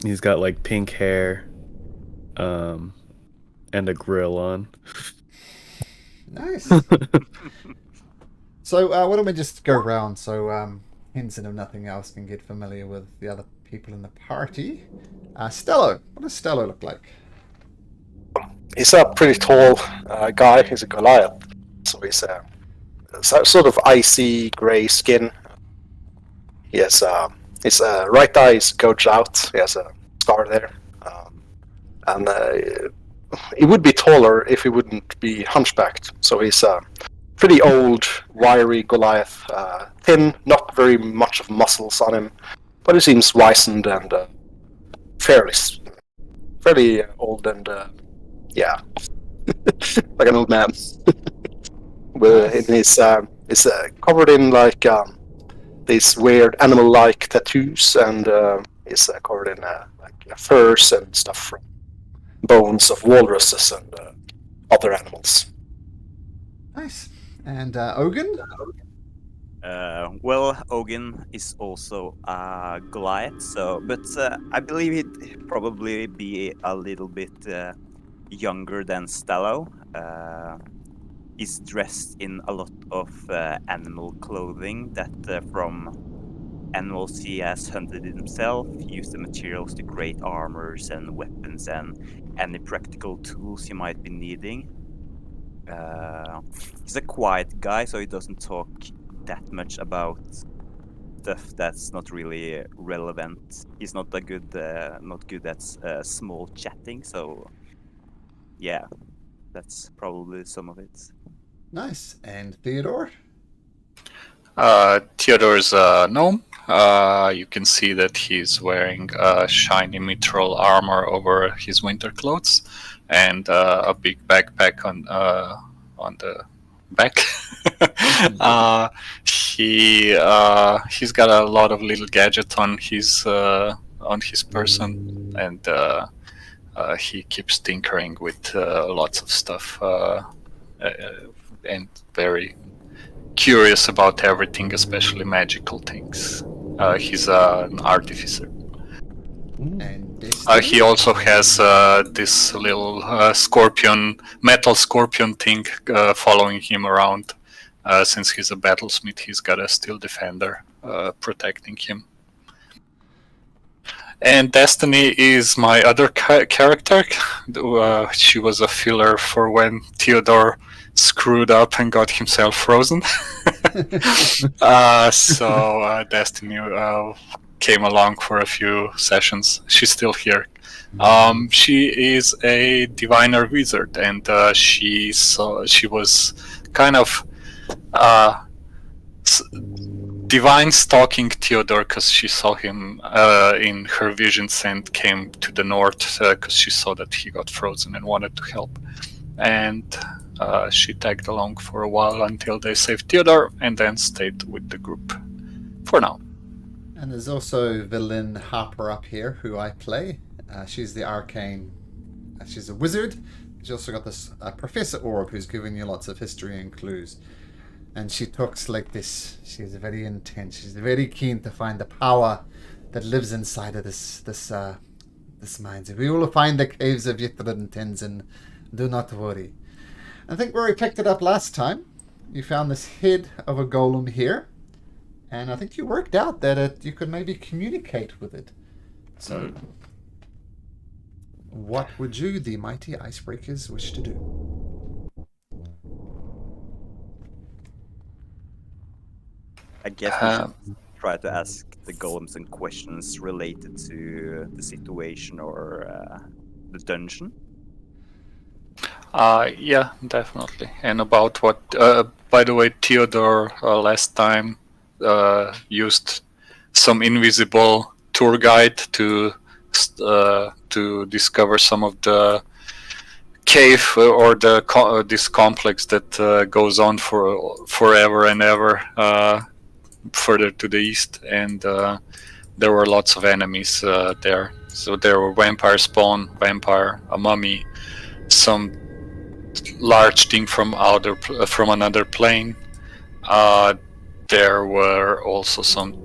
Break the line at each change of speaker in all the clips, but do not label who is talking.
He's got like pink hair, um, and a grill on.
Nice. So why don't we just go around so Hinson, if nothing else, can get familiar with the other people in the party. Stello, what does Stello look like?
He's a pretty tall guy. He's a Goliath, so he's sort of icy gray skin. He has his right eye is gouged out. He has a scar there, and he would be taller if he wouldn't be hunchbacked. So he's a pretty old, wiry Goliath, thin, not very much of muscles on him, but he seems wizened and fairly old and yeah, like an old man. With
Nice.
in his is covered in like these weird animal-like tattoos, and is covered in like furs and stuff from bones of walruses and other animals.
Nice. And Ogun?
Well, Ogun is also a Goliath, but I believe he'd probably be a little bit younger than Stello. He's dressed in a lot of animal clothing that from animals he has hunted himself, used the materials to create armors and weapons and any practical tools he might be needing. He's a quiet guy, so he doesn't talk that much about stuff that's not really relevant. He's not good at small chatting. So, yeah, that's probably some of it.
Nice. And Theodore?
Theodore's a gnome. You can see that he's wearing shiny mithril armor over his winter clothes and a big backpack on the back. He's got a lot of little gadgets on his person, and he keeps tinkering with lots of stuff and very curious about everything, especially magical things. He's an artificer.
And Destiny?
He also has this little metal scorpion thing following him around. Since he's a battlesmith, he's got a steel defender protecting him. And Destiny is my other character. She was a filler for when Theodore screwed up and got himself frozen. So Destiny came along for a few sessions. She's still here. She is a diviner wizard, and she was kind of divine stalking Theodore because she saw him in her visions and came to the north because she saw that he got frozen and wanted to help. And she tagged along for a while until they saved Theodore, and then stayed with the group for now.
And there's also Villin Harper up here, who I play. She's the arcane. She's a wizard. She's also got this Professor Orb, who's giving you lots of history and clues. And she talks like this. She's very intense. She's very keen to find the power that lives inside of this mind. So we will find the caves of Yttrin and Tenzin. Do not worry. I think where we picked it up last time, you found this head of a golem here. And I think you worked out that you could maybe communicate with it. So, what would you, the mighty Icebreakers, wish to do?
I guess we should try to ask the golem some questions related to the situation or the dungeon.
Yeah, definitely. And about what, by the way, Theodore last time used some invisible tour guide to discover some of the cave or this complex that goes on for forever and ever further to the east, and there were lots of enemies there. So there were vampire spawn, a mummy, some large thing from another plane. There were also some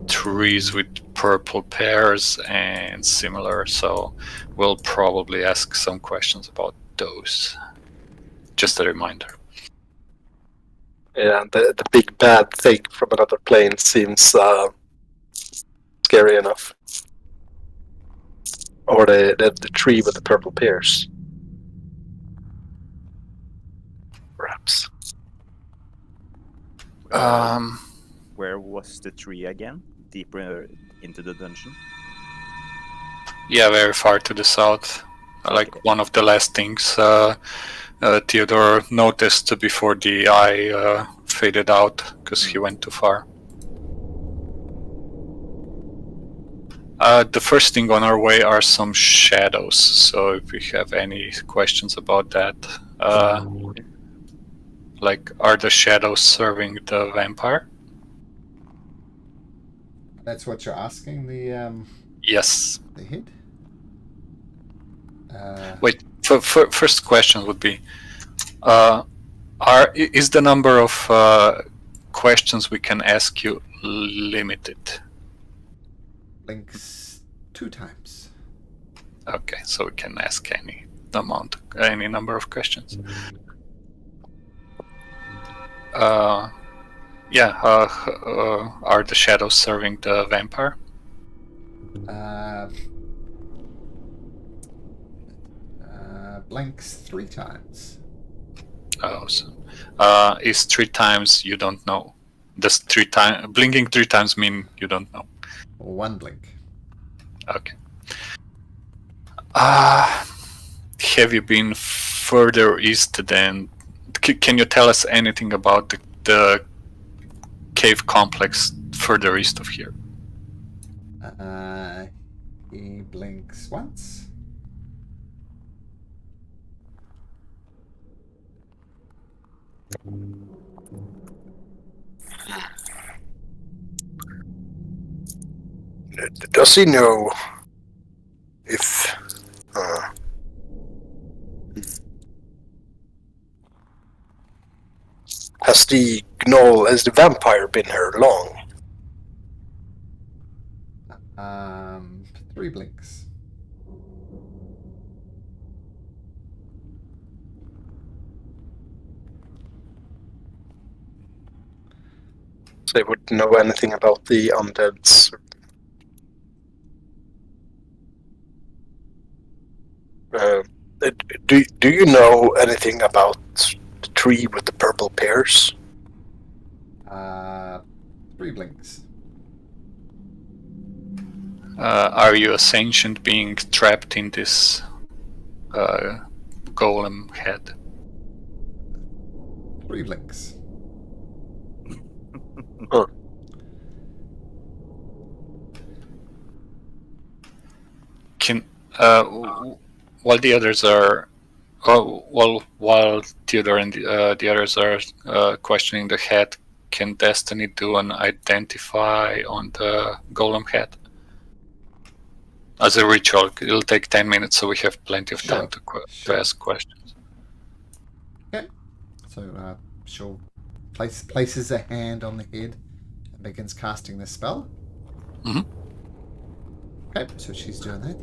trees with purple pears and similar. So we'll probably ask some questions about those. Just a reminder.
Yeah, the big bad thing from another plane seems scary enough. Or the tree with the purple pears. Perhaps.
Where was the tree again? Deeper into the dungeon?
Yeah, very far to the south. Like one of the last things Theodore noticed before the eye faded out because he went too far. The first thing on our way are some shadows, so if we have any questions about that. Like, are the shadows serving the vampire?
That's what you're asking the
Yes.
head?
Wait, first question would be, is the number of questions we can ask you limited?
Blinks 2 times.
Okay, so we can ask any number of questions. Are the shadows serving the vampire?
Blinks 3 times.
Oh, so is 3 times you don't know? Does blinking 3 times mean you don't know?
1 blink.
Okay. Have you been further east than? Can you tell us anything about the cave complex further east of here?
He blinks once.
Does he know if has the vampire been here long?
3 blinks.
So they wouldn't know anything about the undeads. Do you know anything about the tree with the purple pears?
3 blinks.
Are you a sentient being trapped in this golem head?
3 blinks.
Can while the others are, while Theodore and the others are questioning the head, can Destiny do an identify on the golem head? As a ritual, it'll take 10 minutes, so we have plenty of time to ask questions.
Okay. So she'll places a hand on the head and begins casting the spell.
Mm-hmm.
Okay, so she's doing that.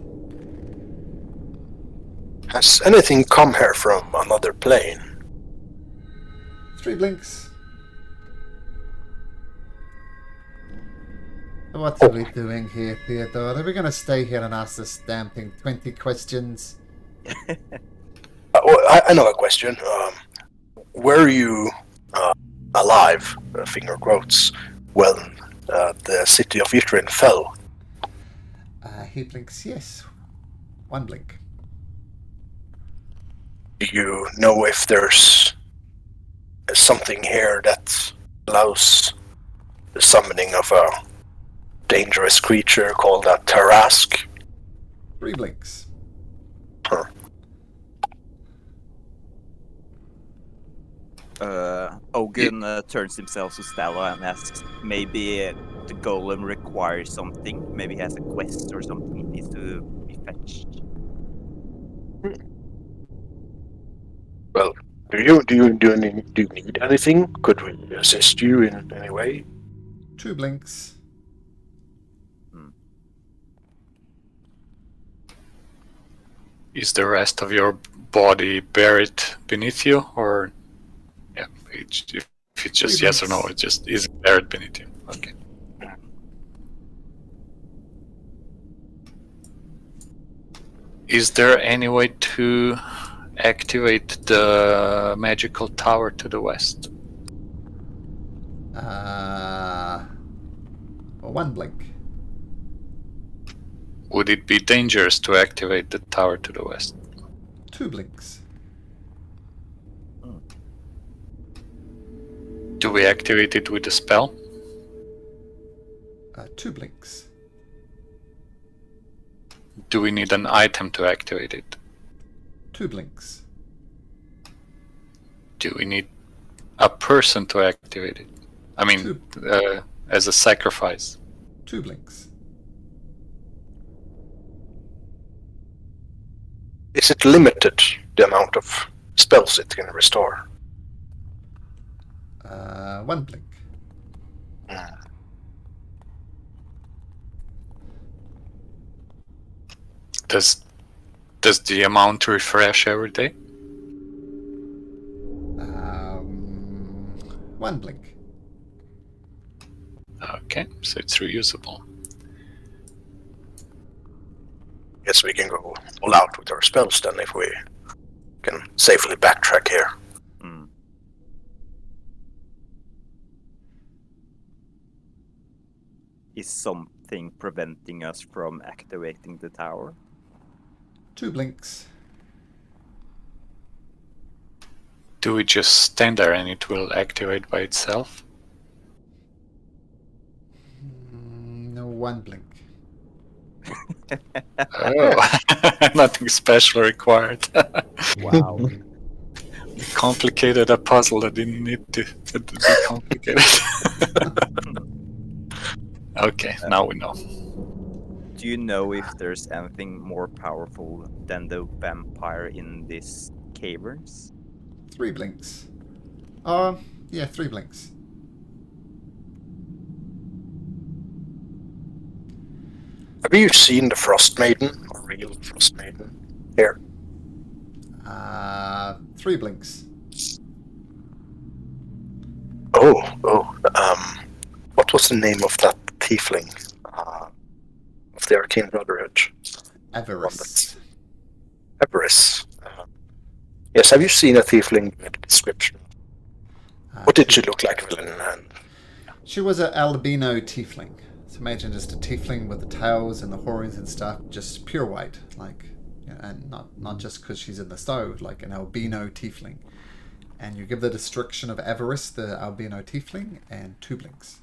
Has anything come here from another plane?
3 blinks. What are we doing here, Theodore? Are we going to stay here and ask this damn thing 20 questions?
I know a question. Were you alive, finger quotes, when the city of Ytrin fell?
He blinks yes. 1 blink.
Do you know if there's something here that allows the summoning of a dangerous creature called a Tarask?
3 blinks.
Huh.
Ogun turns himself to Stella and asks, maybe the golem requires something. Maybe he has a quest or something he needs to be fetched.
Well, do you need anything? Could we assist you in any way?
2 blinks.
Is the rest of your body buried beneath you, or yeah, if it's just yes or no, it just is buried beneath you. Okay. Is there any way to activate the magical tower to the west?
One blink.
Would it be dangerous to activate the tower to the west?
2 blinks.
Do we activate it with a spell?
2 blinks.
Do we need an item to activate it?
2 blinks.
Do we need a person to activate it? I mean, as a sacrifice.
2 blinks.
Is it limited, the amount of spells it can restore?
1 blink.
Does the amount refresh every day?
1 blink.
Okay, so it's reusable.
Guess we can go all out with our spells then if we can safely backtrack here.
Is something preventing us from activating the tower?
2 blinks.
Do we just stand there and it will activate by itself?
No, 1 blink.
Oh, nothing special required.
Wow.
Complicated a puzzle that didn't need to be complicated. Okay, now we know.
Do you know if there's anything more powerful than the vampire in these caverns?
3 blinks. Yeah, 3 blinks.
Have you seen the Frost Maiden, or real Frost Maiden, here?
3 blinks.
What was the name of that tiefling of the Arcane Brotherhood?
Avarice.
Everest. Yes, have you seen a tiefling with a description? What did she look like, villain?
She was an albino tiefling. So imagine just a tiefling with the tails and the horns and stuff, just pure white, like, and not just because she's in the stove, like an albino tiefling. And you give the description of Avarice, the albino tiefling, and 2 blinks.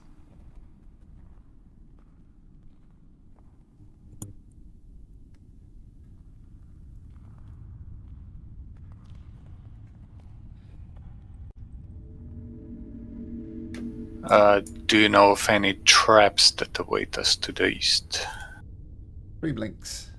Do you know of any traps that await us to the east?
3 blinks.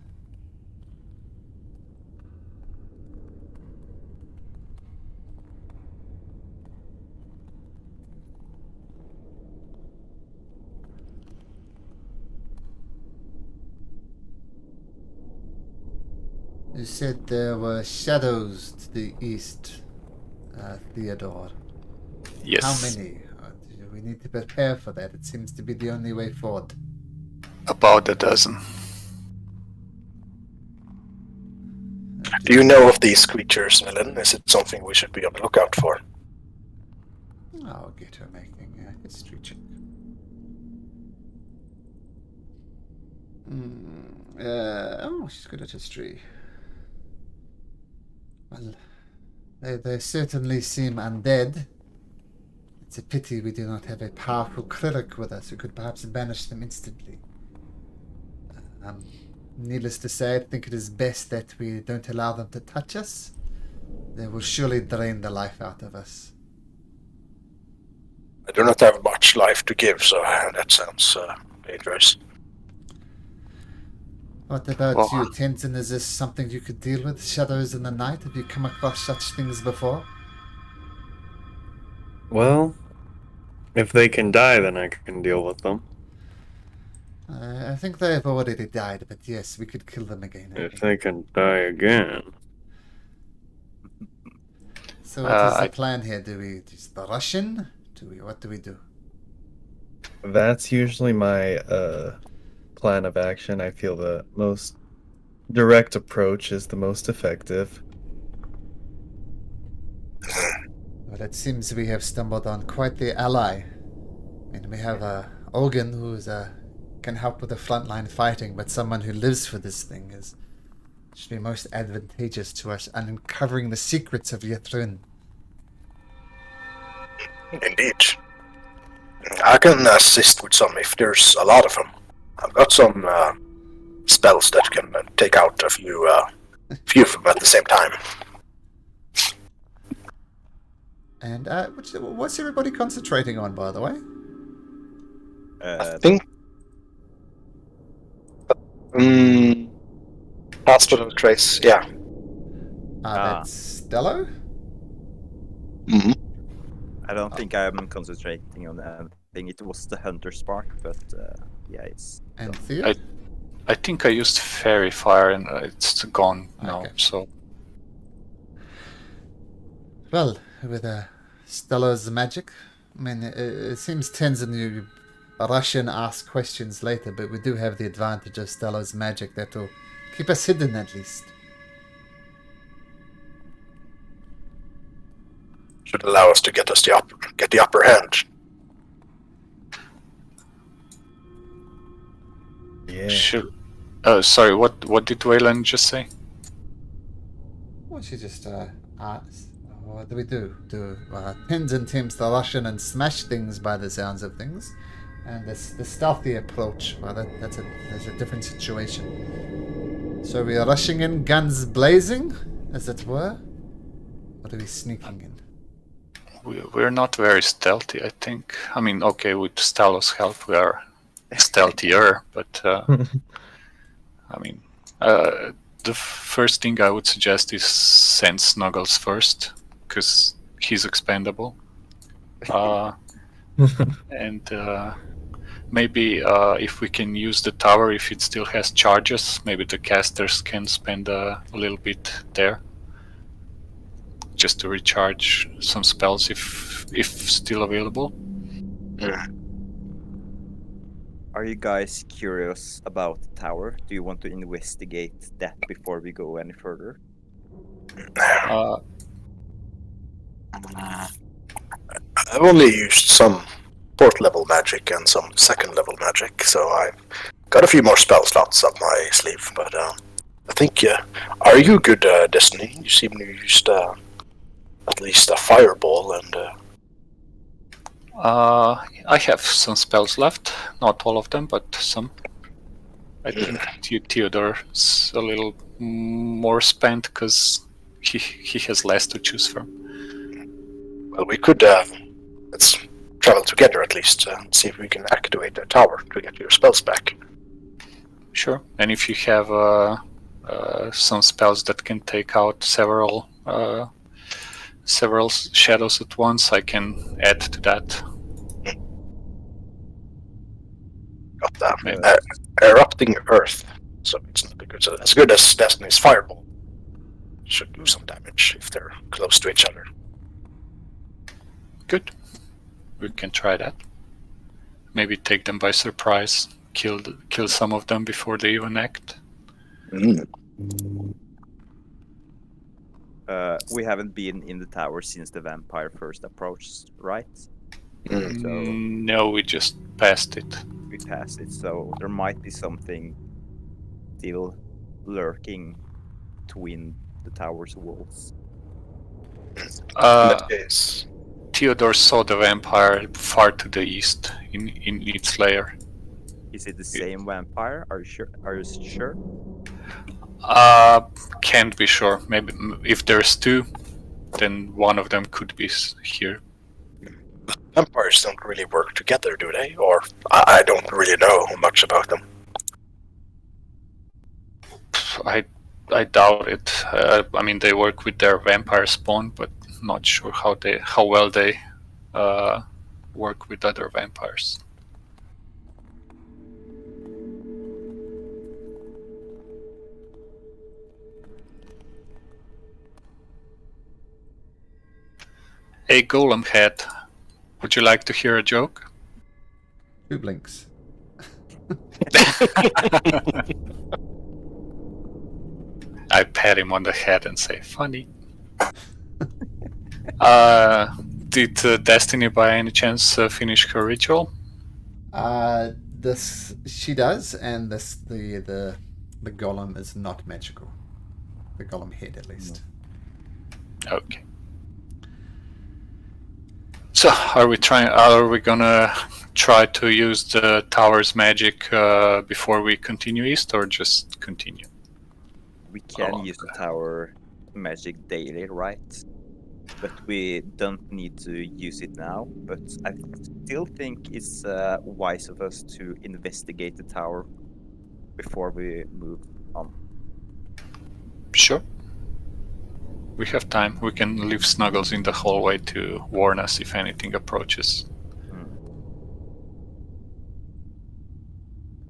You said there were shadows to the east, Theodore.
Yes.
How many? We need to prepare for that. It seems to be the only way forward.
About a dozen.
Do you know of these creatures, Ellen? Is it something we should be on the lookout for?
I'll get her making a history check. She's good at history. Well, they certainly seem undead. It's a pity we do not have a powerful cleric with us who could perhaps banish them instantly. Needless to say, I think it is best that we don't allow them to touch us. They will surely drain the life out of us.
I do not have much life to give, so that sounds dangerous.
What about you, Tenzin? Is this something you could deal with? Shadows in the night? Have you come across such things before?
Well, if they can die, then I can deal with them.
I think they have already died, but yes, we could kill them again.
If they can die again.
So what is the
I-
plan here? Do we just the Russian? What do we do?
That's usually my plan of action. I feel the most direct approach is the most effective.
Well, it seems we have stumbled on quite the ally. I mean, we have Ogun, who's can help with the frontline fighting, but someone who lives for this thing should be most advantageous to us in uncovering the secrets of Yathrun.
Indeed. I can assist with some if there's a lot of them. I've got some spells that can take out a few of them at the same time.
And what's everybody concentrating on, by the way?
I think. Astral Trace, yeah.
That's Stello?
Mm-hmm.
I don't think I'm concentrating on anything. It was the Hunter Spark, but yeah, it's.
And Theo?
I think I used Fairy Fire and it's gone now,
Okay.
so...
Well, with Stello's magic, I mean, it seems Tenzin you Russian ask questions later, but we do have the advantage of Stello's magic that will keep us hidden at least.
Should allow us to get the upper hand.
Yeah.
Sure. Sorry, what did Wayland just say?
Well, she just asks, what do we do? Do Tenzin attempts the Russian and smash things by the sounds of things? And the stealthy approach, well, that's a different situation. So we are rushing in, guns blazing, as it were? Or are we sneaking in?
We're not very stealthy, I think. I mean, okay, with Stalo's help, we are stealthier, but I mean, the first thing I would suggest is send Snuggles first, because he's expendable. And maybe if we can use the tower, if it still has charges, maybe the casters can spend a little bit there, just to recharge some spells if still available.
Are you guys curious about the tower? Do you want to investigate that before we go any further?
I've only used some 4th level magic and some 2nd level magic, so I've got a few more spell slots up my sleeve. But I think, are you good, Destiny? You seem to used at least a fireball and.
I have some spells left, not all of them, but some. I think Theodore's a little more spent because he has less to choose from.
Well, we could let's travel together at least and see if we can activate the tower to get your spells back.
Sure. And if you have some spells that can take out several shadows at once, I can add to that.
Got that. Erupting Earth. So it's not as good as Destiny's Fireball. Should do some damage if they're close to each other.
Good. We can try that. Maybe take them by surprise. Kill some of them before they even act.
We haven't been in the tower since the vampire first approached, right?
No, we just passed it.
We passed it, so there might be something still lurking between the tower's walls.
In that case,
Theodore saw the vampire far to the east in its lair.
Is it the same vampire? Are you sure? Are you sure?
Can't be sure. Maybe if there's two, then one of them could be here.
vampires don't really work together, do they? Or I don't really know much about them.
I doubt it. I mean, they work with their vampire spawn, but not sure how well they work with other vampires. Hey, Golem Head, would you like to hear a joke?
Who blinks?
I pat him on the head and say, funny. Did Destiny by any chance finish her ritual?
This she does, and the golem is not magical. The golem head, at least.
Okay. So, are we gonna try to use the tower's magic before we continue east, or just continue?
We can
Oh,
use the
okay.
tower magic daily, right? But we don't need to use it now. But I still think it's wise of us to investigate the tower before we move on.
Sure. We have time. We can leave Snuggles in the hallway to warn us if anything approaches.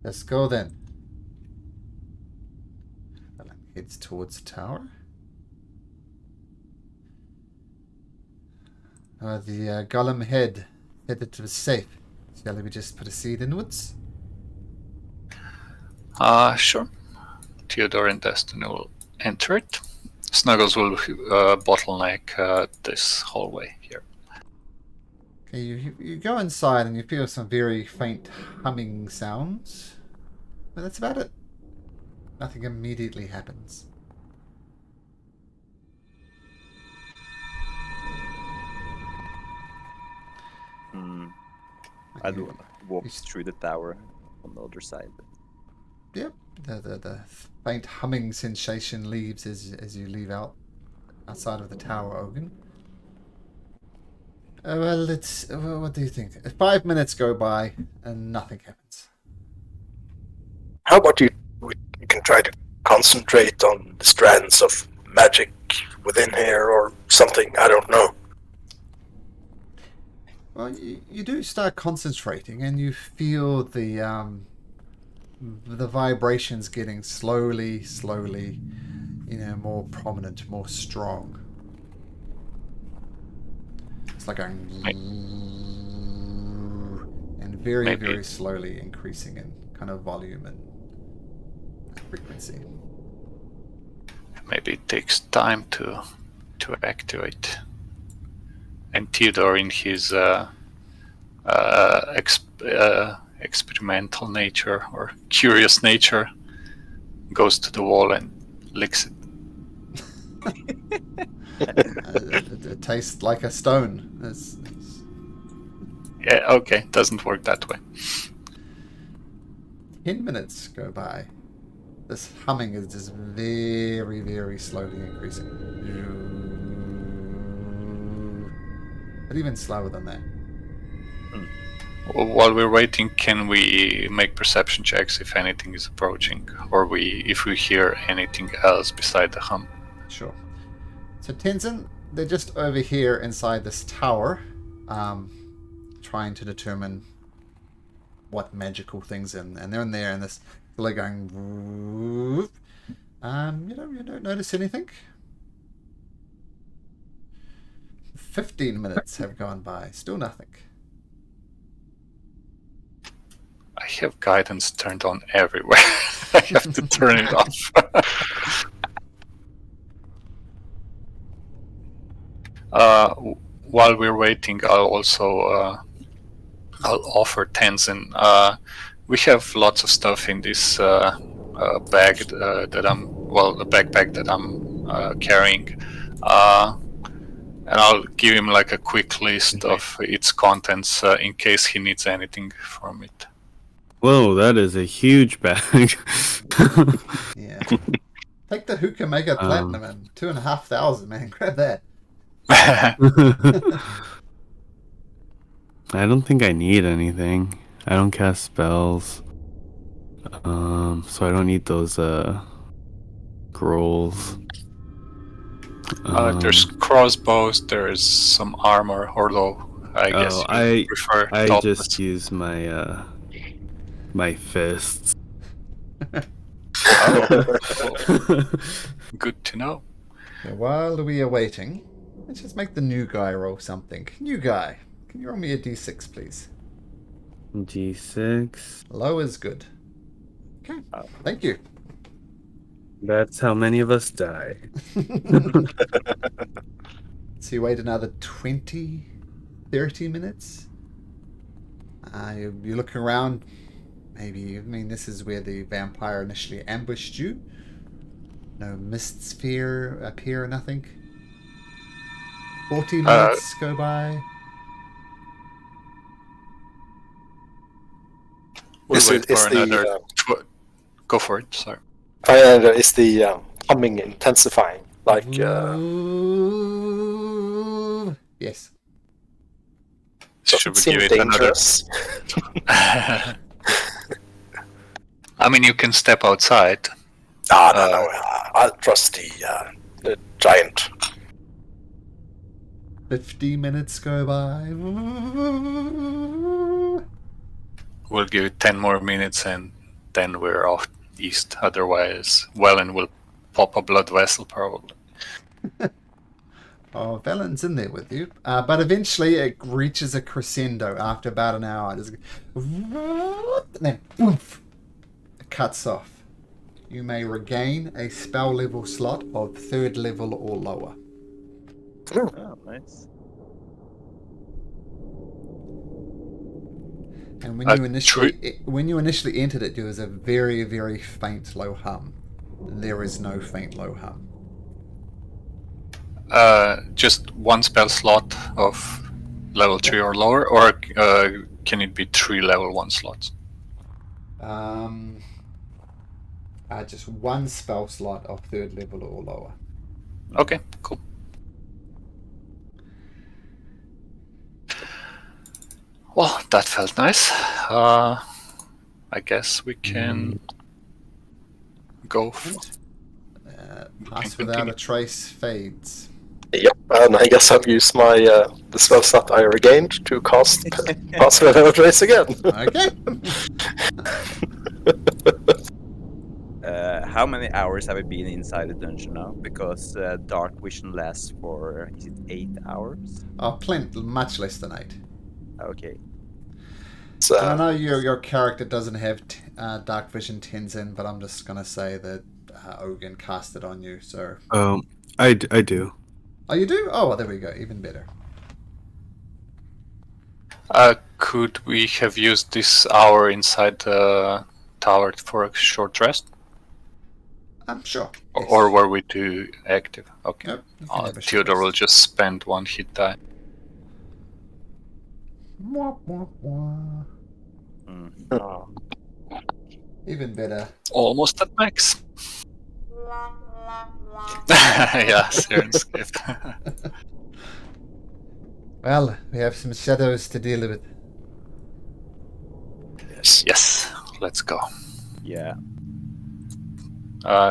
Let's go then. Alan heads towards the tower. The golem head said that it was safe. Shall we just put a seed inwards?
Sure. Theodore and Destiny will enter it. Snuggles will bottleneck this hallway here.
Okay, you go inside and you feel some very faint humming sounds. But that's about it. Nothing immediately happens.
I'd
You-
walk
you-
through the tower on the other side.
Yep, the faint humming sensation leaves as you leave outside of the tower, Ogun. What do you think? 5 minutes go by and nothing happens.
How about we can try to concentrate on the strands of magic within here or something? I don't know.
Well, you do start concentrating and you feel the vibrations getting slowly, more prominent, more strong. It's like going and very,
Maybe.
very slowly increasing in kind of volume and frequency.
Maybe it takes time to activate. And Theodore, in his experimental nature or curious nature, goes to the wall and licks it.
It tastes like a stone.
Yeah, okay, doesn't work that way.
10 minutes go by. This humming is just very, very slowly increasing. But even slower than that.
While we're waiting, can we make perception checks if anything is approaching, or if we hear anything else beside the hum?
Sure. So Tenzin, they're just over here inside this tower, trying to determine what magical things and they're in there and this they're going. You don't notice anything. 15 minutes have gone by, still nothing.
I have guidance turned on everywhere. I have to turn it off. While we're waiting, I'll offer Tenzin. We have lots of stuff in this bag the backpack that I'm carrying, and I'll give him like a quick list of its contents in case he needs anything from it.
Whoa, that is a huge bag.
Yeah. Take the hookah mega platinum and 2,500, man. Grab that.
I don't think I need anything. I don't cast spells. So I don't need those scrolls.
There's crossbows, there's some armor, although I guess you prefer
I
topless.
just use my my fists.
Good to know.
So while we are waiting, Let's just make the new guy roll something. New guy, can you roll me a d6, please?
D6.
Low is good. Okay, thank you.
That's how many of us die.
So you wait another 20, 30 minutes. You're looking around. Maybe, I mean, this is where the vampire initially ambushed you. No mist sphere appear, nothing. 40 minutes go by.
We'll
Is
wait
it- is
for
the,
another. Go for it. Sorry.
Is the humming intensifying? Like,
Ooh. Yes.
Should we
seem
give it
dangerous.
another? I mean, you can step outside.
No. I'll trust the giant.
50 minutes go by.
We'll give it 10 more minutes and then we're off east. Otherwise, Wellen will pop a blood vessel probably.
Oh, Valen's in there with you. But eventually it reaches a crescendo after about an hour. And then oomph, it cuts off. You may regain a spell level slot of 3rd level or lower.
Oh, nice.
And when you initially entered it, there was a very, very faint low hum. There is no faint low hum.
Just one spell slot of level 3 or lower, or can it be 3 level 1 slots?
Just one spell slot of 3rd level or lower.
Okay, cool. Well, that felt nice. I guess we can go.
Pass without a trace fades.
Yep, and I guess I've used my the spell slot I regained to cast Pass Without a Trace again.
Okay.
How many hours have we been inside the dungeon now? Because dark vision lasts for, is it 8 hours?
Much less than 8.
Okay.
So,
I know your character doesn't have dark vision 10s in, but I'm just gonna say that Ogun cast it on you. So.
I do.
Oh, you do? Oh, well, there we go. Even better.
Could we have used this hour inside the tower for a short rest?
I'm sure.
Or were we too active? Okay.
Nope, you can have a short
Theodore will
rest.
just spend 1 hit die.
Mwah, mwah, mwah.
Mm.
Even better.
Almost at max. Yeah, Siren skipped.
Well, we have some shadows to deal with.
Yes, let's go.
Yeah.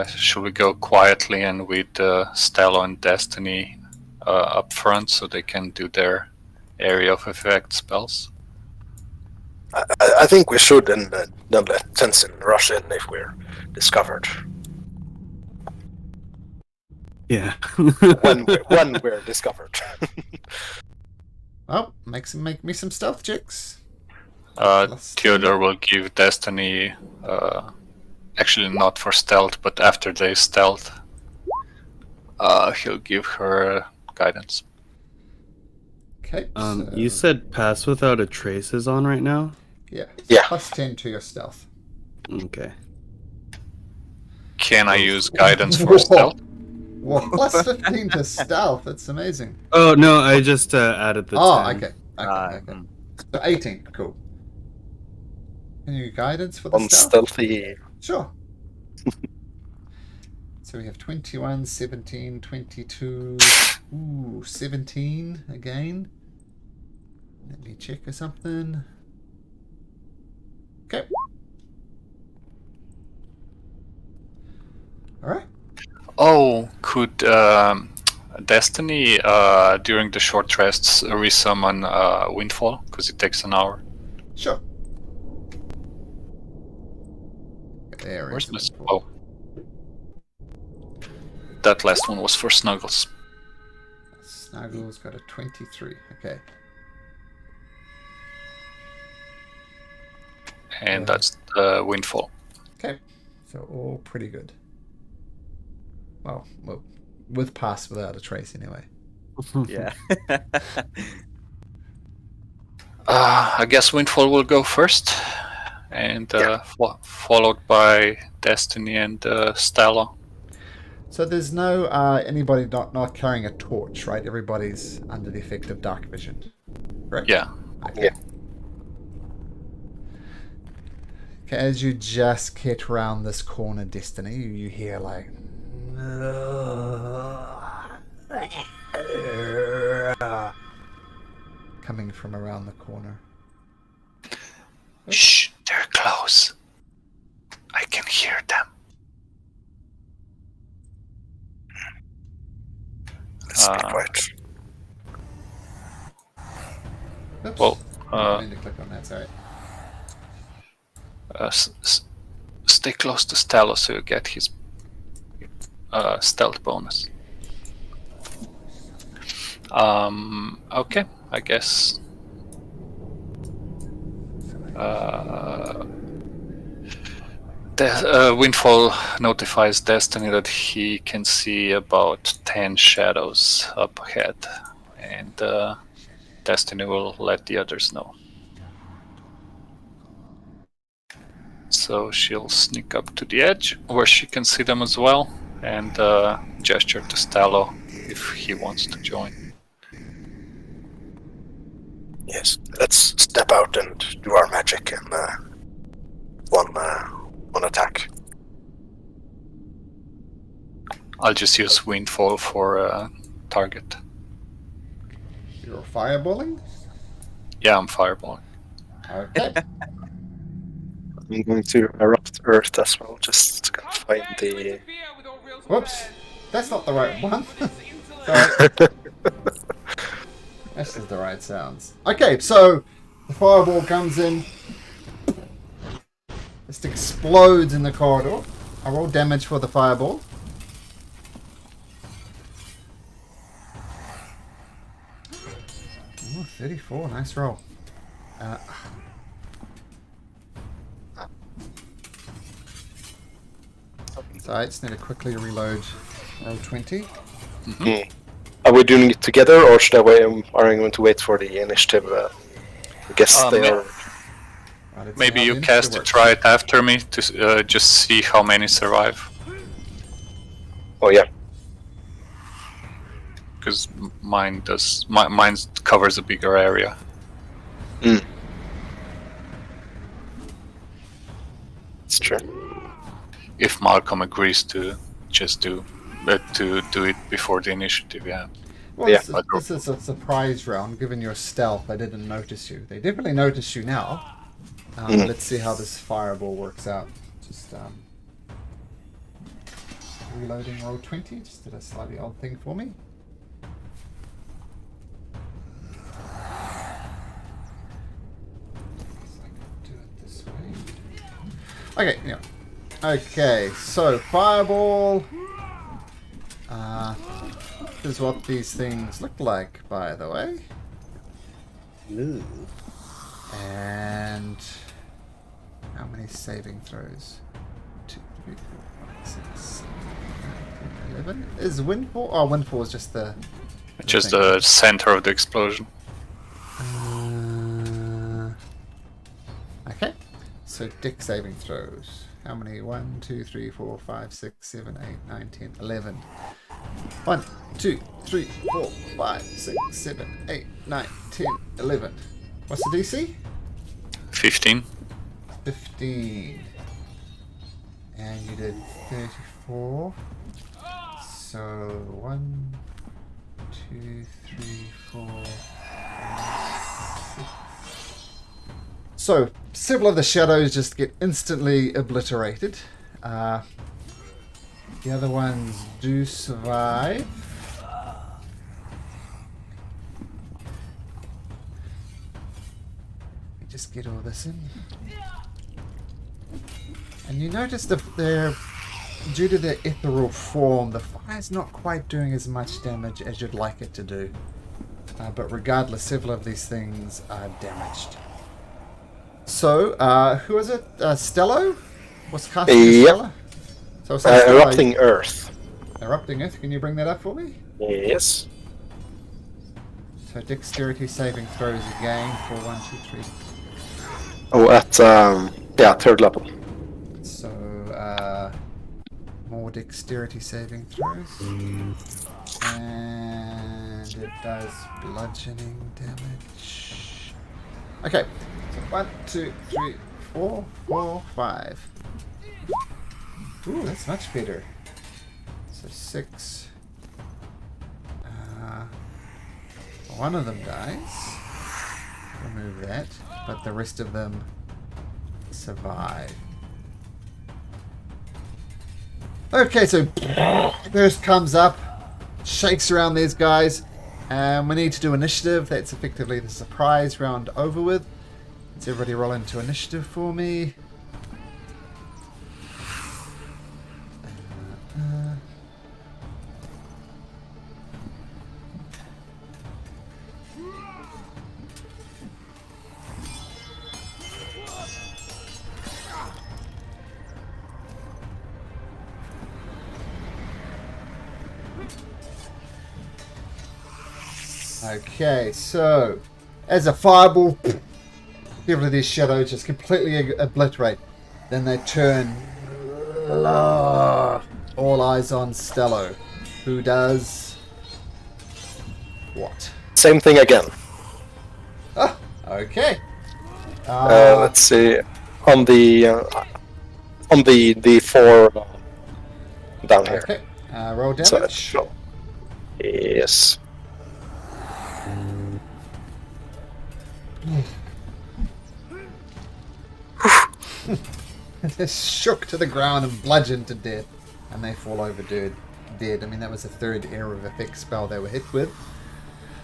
Should we go quietly and with Stella and Destiny up front so they can do their area of effect spells?
I think we should, and then let Tenzin rush in if we're discovered.
Yeah.
when we're discovered.
Oh, make me some stealth checks.
Theodore will give Destiny, actually not for stealth, but after they stealth, he'll give her guidance.
Okay.
You said Pass Without a Trace is on right now?
Yeah.
Yeah.
Plus 10 to your stealth.
Okay.
Can I use guidance for stealth?
Well, plus 15 to stealth. That's amazing.
Oh, no, I just added the 10.
Okay. Okay.
Mm.
So 18. Cool. Any guidance for the
On
stealth?
stealthy.
Sure. So we have 21, 17, 22. Ooh, 17 again. Let me check or something. Okay. Alright.
Oh, could Destiny during the short rests resummon Windfall? Because it takes an hour.
Sure. There
Where's
is
this?
it.
Oh. That last one was for Snuggles.
Snuggles got a 23. Okay.
And that's the windfall.
Okay. So all pretty good. Well, with pass without a trace anyway.
Yeah.
I guess windfall will go first, and followed by Destiny and Stella.
So there's no anybody not carrying a torch, right? Everybody's under the effect of dark vision. Correct?
Yeah.
Okay. Okay, as you just get around this corner, Destiny, you hear like coming from around the corner.
Shh, they're close. I can hear them.
Let's be quiet.
Oops.
Well,
I need to click on that, sorry.
stay close to Stella so you get his stealth bonus. Okay, I guess. The Windfall notifies Destiny that he can see about 10 shadows up ahead, and Destiny will let the others know. So she'll sneak up to the edge where she can see them as well, and gesture to Stalo if he wants to join.
Yes, let's step out and do our magic and one attack.
I'll just use Windfall for target.
You're fireballing?
Yeah, I'm fireballing.
Okay.
I'm going to erupt Earth as well, just to find the...
Whoops. That's not the right one. Sorry. This is the right sounds. Okay, so the fireball comes in. Just explodes in the corridor. I roll damage for the fireball. Oh, 34. Nice roll. Sorry, just need to quickly reload roll 20.
Are we doing it together, or should I wait? Are I going to wait for the initiative? I guess they are...
Right, let's
Maybe
see how
you
the
cast
initiative
it
works.
right after me to just see how many survive.
Oh yeah.
Because mine does. Mine covers a bigger area.
It's true.
If Malcolm agrees to just do it before the initiative, yeah.
Well,
Yeah.
this is a surprise round. Given your stealth, they didn't notice you. They definitely noticed you now. Let's see how this fireball works out. Just reloading roll 20. Just did a slightly odd thing for me. Do it this way. Okay, yeah. Okay, so fireball. This is what these things look like, by the way. And how many saving throws? 2, 3, 4, 5, 6, 7, 8, 9, 10, 11. Is Windfall? Oh, Windfall is just the
Just
thing.
the center of the explosion.
Okay. So deck saving throws. How many? 1, 2, 3, 4, 5, 6, 7, 8, 9, 10, 11. 1, 2, 3, 4, 5, 6, 7, 8, 9, 10, 11. What's the DC?
15.
15. And you did 34. So 1, 2, 3, 4, 5, 6. So several of the shadows just get instantly obliterated. The other ones do survive. Just get all this in. And you notice that they're due to the ethereal form, the fire's not quite doing as much damage as you'd like it to do. But regardless, several of these things are damaged. So, who is it? Stello? What's casting
Yep.
Stella? So it's Stello.
Erupting Earth.
Erupting Earth. Can you bring that up for me?
Yes.
So dexterity saving throws again for 1, 2, 3.
Oh, at third level.
So more dexterity saving throws, and it does bludgeoning damage. Okay, so 1, 2, 3, 4, 4, 5. Ooh, that's much better. So 6. One of them dies. Remove that, but the rest of them survive. Okay, so burst comes up, shakes around these guys, and we need to do initiative. That's effectively the surprise round over with. Let's everybody roll into initiative for me. Okay, so as a fireball, several of these shadows just completely obliterate. Then they turn. All eyes on Stello, who does what?
Same thing again.
Ah, okay.
Let's see. On the 4 down here.
Okay. Roll
So,
damage.
yes.
They're shook to the ground and bludgeoned to death, and they fall over dead. I mean, that was the third area of effect spell they were hit with.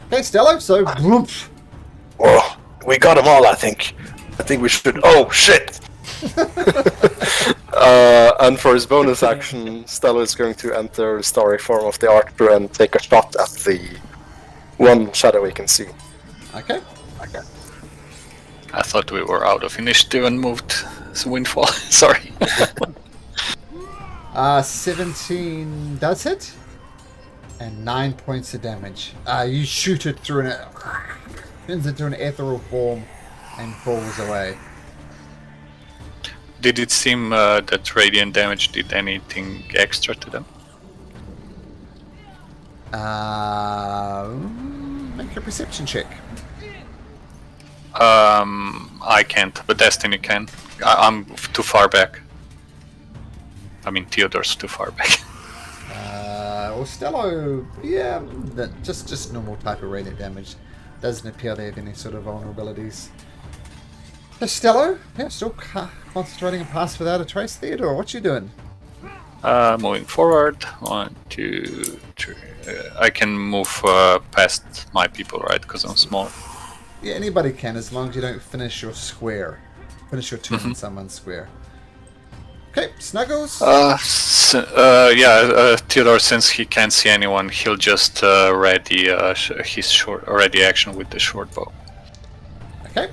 Okay, Stello, so whoosh.
Oh, we got them all, I think. I think we should. Oh, shit! And for his bonus action, Stella is going to enter the starry form of the Archer and take a shot at the one shadow we can see.
Okay.
I thought we were out of initiative and moved Windfall. Sorry.
17 does hit, and 9 points of damage. You shoot it through, and it turns into an ethereal form and falls away.
Did it seem that radiant damage did anything extra to them?
Make a perception check.
I can't, but Destiny can. I'm too far back. I mean, Theodore's too far back.
Well, Stello, yeah, just normal type of radiant damage. Doesn't appear they have any sort of vulnerabilities. So Stello, yeah, still concentrating and pass without a trace. Theodore, what you doing?
Moving forward. 1, 2, 3. I can move past my people, right? Because I'm small.
Yeah, anybody can, as long as you don't finish your square. Finish your turn in someone's square. Okay, Snuggles.
Theodore, since he can't see anyone, he'll just ready his ready action with the short bow.
Okay.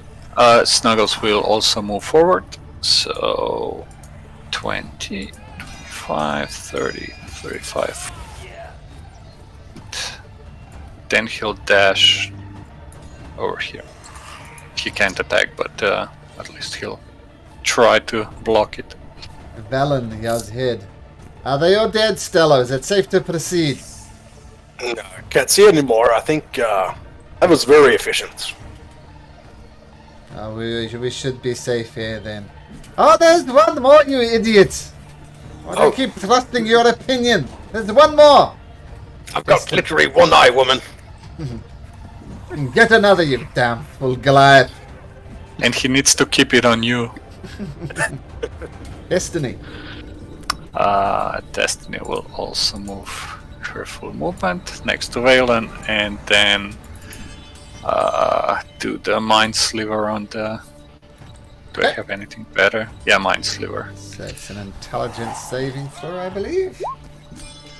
Snuggles will also move forward. So 20, 25, 30, 35. Then he'll dash over here. He can't attack, but at least he'll try to block it.
Valen yells ahead. Are they all dead, Stello? Is it safe to proceed?
No, can't see anymore. I think that was very efficient.
We should be safe here then. Oh, there's one more, you idiots! Why do you keep trusting your opinion? There's one more!
I've got literally one eye, woman.
Get another, you damn fool Goliath.
And he needs to keep it on you.
Destiny.
Destiny will also move her full movement next to Valen, and then do the mind sliver on the Do I have anything better? Yeah, mine's liver.
So it's an intelligence saving throw, I believe.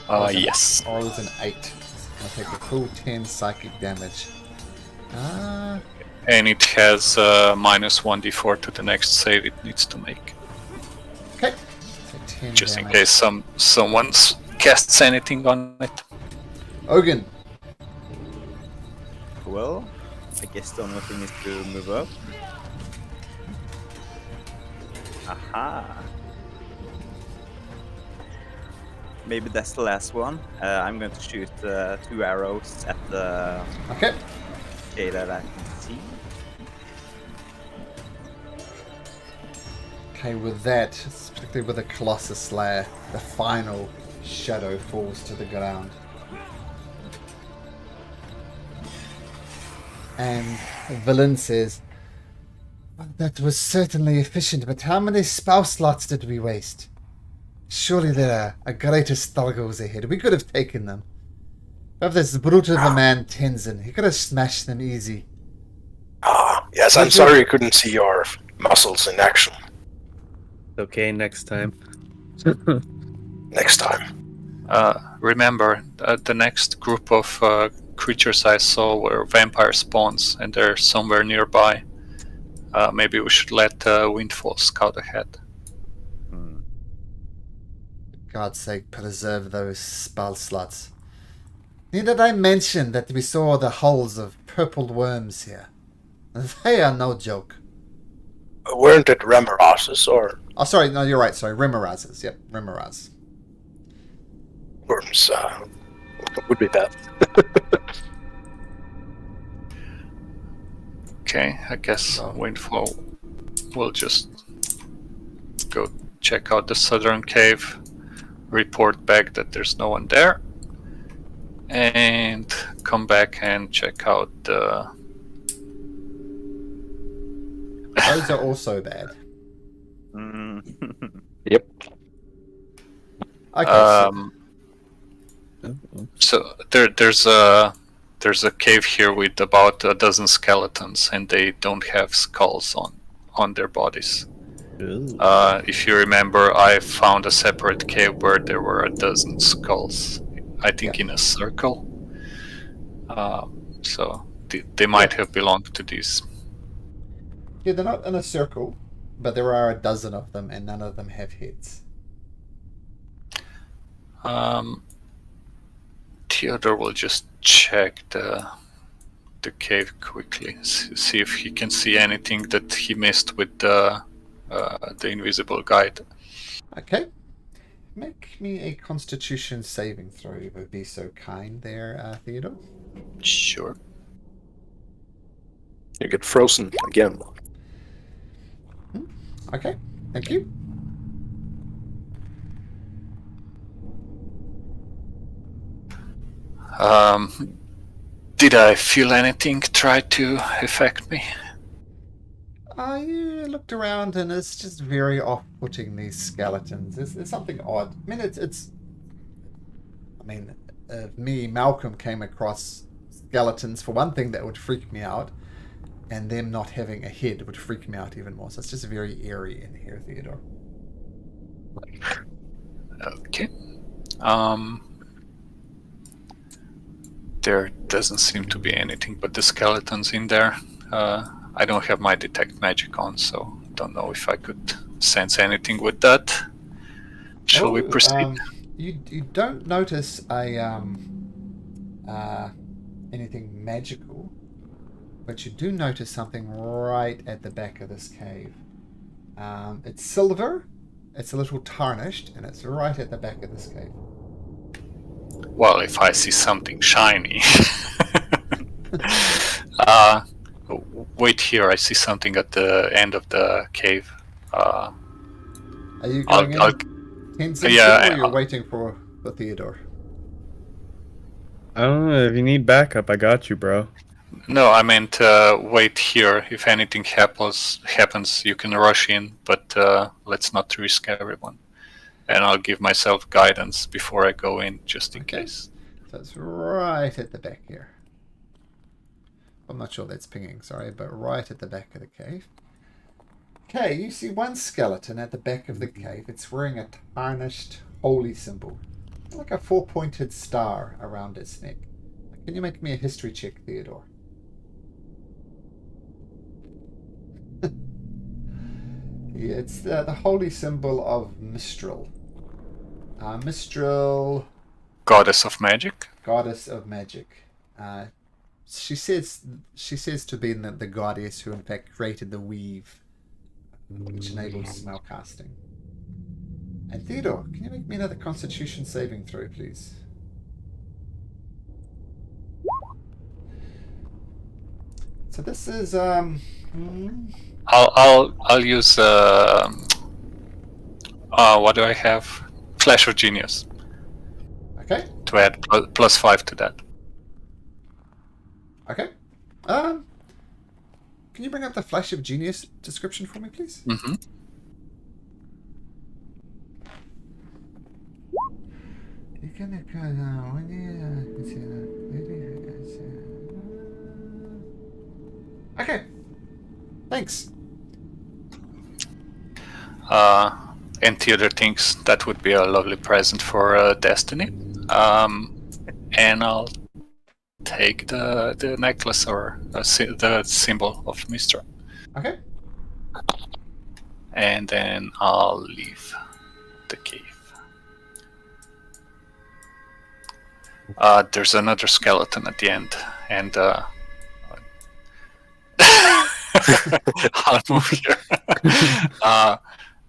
Or is it-
Yes.
Or is an 8. I'll take the full 10 psychic damage. Ah,
And it has minus 1d4 to the next save it needs to make.
okay. So 10
Just in
damage.
case someone casts anything on it.
Ogun.
Well, I guess the only thing is to move up. Aha! Maybe that's the last one. I'm going to shoot 2 arrows at the
Okay.
K that I can see.
Okay, with that, particularly with the Colossus Slayer, the final shadow falls to the ground. And Villain says, "That was certainly efficient, but how many spell slots did we waste? Surely there are greater struggles ahead. We could have taken them. Of this brute of a man, Tenzin, he could have smashed them easy."
Yes, I'm sorry I couldn't see your muscles in action.
Okay, next time.
Next time.
Remember, the next group of creatures I saw were vampire spawns, and they're somewhere nearby. Maybe we should let Windfall scout ahead.
Hmm.
For God's sake, preserve those spell slots. Needed I mention that we saw the hulls of purple worms here? They are no joke.
Weren't it Remorases or
Oh, sorry, no, you're right, sorry, Remorazes. Yep, Remoraz.
worms? Would be bad.
Okay, I guess Windfall will just go check out the southern cave, report back that there's no one there, and come back and check out the...
Those are also bad.
Mm.
Yep.
Okay,
So there's a cave here with about a dozen skeletons, and they don't have skulls on their bodies.
Ooh.
If you remember, I found a separate cave where there were a dozen skulls, I think in a circle. So they might have belonged to these.
yeah, they're not in a circle, but there are a dozen of them, and none of them have heads.
Theodore will just check the cave quickly, see if he can see anything that he missed with the invisible guide.
Okay. Make me a Constitution saving throw, if you would be so kind there, Theodore.
Sure.
You get frozen again.
Okay, thank you.
Did I feel anything try to affect me?
You looked around and it's just very off-putting, these skeletons. There's something odd. I mean, if me, Malcolm, came across skeletons, for one thing, that would freak me out. And them not having a head would freak me out even more. So it's just very eerie in here, Theodore.
Okay. There doesn't seem to be anything but the skeletons in there. I don't have my detect magic on, so don't know if I could sense anything with that. Shall we proceed?
You don't notice anything magical, but you do notice something right at the back of this cave. It's silver, it's a little tarnished, and it's right at the back of this cave.
Well, if I see something shiny. Wait here, I see something at the end of the cave.
Are you going in? Tenzin,
yeah,
or you're waiting for Theodore?
I don't know. If you need backup, I got you, bro.
No, I meant wait here. If anything happens, you can rush in, but let's not risk everyone. And I'll give myself guidance before I go in, just in case.
So it's right at the back here. I'm not sure that's pinging, sorry, but right at the back of the cave. Okay, you see one skeleton at the back of the cave. It's wearing a tarnished holy symbol, like a four-pointed star around its neck. Can you make me a history check, Theodore? Yeah, it's the holy symbol of Mistral. Mistral,
Goddess of magic.
goddess of magic. She says to be the goddess who in fact created the weave, which enables spell casting. And Theodore, can you make me another Constitution saving throw, please? So this is
I'll use what do I have? Flash of Genius
okay.
to add +5 to that.
Okay. Can you bring up the Flash of Genius description for me, please?
Mm-hmm.
Okay. Thanks.
And Theodore thinks that would be a lovely present for Destiny. And I'll take the necklace or the symbol of Mistra.
Okay.
And then I'll leave the cave. There's another skeleton at the end, and I'll move here.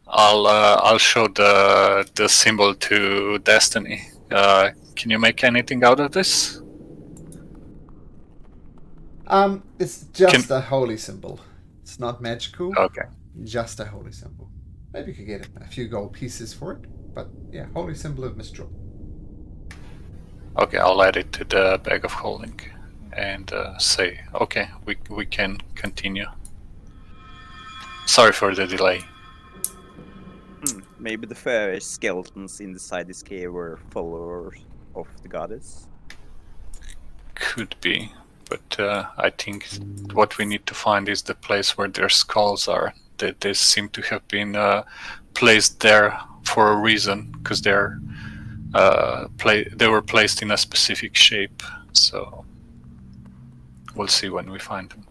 I'll show the symbol to Destiny. Can you make anything out of this?
It's just a holy symbol. It's not magical.
Okay.
Just a holy symbol. Maybe you could get a few gold pieces for it, but yeah, holy symbol of Mistral.
Okay, I'll add it to the bag of holding and say, okay, we can continue. Sorry for the delay.
Maybe the fair skeletons inside this cave were followers of the goddess.
Could be, but I think what we need to find is the place where their skulls are. They seem to have been placed there for a reason, because they were placed in a specific shape. So we'll see when we find them.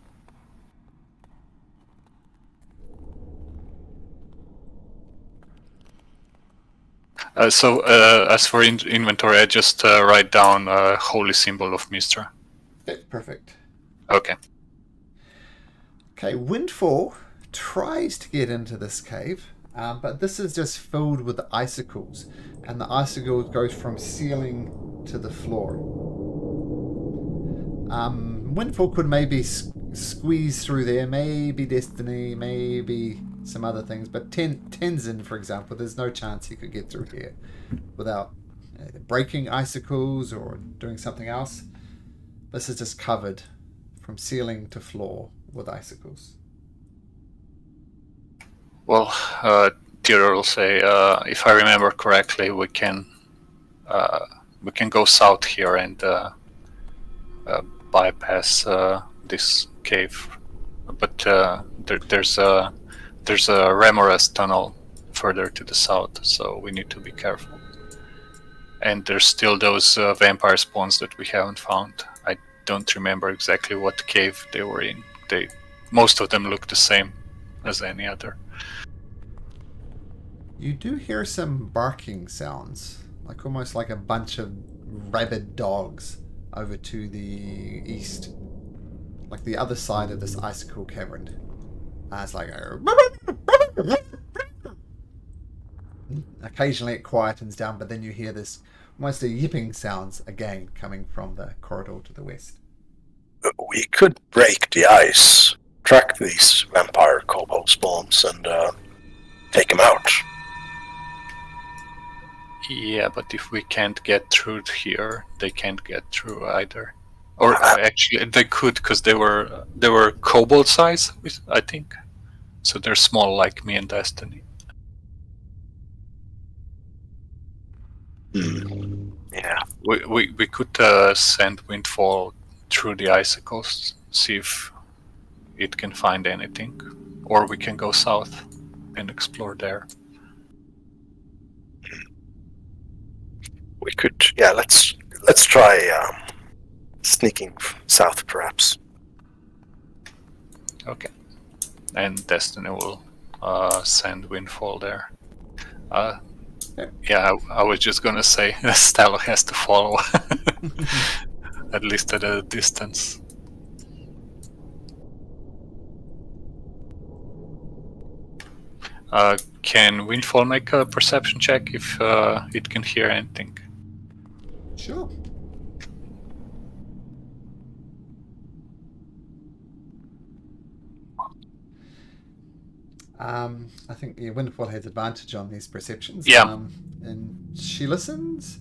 So as for inventory, I just write down a holy symbol of Mistra.
Okay, perfect.
Okay.
Okay, Windfall tries to get into this cave, but this is just filled with icicles, and the icicles goes from ceiling to the floor. Windfall could maybe squeeze through there, maybe Destiny, maybe some other things, but Tenzin, for example, there's no chance he could get through here without breaking icicles or doing something else. This is just covered from ceiling to floor with icicles.
Well, Theodore will say, if I remember correctly, we can go south here and bypass this cave. But there's a Remoras tunnel further to the south, so we need to be careful. And there's still those vampire spawns that we haven't found. I don't remember exactly what cave they were in. Most of them look the same as any other.
You do hear some barking sounds, like almost like a bunch of rabid dogs over to the east, like the other side of this icicle cavern. It's like occasionally it quietens down, but then you hear this almost a yipping sounds again coming from the corridor to the west.
We could break the ice, track these vampire kobold spawns, and take them out.
Yeah, but if we can't get through here, they can't get through either. Or actually, they could, because they were kobold size, I think. So they're small, like me and Destiny.
Yeah.
We could send Windfall through the icicles, see if it can find anything, or we can go south and explore there.
We could, yeah. Let's try sneaking south, perhaps.
Okay. And Destiny will send Windfall there. Yeah, I was just gonna say Stella has to follow, at least at a distance. Can Windfall make a perception check if it can hear anything?
Sure. I think Windfall has advantage on these perceptions.
Yeah.
And she listens,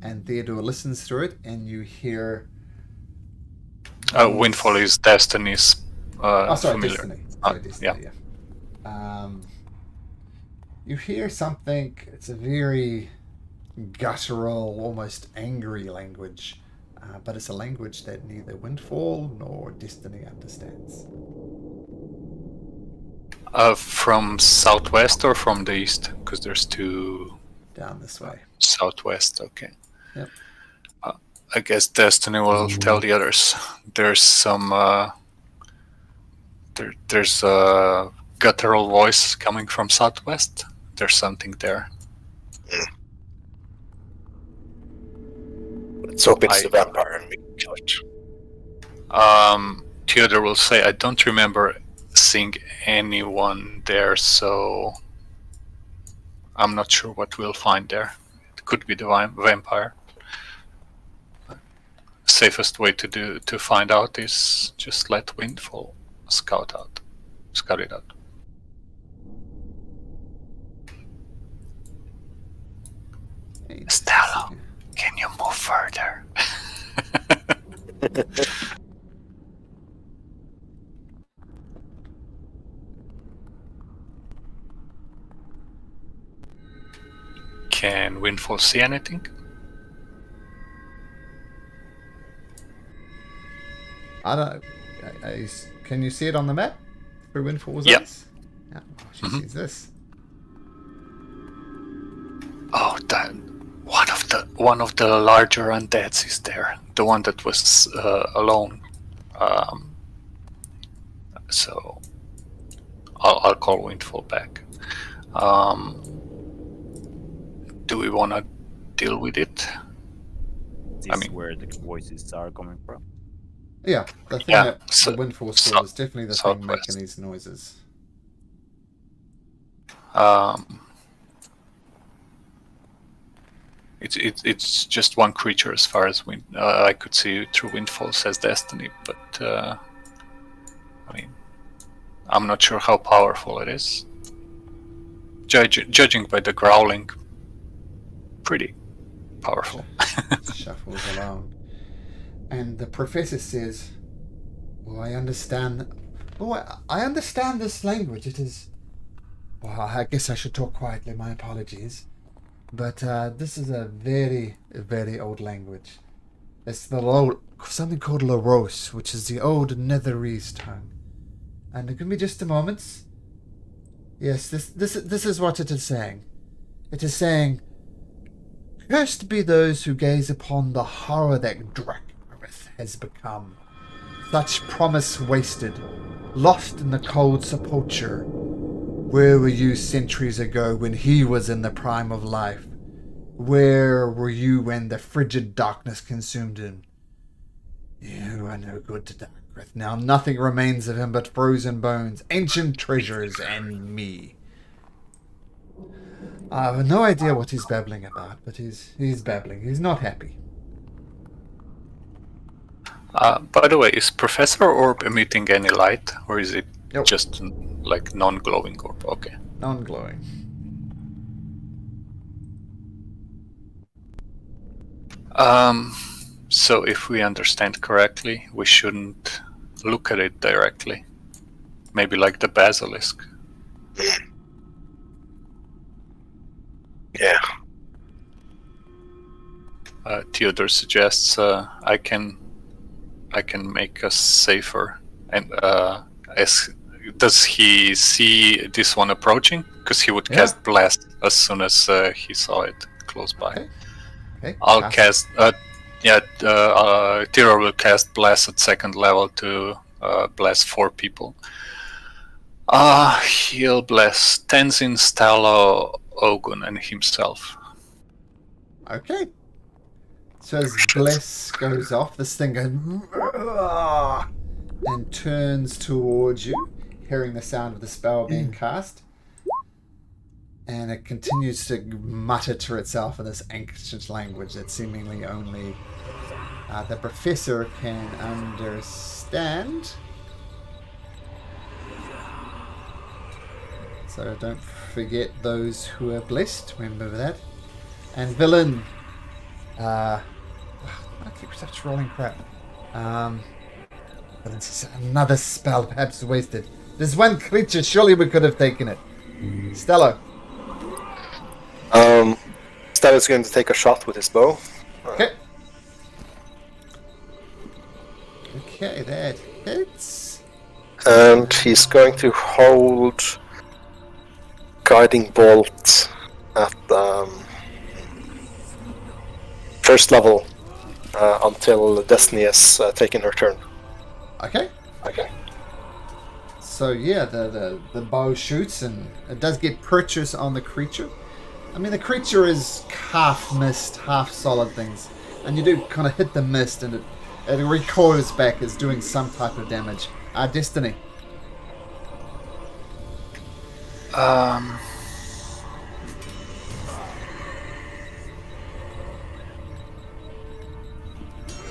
and Theodore listens through it, and you hear.
Windfall is Destiny's familiar.
Destiny. Sorry, Destiny. Yeah. You hear something. It's a very guttural, almost angry language, but it's a language that neither Windfall nor Destiny understands.
From southwest or from the east? Because there's two.
Down this way.
Southwest, okay.
Yep.
I guess Destiny will tell the others. There's some. There's a guttural voice coming from southwest. There's something there.
Let's hope it's the vampire and we can kill it.
Theodore will say, I don't remember seeing anyone there, so I'm not sure what we'll find there. It could be the vampire. Safest way to find out is just let Windfall scout it out. Stella, can you move further? Can Windfall see anything?
I don't. Can you see it on the map through Windfall's
Yep.
eyes? Yeah. She sees this.
Oh, that one of the larger undeads is there. The one that was alone. So I'll call Windfall back. Do we want to deal with it?
This is where the voices are coming from.
Yeah, the thing
Yeah,
that
so-
the Windfall saw is definitely the thing
southwest.
making these noises.
It's just one creature as far as I could see through Windfall, says Destiny, but I mean, I'm not sure how powerful it is. Judging by the growling, pretty powerful.
Shuffles along. And the professor says, "Well, I understand. I understand this language. It is. Well, I guess I should talk quietly. My apologies. But this is a very, very old language. It's something called Laros, which is the old Netherese tongue. And give me just a moment. Yes, this is what it is saying. It is saying, cursed be those who gaze upon the horror that Dracarys has become. Such promise wasted, lost in the cold sepulchre. Where were you centuries ago when he was in the prime of life? Where were you when the frigid darkness consumed him? You are no good to Darkrith. Now nothing remains of him but frozen bones, ancient treasures, and me. I have no idea what he's babbling about, but he's babbling. He's not happy.
By the way, is Professor Orb emitting any light, or is it
Nope.
just like non-glowing orb? Okay.
Non-glowing.
So if we understand correctly, we shouldn't look at it directly. Maybe like the basilisk.
Yeah.
Theodore suggests I can make us safer, and does he see this one approaching? Because he would
Yeah.
cast blast as soon as he saw it close by.
Okay. Okay.
I'll cast. Tiro will cast blast at second level to blast 4 people. He'll bless Tenzin, Stalo, Ogun, and himself.
Okay. So as Bless goes off, this thing goes and turns towards you, hearing the sound of the spell being cast. And it continues to mutter to itself in this ancient language that seemingly only the professor can understand. So don't forget those who are blessed. Remember that. And villain. I keep such rolling crap. Villain says, another spell perhaps wasted. There's one creature. Surely we could have taken it. Stello.
Stello's going to take a shot with his bow.
Okay. Okay, that hits.
And he's going to hold Guiding Bolt at first level until Destiny has taken her turn.
Okay.
Okay.
So yeah, the bow shoots and it does get purchase on the creature. I mean, the creature is half mist, half solid things, and you do kind of hit the mist, and it recoils back as doing some type of damage. Destiny.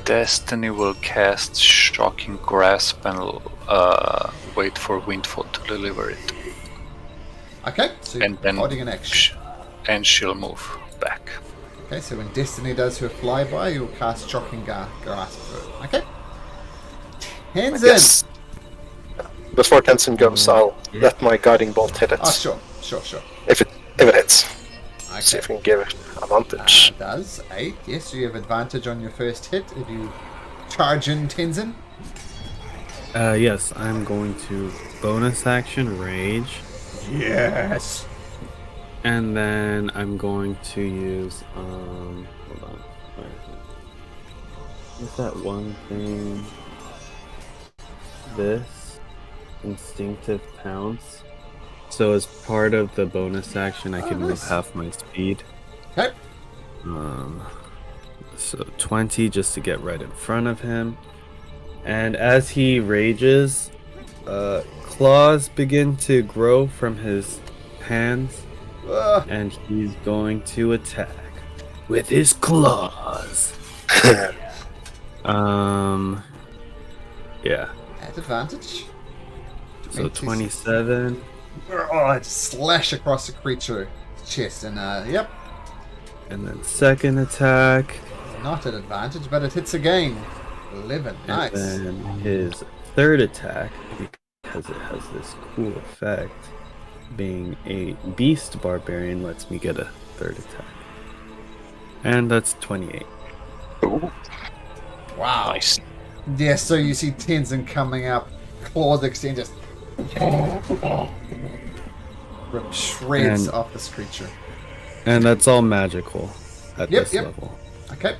Destiny will cast Shocking Grasp and wait for Windfall to deliver it.
Okay, so
And then
holding an action.
And she'll move back.
Okay, so when Destiny does her flyby, you'll cast Shocking Grasp. Okay. Hands
Yes.
in.
Before Tenzin goes, I'll let my Guiding Bolt hit it.
Oh, sure.
If it hits.
Okay.
See if we can give it advantage.
Does 8. Yes, so you have advantage on your first hit if you charge in Tenzin.
Yes, I'm going to bonus action Rage,
Yes.
and then I'm going to use hold on, where is it? What's that one thing? This instinctive pounce. So as part of the bonus action, I can move
nice.
half my speed.
Okay.
So 20 just to get right in front of him. And as he rages, claws begin to grow from his hands, and he's going to attack with his claws. Yeah.
At advantage.
So 27.
Oh, it slash across the creature's chest, and yep,
And then second attack.
not at advantage, but it hits again. 11. Nice.
And then his third attack, because it has this cool effect, being a beast barbarian, lets me get a third attack. And that's 28.
Ooh,
Wow.
nice.
Yeah, so you see Tenzin coming up, claws extend, just rip shreds
And-
off this creature.
And that's all magical at
Yep,
this
yep.
level.
Okay.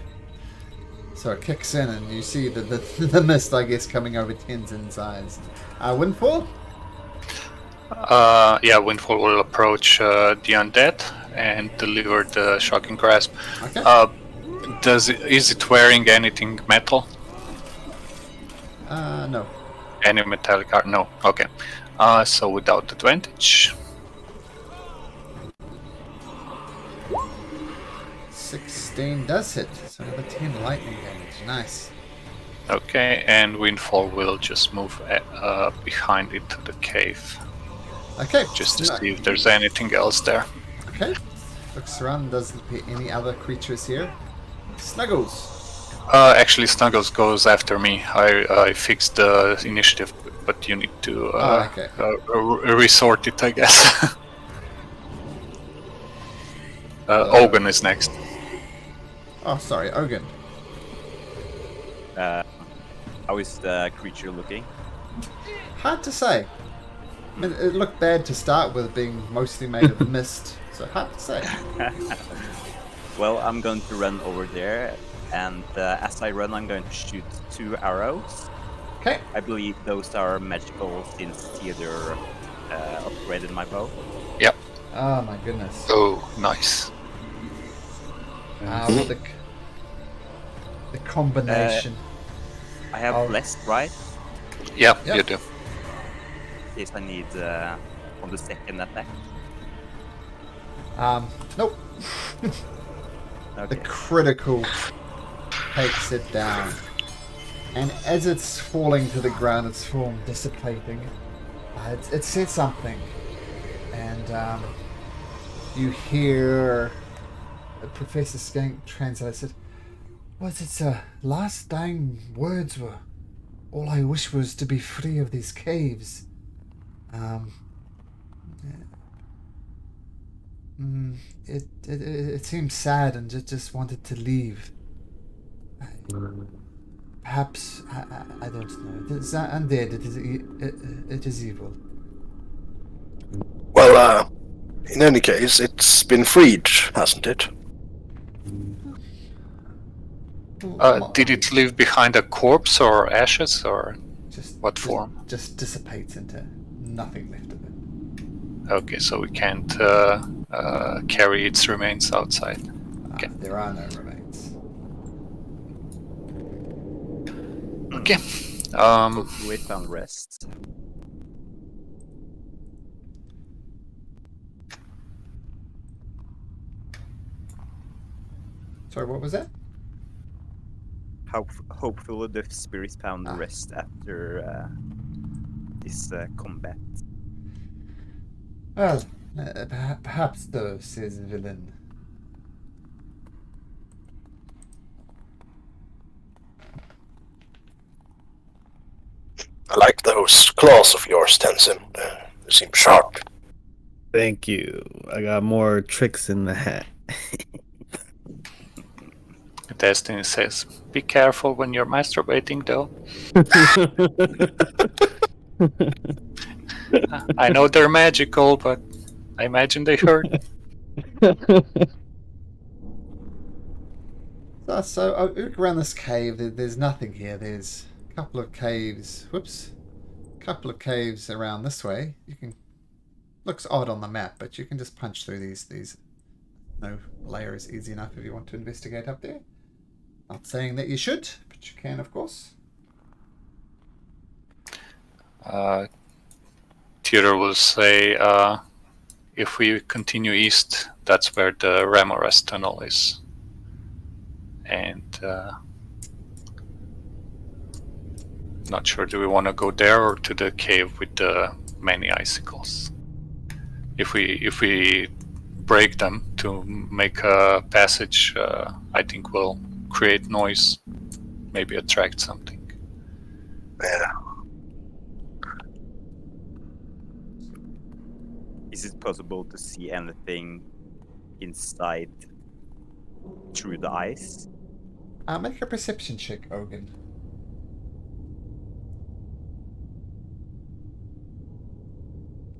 So it kicks in, and you see the mist, I guess, coming over Tenzin's eyes. Windfall?
Windfall will approach the undead and deliver the Shocking Grasp.
Okay.
Is it wearing anything metal?
No.
Any metallic art? No. Okay. So without advantage.
16 does hit. So another 10 lightning damage. Nice.
Okay, and Windfall will just move behind it to the cave,
Okay.
just to
no-
see if there's anything else there.
Okay. Looks around, doesn't appear any other creatures here. Snuggles.
Actually, Snuggles goes after me. I fixed the initiative, but you need to
okay.
resort it, I guess. Ogun is next.
Oh, sorry, Ogun.
How is the creature looking?
Hard to say. I mean, it looked bad to start with, being mostly made of mist. So hard to say.
Well, I'm going to run over there, and as I run, I'm going to shoot 2 arrows.
Okay.
I believe those are magical since Theodore upgraded my bow.
Yep.
Oh my goodness.
Oh, nice.
Well, the combination.
I have
Oh.
blessed, right?
Yeah,
Yep.
you do.
In case I need on the second attack.
Nope. The
Okay.
critical takes it down. And as it's falling to the ground, its form dissipating, it said something. And you hear Professor Skank translate it. Was its last dying words were, all I wish was to be free of these caves. It seemed sad and just wanted to leave. Perhaps I don't know. It's undead. It is evil.
Well, in any case, it's been freed, hasn't it?
Did it leave behind a corpse or ashes or what form?
Just dissipates into nothing left of it.
Okay, so we can't carry its remains outside. Okay.
There are no remains.
Okay.
We found rest.
Sorry, what was that?
Hopefully the spirits found rest after this combat.
Well, perhaps though, says Villain.
I like those claws of yours, Tenzin. They seem sharp.
Thank you. I got more tricks in the hat.
Destiny says, be careful when you're masturbating, though. I know they're magical, but I imagine they hurt.
So I look around this cave. There's nothing here. There's a couple of caves. Whoops. A couple of caves around this way. You can. Looks odd on the map, but you can just punch through these. No layers easy enough if you want to investigate up there. Not saying that you should, but you can, of course.
Theodore will say, if we continue east, that's where the Ramoras tunnel is. And not sure, do we want to go there or to the cave with the many icicles? If we break them to make a passage, I think we'll create noise, maybe attract something.
Yeah.
Is it possible to see anything inside through the ice?
Make a perception check, Ogun.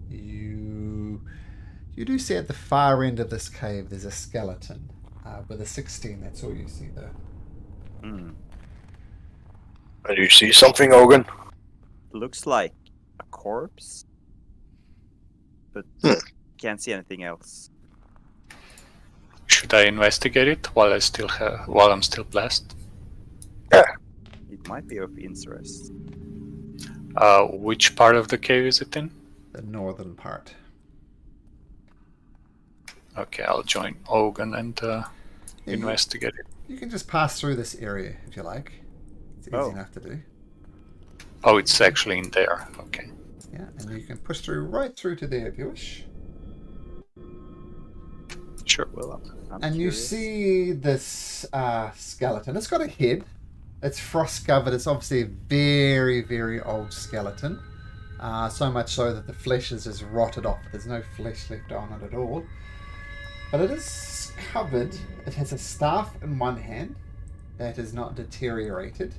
You do see at the far end of this cave there's a skeleton. With a 16, that's all you see though.
Hmm.
Do you see something, Ogun?
Looks like a corpse, but can't see anything else.
Should I investigate it while I'm still blessed?
Yeah.
It might be of interest.
Which part of the cave is it in?
The northern part.
Okay, I'll join Ogun and investigate it.
You can just pass through this area if you like. It's easy enough to do.
Oh, it's actually in there. Okay.
Yeah, and you can push through right through to there if you wish.
Sure.
Well, I'm
And you
curious.
see this skeleton. It's got a head. It's frost covered. It's obviously a very, very old skeleton. So much so that the flesh is just rotted off. There's no flesh left on it at all. But it is covered. It has a staff in one hand that is not deteriorated.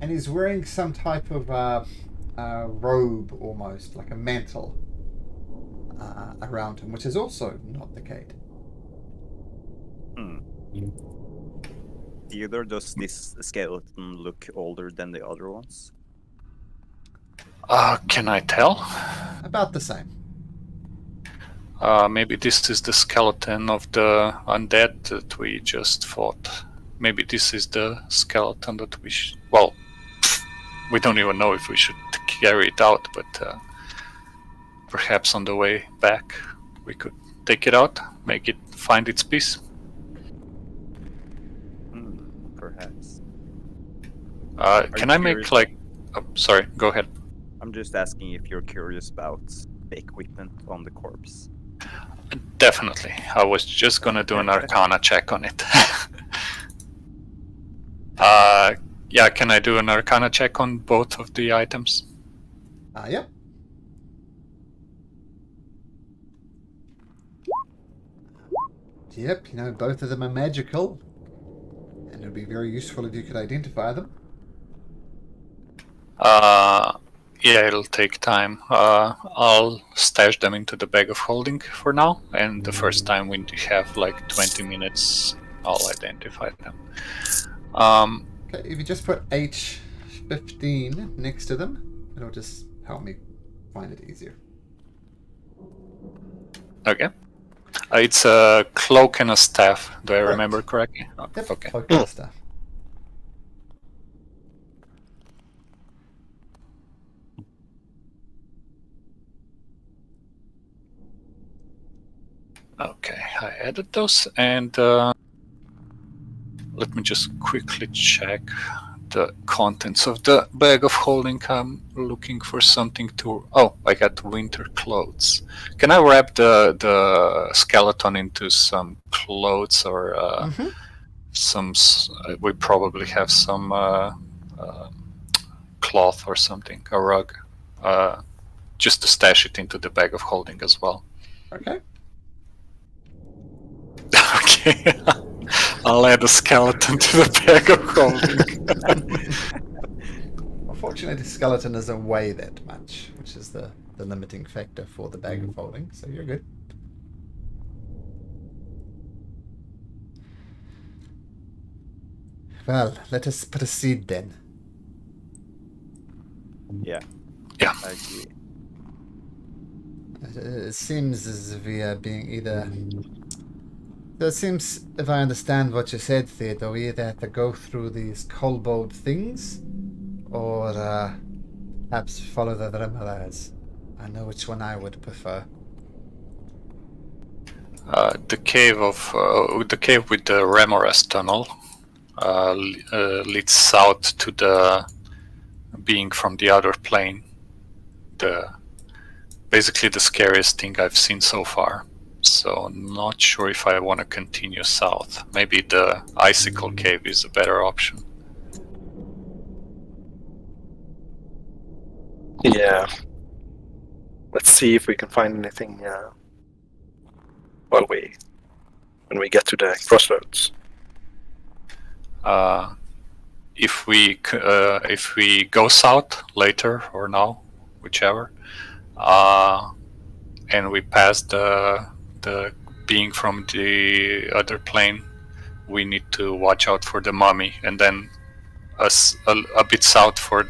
And he's wearing some type of robe almost, like a mantle around him, which is also not the case.
Theodore, does this skeleton look older than the other ones?
Can I tell?
About the same.
Maybe this is the skeleton of the undead that we just fought. Maybe this is the skeleton that we well, we don't even know if we should carry it out, but perhaps on the way back we could take it out, make it find its peace.
Perhaps.
Can I make
curious?
like... Oh, sorry, go ahead.
I'm just asking if you're curious about the equipment on the corpse.
Definitely. I was just gonna do an Arcana check on it. Yeah, can I do an Arcana check on both of the items?
Yep. Yep, both of them are magical. And it would be very useful if you could identify them.
Yeah, it'll take time. I'll stash them into the bag of holding for now, and the first time we have like 20 minutes, I'll identify them.
Okay, if you just put H15 next to them, it'll just help me find it easier.
Okay. It's a cloak and a staff. Do I
Correct.
remember correctly?
Yep,
Okay.
focus stuff.
Okay, I added those, and let me just quickly check the contents of the bag of holding. I'm looking for something to... Oh, I got winter clothes. Can I wrap the skeleton into some clothes or we probably have some cloth or something, a rug, just to stash it into the bag of holding as well.
Okay.
Okay. I'll add a skeleton to the bag of holding.
Unfortunately, the skeleton doesn't weigh that much, which is the limiting factor for the bag of holding, so you're good. Well, let us proceed then.
Yeah.
Yeah.
I agree.
It seems as if we are being either... So it seems, if I understand what you said, Theodore, we either have to go through these kobold things, or perhaps follow the Dremelers. I know which one I would prefer.
The cave with the Remoras tunnel leads south to the being from the other plane. Basically the scariest thing I've seen so far. So not sure if I want to continue south. Maybe the icicle cave is a better option.
Yeah. Let's see if we can find anything when we get to the crossroads.
If we go south later or now, whichever, and we pass the being from the other plane, we need to watch out for the mummy, and then a bit south from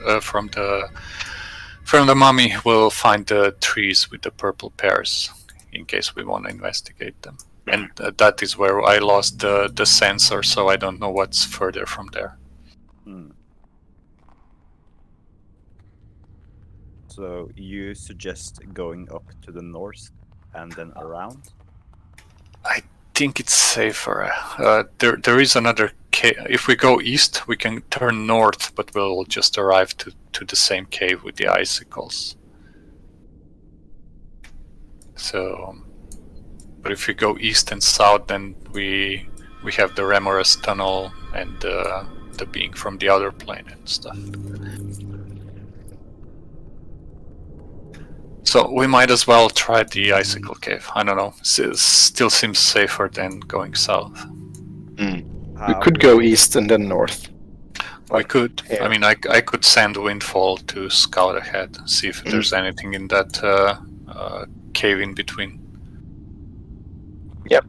the mummy we'll find the trees with the purple pears in case we want to investigate them. And that is where I lost the sensor, so I don't know what's further from there.
So you suggest going up to the north and then around?
I think it's safer. There is another cave. If we go east, we can turn north, but we'll just arrive to the same cave with the icicles. So, but if we go east and south, then we have the Remoras tunnel and the being from the other plane and stuff. So we might as well try the icicle cave. I don't know. Still seems safer than going south.
We could go east and then north.
We could.
Yeah.
I mean, I could send Windfall to scout ahead, see if there's anything in that cave in between.
Yep.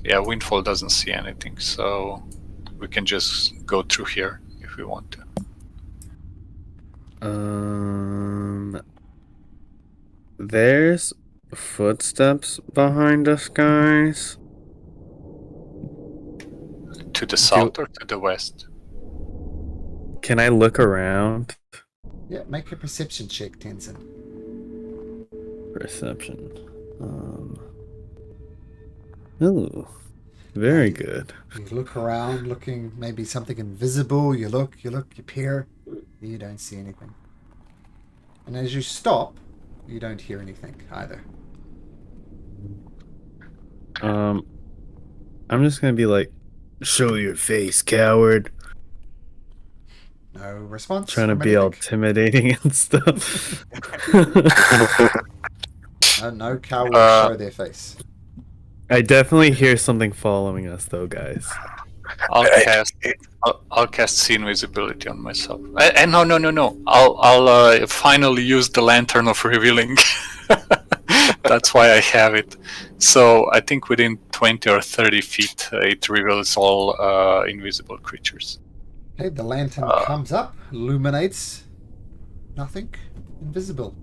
Yeah, Windfall doesn't see anything, so we can just go through here if we want to.
There's footsteps behind us, guys.
To the south or to the west?
Can I look around?
Yeah, make a perception check, Tenzin.
Perception. Ooh, very good.
You look around, looking maybe something invisible. You look, you peer. You don't see anything. And as you stop, you don't hear anything either.
I'm just gonna be like, show your face, coward.
No response.
Trying to
from
be all
anything?
intimidating and stuff.
No cow will show their face.
I definitely hear something following us, though, guys.
I'll cast see invisibility on myself. And no. I'll finally use the lantern of revealing. That's why I have it. So I think within 20 or 30 feet, it reveals all invisible creatures.
Okay, the lantern comes up, illuminates. Nothing. Invisible.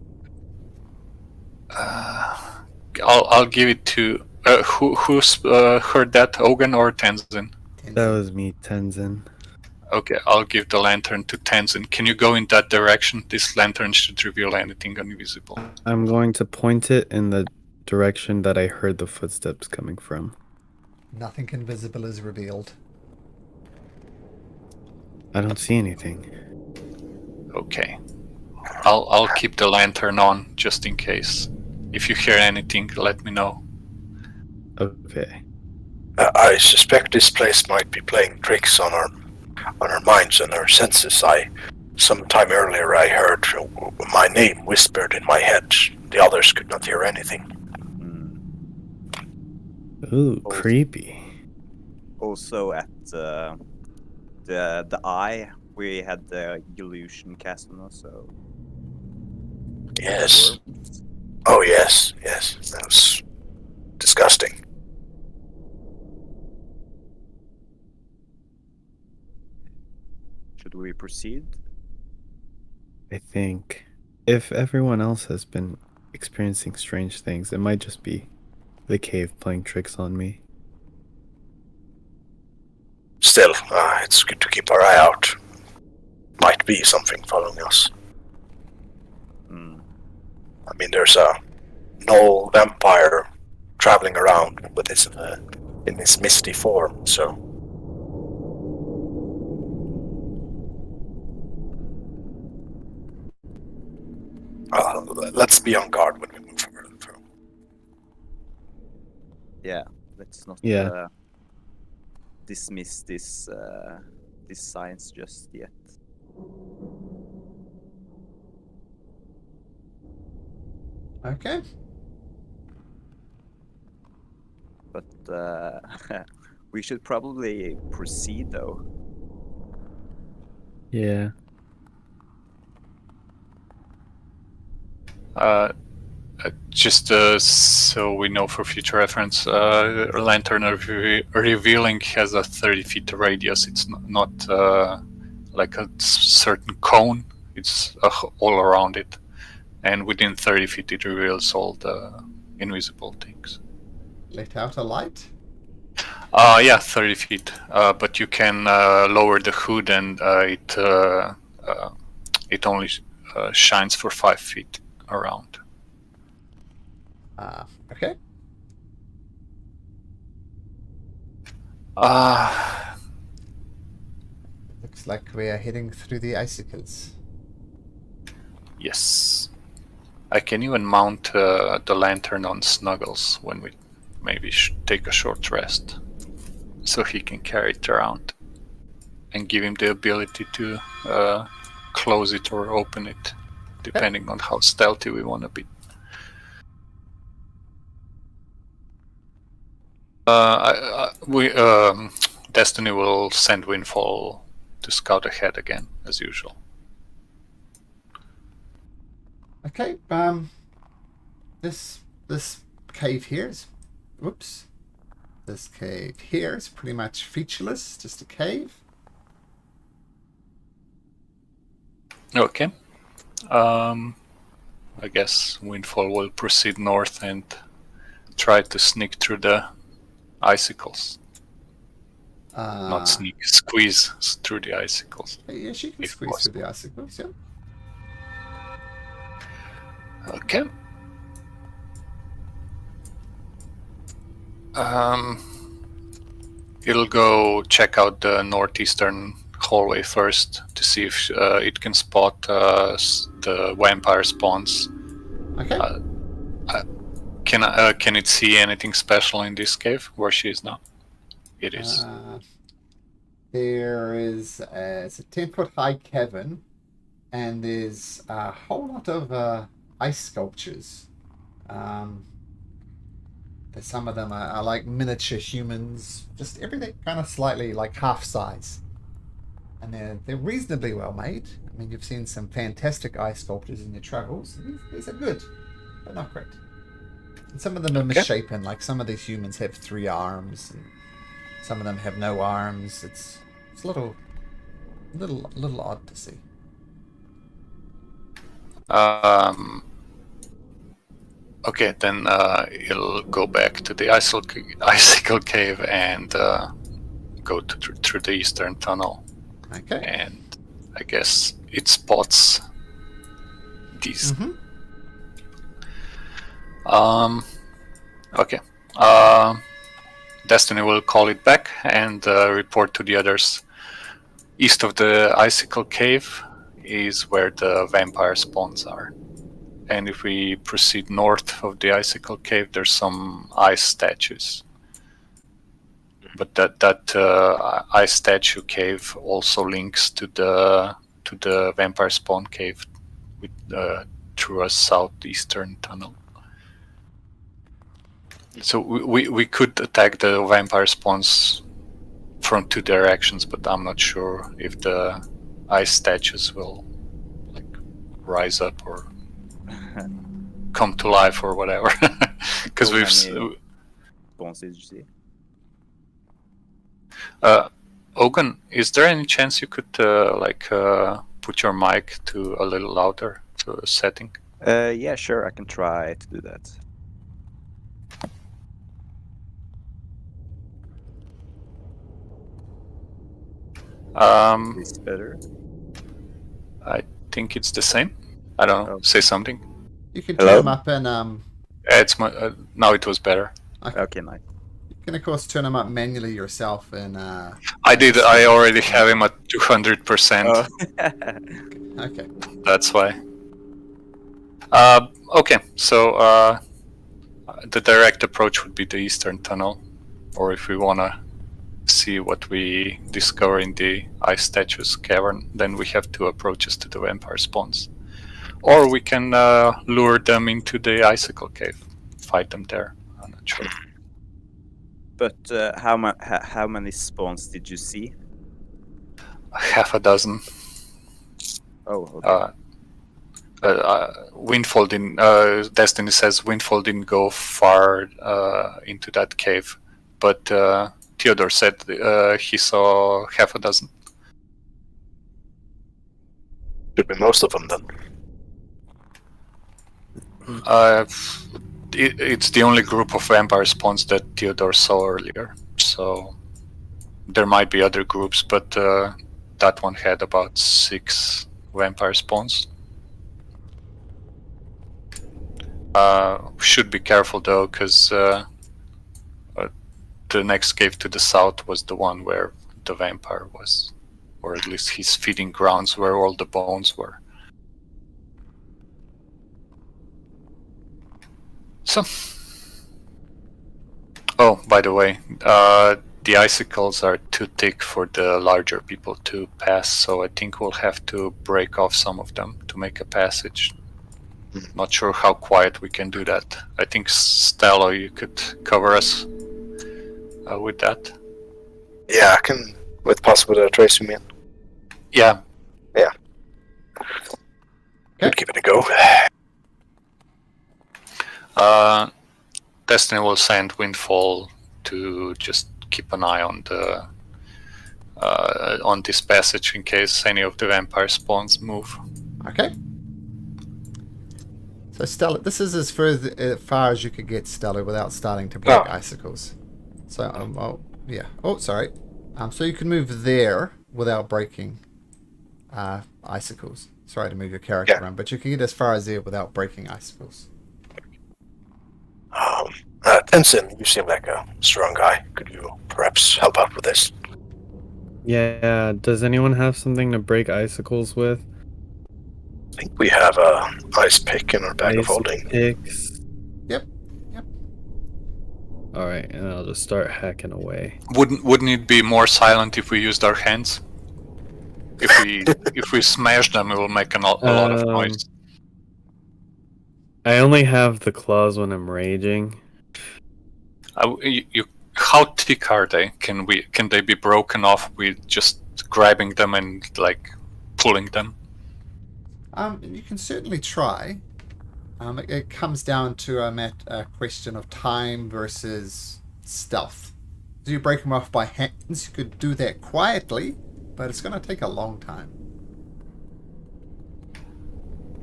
I'll give it to who's heard that, Ogan or Tenzin?
That was me, Tenzin.
Okay, I'll give the lantern to Tenzin. Can you go in that direction? This lantern should reveal anything invisible.
I'm going to point it in the direction that I heard the footsteps coming from.
Nothing invisible is revealed.
I don't see anything.
Okay. I'll keep the lantern on just in case. If you hear anything, let me know.
Okay.
I suspect this place might be playing tricks on our minds and our senses. Sometime earlier I heard my name whispered in my head. The others could not hear anything.
Ooh, creepy.
Also at the eye, we had the illusion cast on us, so
Yes. Oh yes. That was disgusting.
should we proceed?
I think if everyone else has been experiencing strange things, it might just be the cave playing tricks on me.
Still, it's good to keep our eye out. Might be something following us. I mean, there's a gnoll vampire traveling around with this in this misty form, so. Let's be on guard when we move through.
Yeah, let's not dismiss this science just yet.
Okay.
But we should probably proceed, though.
Yeah.
Just so we know for future reference, lantern revealing has a 30 feet radius. It's not like a certain cone. It's all around it, and within 30 feet it reveals all the invisible things.
Let out a light.
Yeah, 30 feet. But you can lower the hood, and it only shines for 5 feet around.
Okay. Looks like we are heading through the icicles.
Yes. I can even mount the lantern on Snuggles when we maybe take a short rest, so he can carry it around, and give him the ability to close it or open it, depending on how stealthy we want to be. Destiny will send Windfall to scout ahead again, as usual.
Okay. This cave here is, whoops. This cave here is pretty much featureless, just a cave.
Okay. I guess Windfall will proceed north and try to sneak through the icicles. Not sneak, squeeze through the icicles.
Yeah, she can
if
squeeze
possible.
through the icicles, yeah.
Okay. It'll go check out the northeastern hallway first to see if it can spot the vampire spawns.
Okay.
Can it see anything special in this cave where she is now? It is.
There is it's a 10-foot high cavern, and there's a whole lot of ice sculptures. Some of them are like miniature humans, just everything kind of slightly like half size, and they're reasonably well made. I mean, you've seen some fantastic ice sculptures in your travels. These are good, but not great. And some of them are misshapen. Like some of these humans have 3 arms, and some of them have no arms. It's a little odd to see.
Okay, then it'll go back to the icicle cave and go through the eastern tunnel.
Okay.
And I guess it spots these. Okay. Destiny will call it back and report to the others. East of the icicle cave is where the vampire spawns are. And if we proceed north of the icicle cave, there's some ice statues. But that ice statue cave also links to the vampire spawn cave with through a southeastern tunnel. So we could attack the vampire spawns from 2 directions, but I'm not sure if the ice statues will like rise up or come to life or whatever. Because we've
spawns did you see?
Ogun, is there any chance you could put your mic to a little louder to a setting?
Yeah, sure, I can try to do that. Is it better?
I think it's the same. I don't know. Say something.
You can turn them up and
It's now it was better.
Okay, nice.
you can of course turn them up manually yourself and
I did. I already have him at 200%.
Oh.
okay.
That's why. Okay, so the direct approach would be the eastern tunnel, or if we wanna see what we discover in the ice statues cavern, then we have 2 approaches to the vampire spawns. Or we can lure them into the icicle cave, fight them there. I'm not sure.
But how many spawns did you see?
Half a dozen.
Oh, okay.
Windfall didn't. Destiny says Windfall didn't go far into that cave, but Theodore said he saw half a dozen.
Should be most of them then.
It's the only group of vampire spawns that Theodore saw earlier, so there might be other groups, but that one had about 6 vampire spawns. Should be careful though, because the next cave to the south was the one where the vampire was, or at least his feeding grounds where all the bones were. So, oh, by the way, the icicles are too thick for the larger people to pass, so I think we'll have to break off some of them to make a passage. Not sure how quiet we can do that. I think Stella, you could cover us with that.
Yeah, I can. With possible trace, you mean?
Yeah.
Could give it a go.
Destiny will send Windfall to just keep an eye on this passage in case any of the vampire spawns move.
Okay. So Stella, this is as far as you could get, Stella, without starting to break
Oh.
icicles. So, yeah. Oh, sorry. So you can move there without breaking icicles. Sorry to move your character around, but you can get as far as there without breaking icicles.
Tenzin, you seem like a strong guy. Could you perhaps help out with this?
Yeah, does anyone have something to break icicles with?
I think we have a ice pick in our bag of
Ice
holding.
picks.
Yep.
Alright, and I'll just start hacking away.
Wouldn't it be more silent if we used our hands? If we smash them, it will make a lot of noise.
I only have the claws when I'm raging.
How thick are they? Can they be broken off with just grabbing them and like pulling them?
You can certainly try. It comes down to a question of time versus stealth. Do you break them off by hands? You could do that quietly, but it's going to take a long time.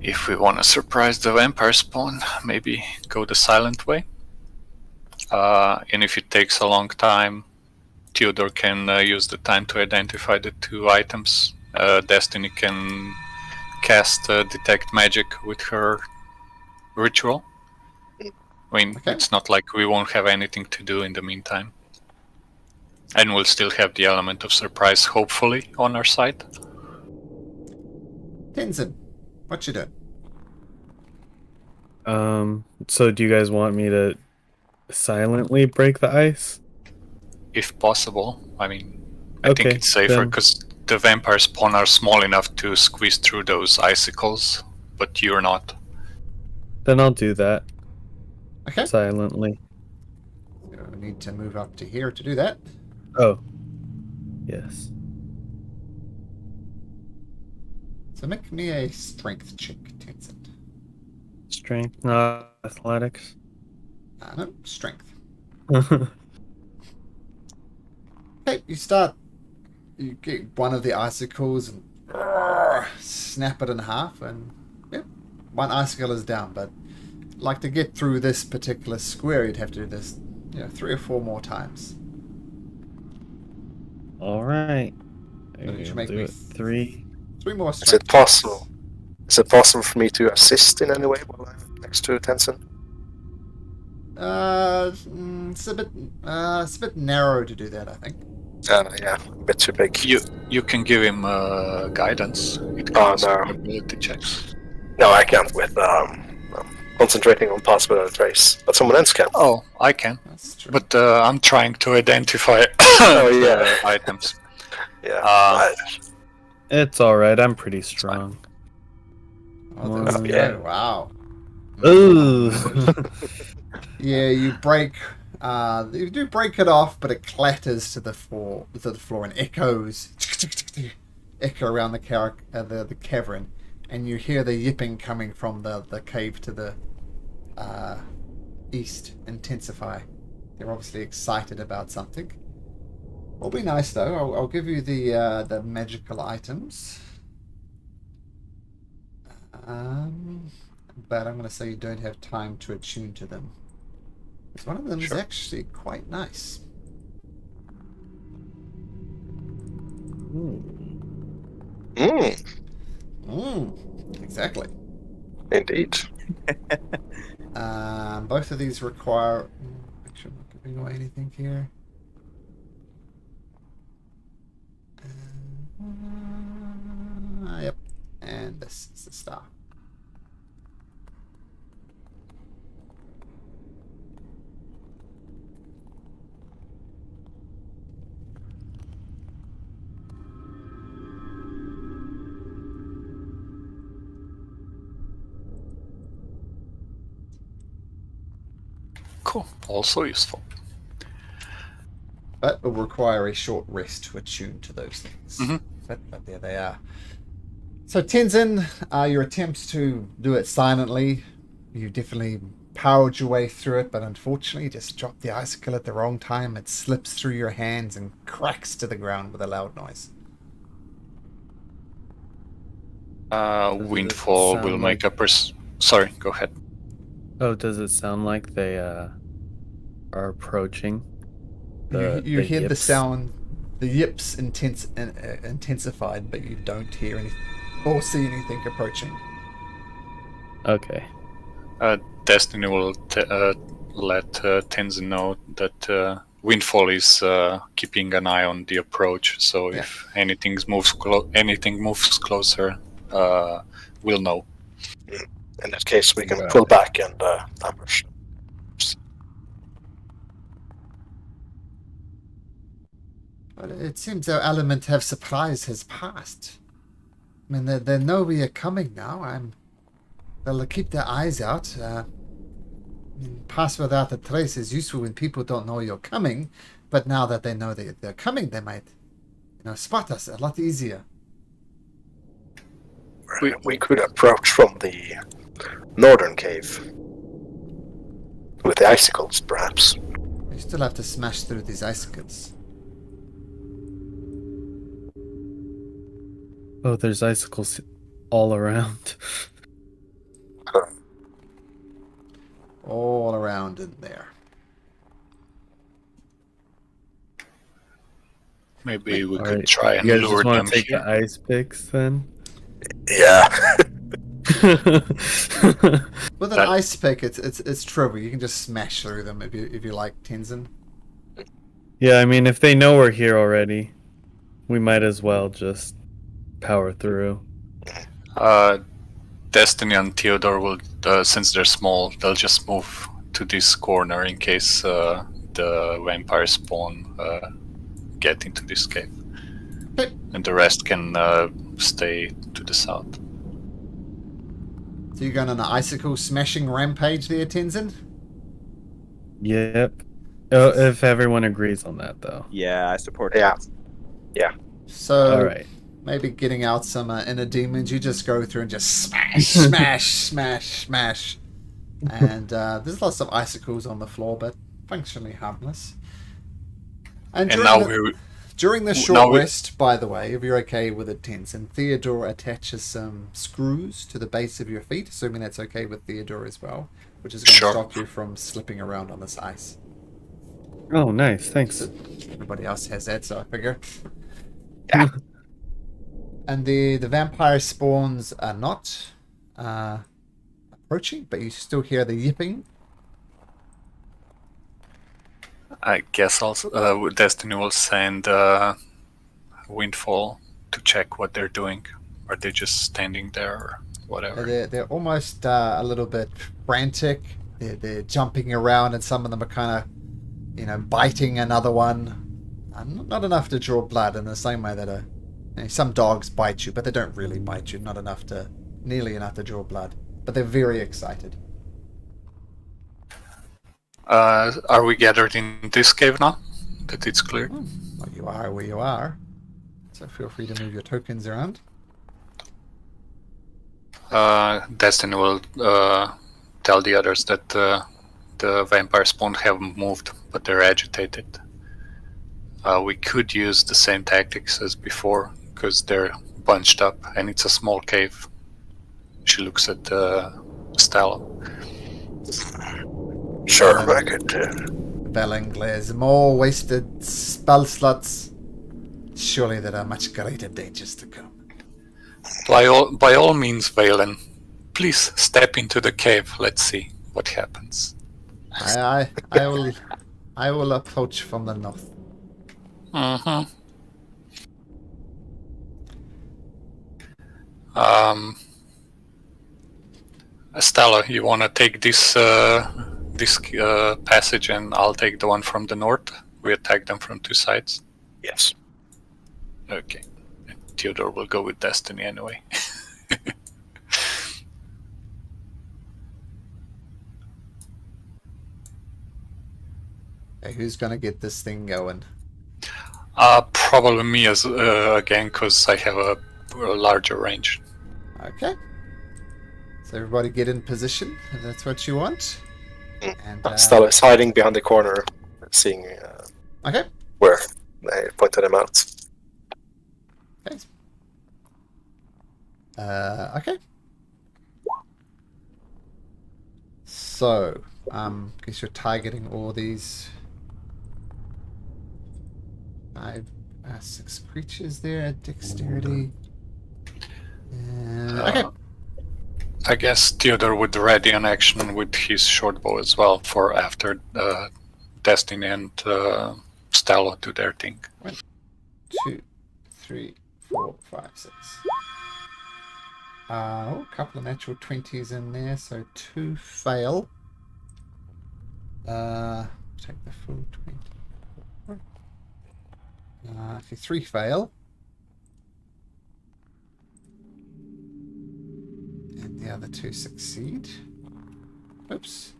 If we want to surprise the vampire spawn, maybe go the silent way. And if it takes a long time, Theodore can use the time to identify the two items. Destiny can cast detect magic with her ritual. I mean,
Okay.
It's not like we won't have anything to do in the meantime. And we'll still have the element of surprise, hopefully, on our side.
Tenzin, what you doing?
So do you guys want me to silently break the ice?
If possible. I mean, I think
Okay,
it's safer
then-
because the vampire spawn are small enough to squeeze through those icicles, but you're not.
Then I'll do that
Okay.
silently.
You need to move up to here to do that.
Oh. Yes.
So make me a strength check, Tenzin.
Strength, not athletics.
No, strength. Okay, you get one of the icicles and snap it in half, and yep, one icicle is down. But like to get through this particular square, you'd have to do this, 3 or 4 more times.
Alright.
Did you make
do
me
it 3.
3 more
Is
strength.
it possible? Is it possible for me to assist in any way while I'm next to Tenzin?
It's a bit narrow to do that, I think.
Yeah, a bit too big.
You can give him guidance. It
Oh,
counts
no.
for ability checks.
No, I can't with concentrating on possible trace, but someone else can.
Oh, I can.
That's true.
But I'm trying to identify
Oh,
the
yeah.
items.
Yeah.
It's alright, I'm pretty strong.
Oh, that's
Yeah.
good. Wow.
Ooh.
Yeah, you break. You do break it off, but it clatters to the floor, and echoes, echo around the cavern, and you hear the yipping coming from the cave to the east intensify. They're obviously excited about something. It'll be nice though. I'll give you the magical items. But I'm going to say you don't have time to attune to them. Because one of them is actually quite nice. Exactly.
Indeed.
Both of these require... Make sure I'm not giving away anything here. Yep. And this is the star.
Cool. Also useful.
but will require a short rest to attune to those things.
Mhm.
But there they are. So Tenzin, your attempts to do it silently, you definitely powered your way through it, but unfortunately you just dropped the icicle at the wrong time. It slips through your hands and cracks to the ground with a loud noise.
Windfall
sound
will make
like-
a Sorry, go ahead.
Oh, does it sound like they are approaching?
You hear the
yips?
sound, the yips intensified, but you don't hear anything or see anything approaching.
Okay.
Destiny will let Tenzin know that Windfall is keeping an eye on the approach. So
Yeah.
if anything moves closer, we'll know.
In that case, we can
Right.
pull back and ambush.
But it seems our element of surprise has passed. I mean, they know we are coming now. They'll keep their eyes out. Pass without a trace is useful when people don't know you're coming, but now that they know they're coming, they might, spot us a lot easier.
We could approach from the northern cave with the icicles, perhaps.
We still have to smash through these icicles.
Oh, there's icicles all around.
All around in there.
Maybe we
All
could
right.
try and
You guys
lure
just want
them
to take
here.
the ice picks then?
Yeah.
With an
That-
ice pick, it's trivial. You can just smash through them if you like, Tenzin.
Yeah, I mean, if they know we're here already, we might as well just power through.
Destiny and Theodore will, since they're small, they'll just move to this corner in case the vampire spawn get into this cave.
Okay.
And the rest can stay to the south.
So you're going on an icicle smashing rampage there, Tenzin?
Yep. Oh, if everyone agrees on that, though.
Yeah, I support
Yeah.
that.
So
All right.
maybe getting out some inner demons, you just go through and just smash, smash, smash, smash. And there's lots of icicles on the floor, but functionally harmless.
And
during
now
the- During the
now
short
we-
rest, by the way, if you're okay with it, Tenzin, Theodore attaches some screws to the base of your feet, assuming that's okay with Theodore as well, which is going to
Sure.
stop you from slipping around on this ice.
Oh, nice. Thanks.
Everybody else has that, so I figure.
Yeah.
And the vampire spawns are not approaching, but you still hear the yipping.
I guess also Destiny will send Windfall to check what they're doing. Are they just standing there or whatever?
They're almost a little bit frantic. They're jumping around, and some of them are kind of, biting another one. Not enough to draw blood in the same way that some dogs bite you, but they don't really bite you. Not nearly enough to draw blood. But they're very excited.
Are we gathered in this cave now? That it's clear?
Well, you are where you are. So feel free to move your tokens around.
Destiny will tell the others that the vampire spawn haven't moved, but they're agitated. We could use the same tactics as before, because they're bunched up, and it's a small cave. She looks at Stella.
Sure, I could.
Belenglaise, more wasted spell slots. Surely there are much greater dangers to come.
By all means, Valen, please step into the cave. Let's see what happens.
I will approach from the north.
Mm-hmm. Stella, you want to take this passage, and I'll take the one from the north. We attack them from two sides.
Yes.
Okay. Theodore will go with Destiny anyway.
Okay, who's gonna get this thing going?
Probably me as again, because I have a larger range.
Okay. So everybody get in position, if that's what you want. And
Stella is hiding behind the corner, seeing
okay.
where they pointed him out.
Thanks. Okay. So, guess you're targeting all these 6 creatures there at dexterity. Okay.
I guess Theodore would ready an action with his short bow as well for after Destiny and Stella do their thing.
1, 2, 3, 4, 5, 6. A couple of natural 20s in there, so 2 fail. Take the full 20. Actually, 3 fail. And the other 2 succeed. Oops.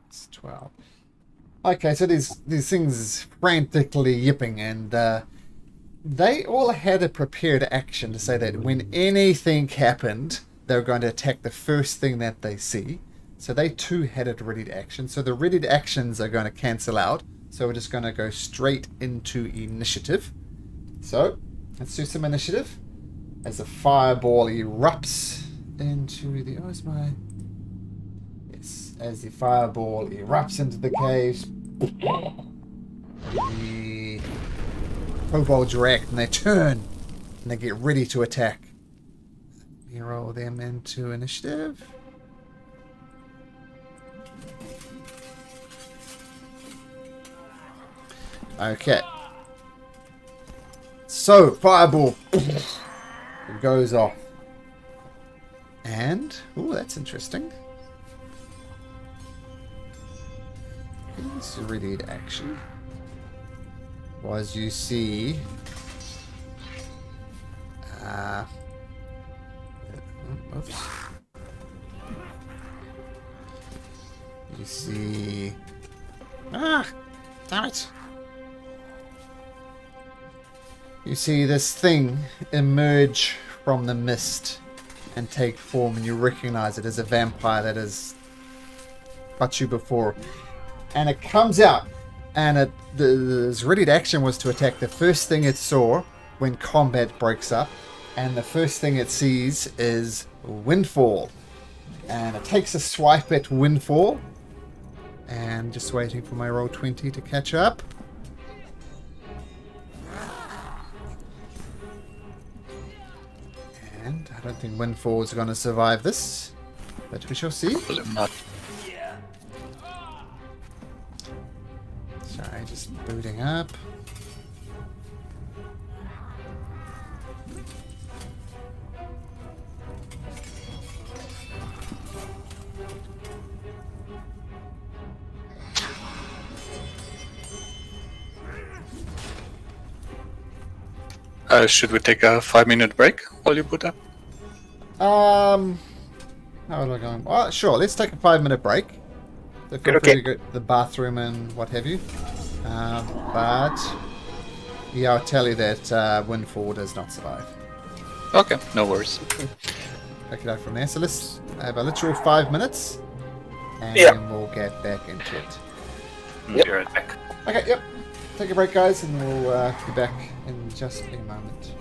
It's 12. Okay, so these things frantically yipping, and they all had a prepared action to say that when anything happened, they were going to attack the first thing that they see. So they too had a readied action. So the readied actions are going to cancel out. So we're just going to go straight into initiative. So let's do some initiative. As the fireball erupts into the... Oh, is my... Yes. As the fireball erupts into the caves, the kobolds react and they turn and they get ready to attack. You roll them into initiative. Okay. So, fireball. It goes off. And, oh, that's interesting. This ready action. Was you see... oops. You see... damn it. You see this thing emerge from the mist and take form, and you recognize it as a vampire that has got you before. And it comes out, and its ready action was to attack the first thing it saw when combat breaks up, and the first thing it sees is Windfall. And it takes a swipe at Windfall, and just waiting for my roll 20 to catch up. And I don't think Windfall is going to survive this, but we shall see.
Not.
Sorry, just booting up.
Should we take a 5-minute break while you put up?
How are we going? Oh, sure, let's take a 5-minute break. So feel free to go to the bathroom and what have you. But yeah, I'll tell you that Windfall does not survive.
Okay, no worries.
Pick it up from there. So let's have a literal 5 minutes, and then we'll get back into it.
Be right back.
Okay, yep. Take a break, guys, and we'll be back in just a moment.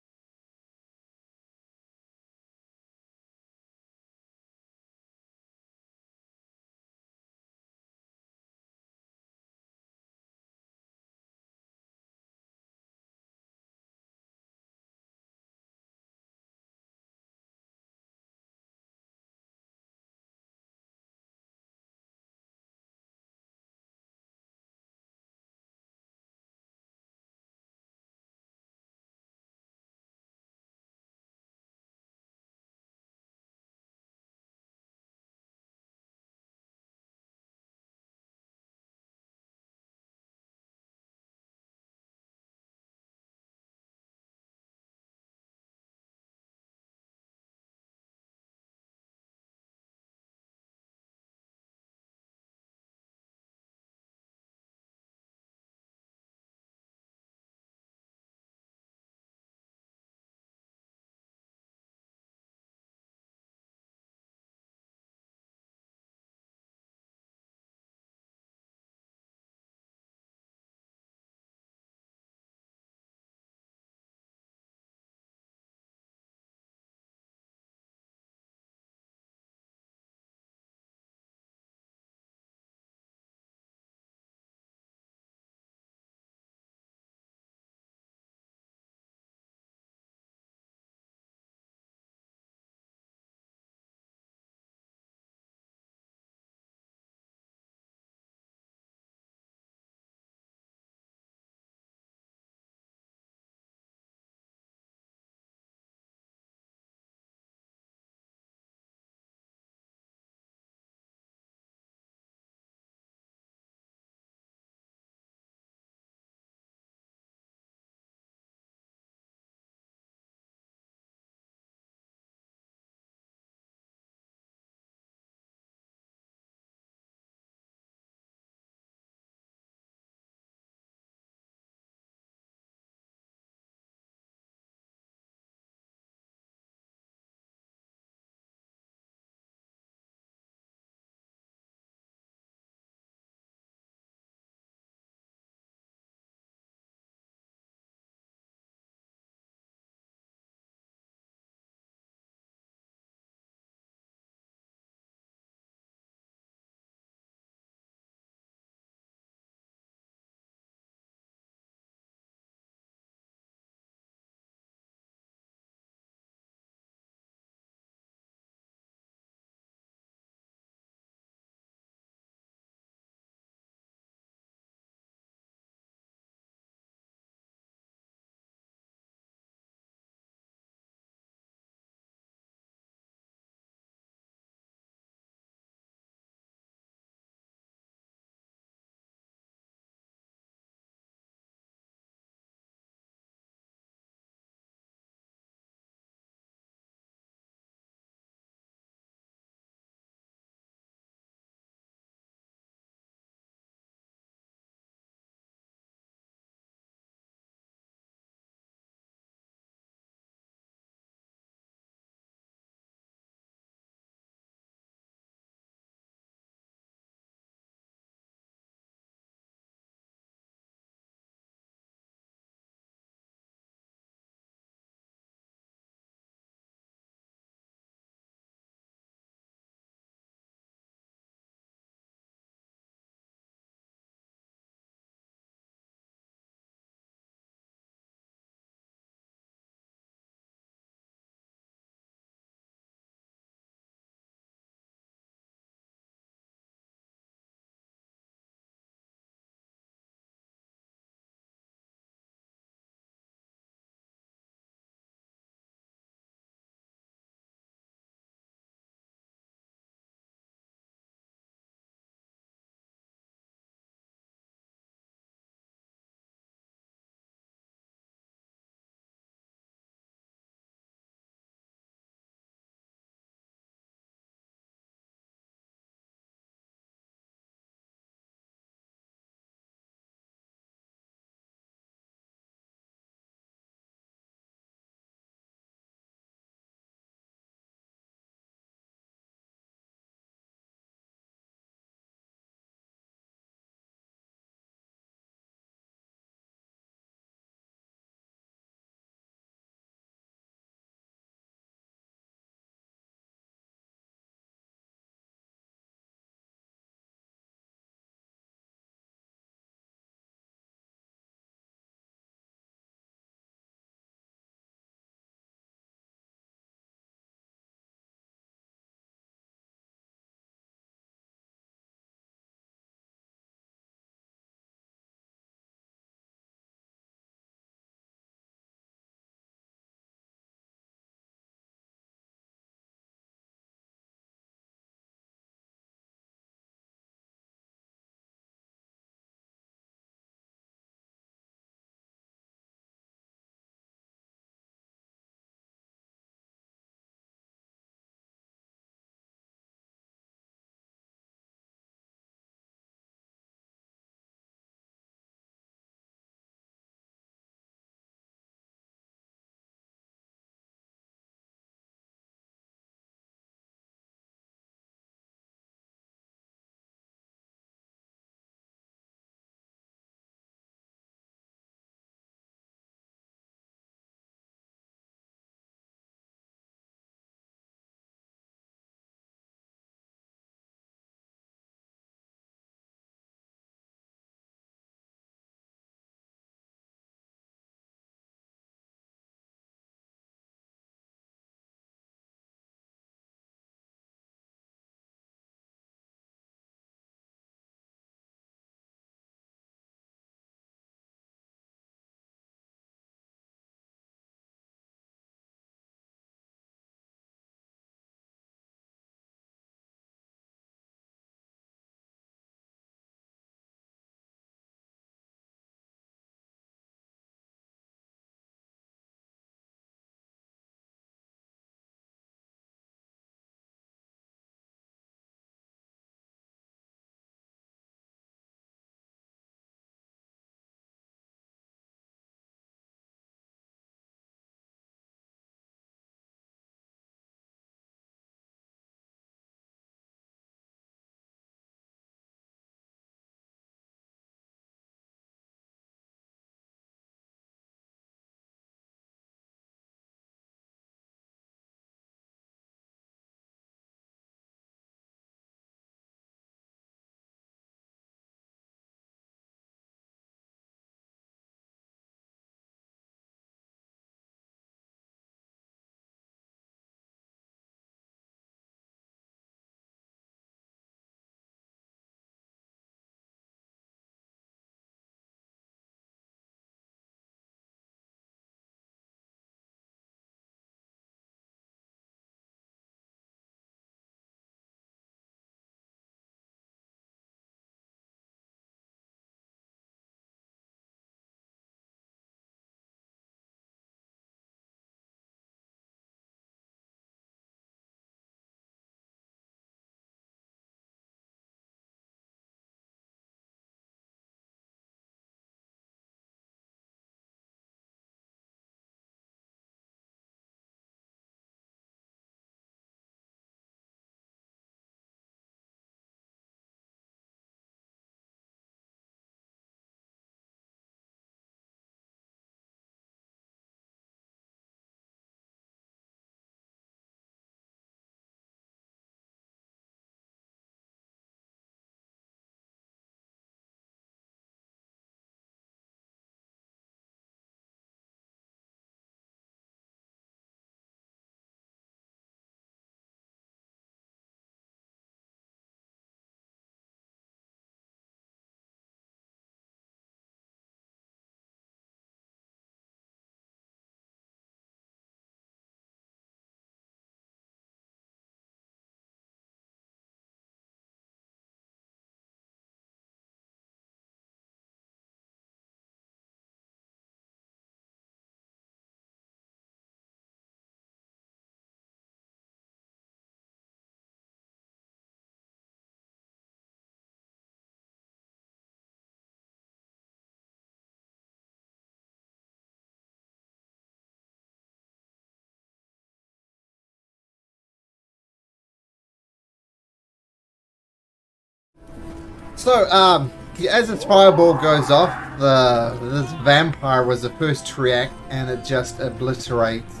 So, as its fireball goes off, this vampire was the first to react, and it just obliterates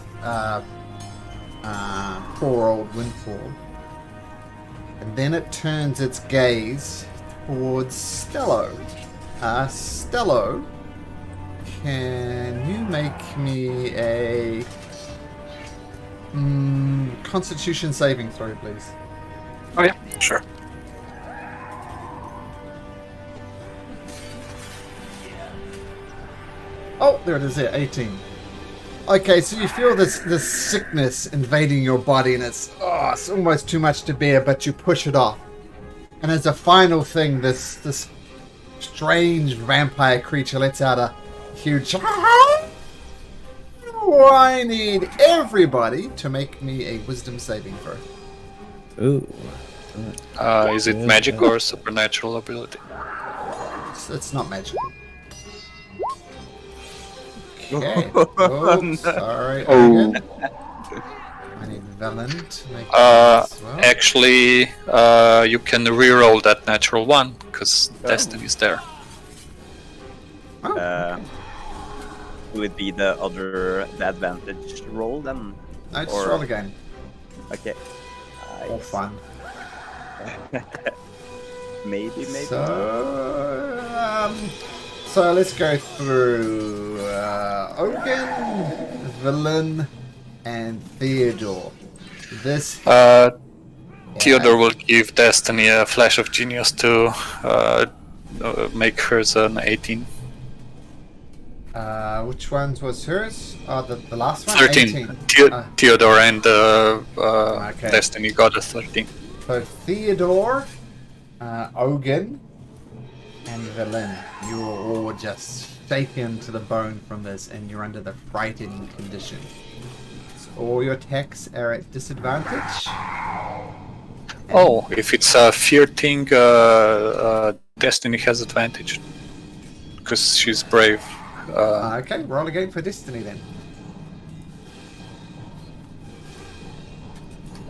poor old Windfall. And then it turns its gaze towards Stello. Stello, can you make me a Constitution saving throw, please?
Oh yeah, sure.
Oh, there it is there, 18. Okay, so you feel this sickness invading your body, and it's almost too much to bear, but you push it off. And as a final thing, this strange vampire creature lets out a huge. I need everybody to make me a wisdom saving throw.
Ooh.
Is it magic or supernatural ability?
It's not magical. Okay. Oh, sorry.
Oh.
Again. I need Velen to make that as well.
Actually, you can reroll that natural one because Destiny's there.
Oh,
Will it be the advantage roll then?
no, just
or-
roll again.
Okay.
All fun.
Maybe.
So let's go through Ogun, Villain, and Theodore. This
Theodore will give Destiny a flash of genius to make hers an 18.
which ones was hers? The last one?
13.
18.
Theodore and
Okay.
Destiny got a 13.
So Theodore, Ogun, and Villain, you are all just shaken to the bone from this, and you're under the frightened condition. So all your attacks are at disadvantage.
Oh, if it's a fear thing, Destiny has advantage. Because she's brave.
Okay, roll again for Destiny then.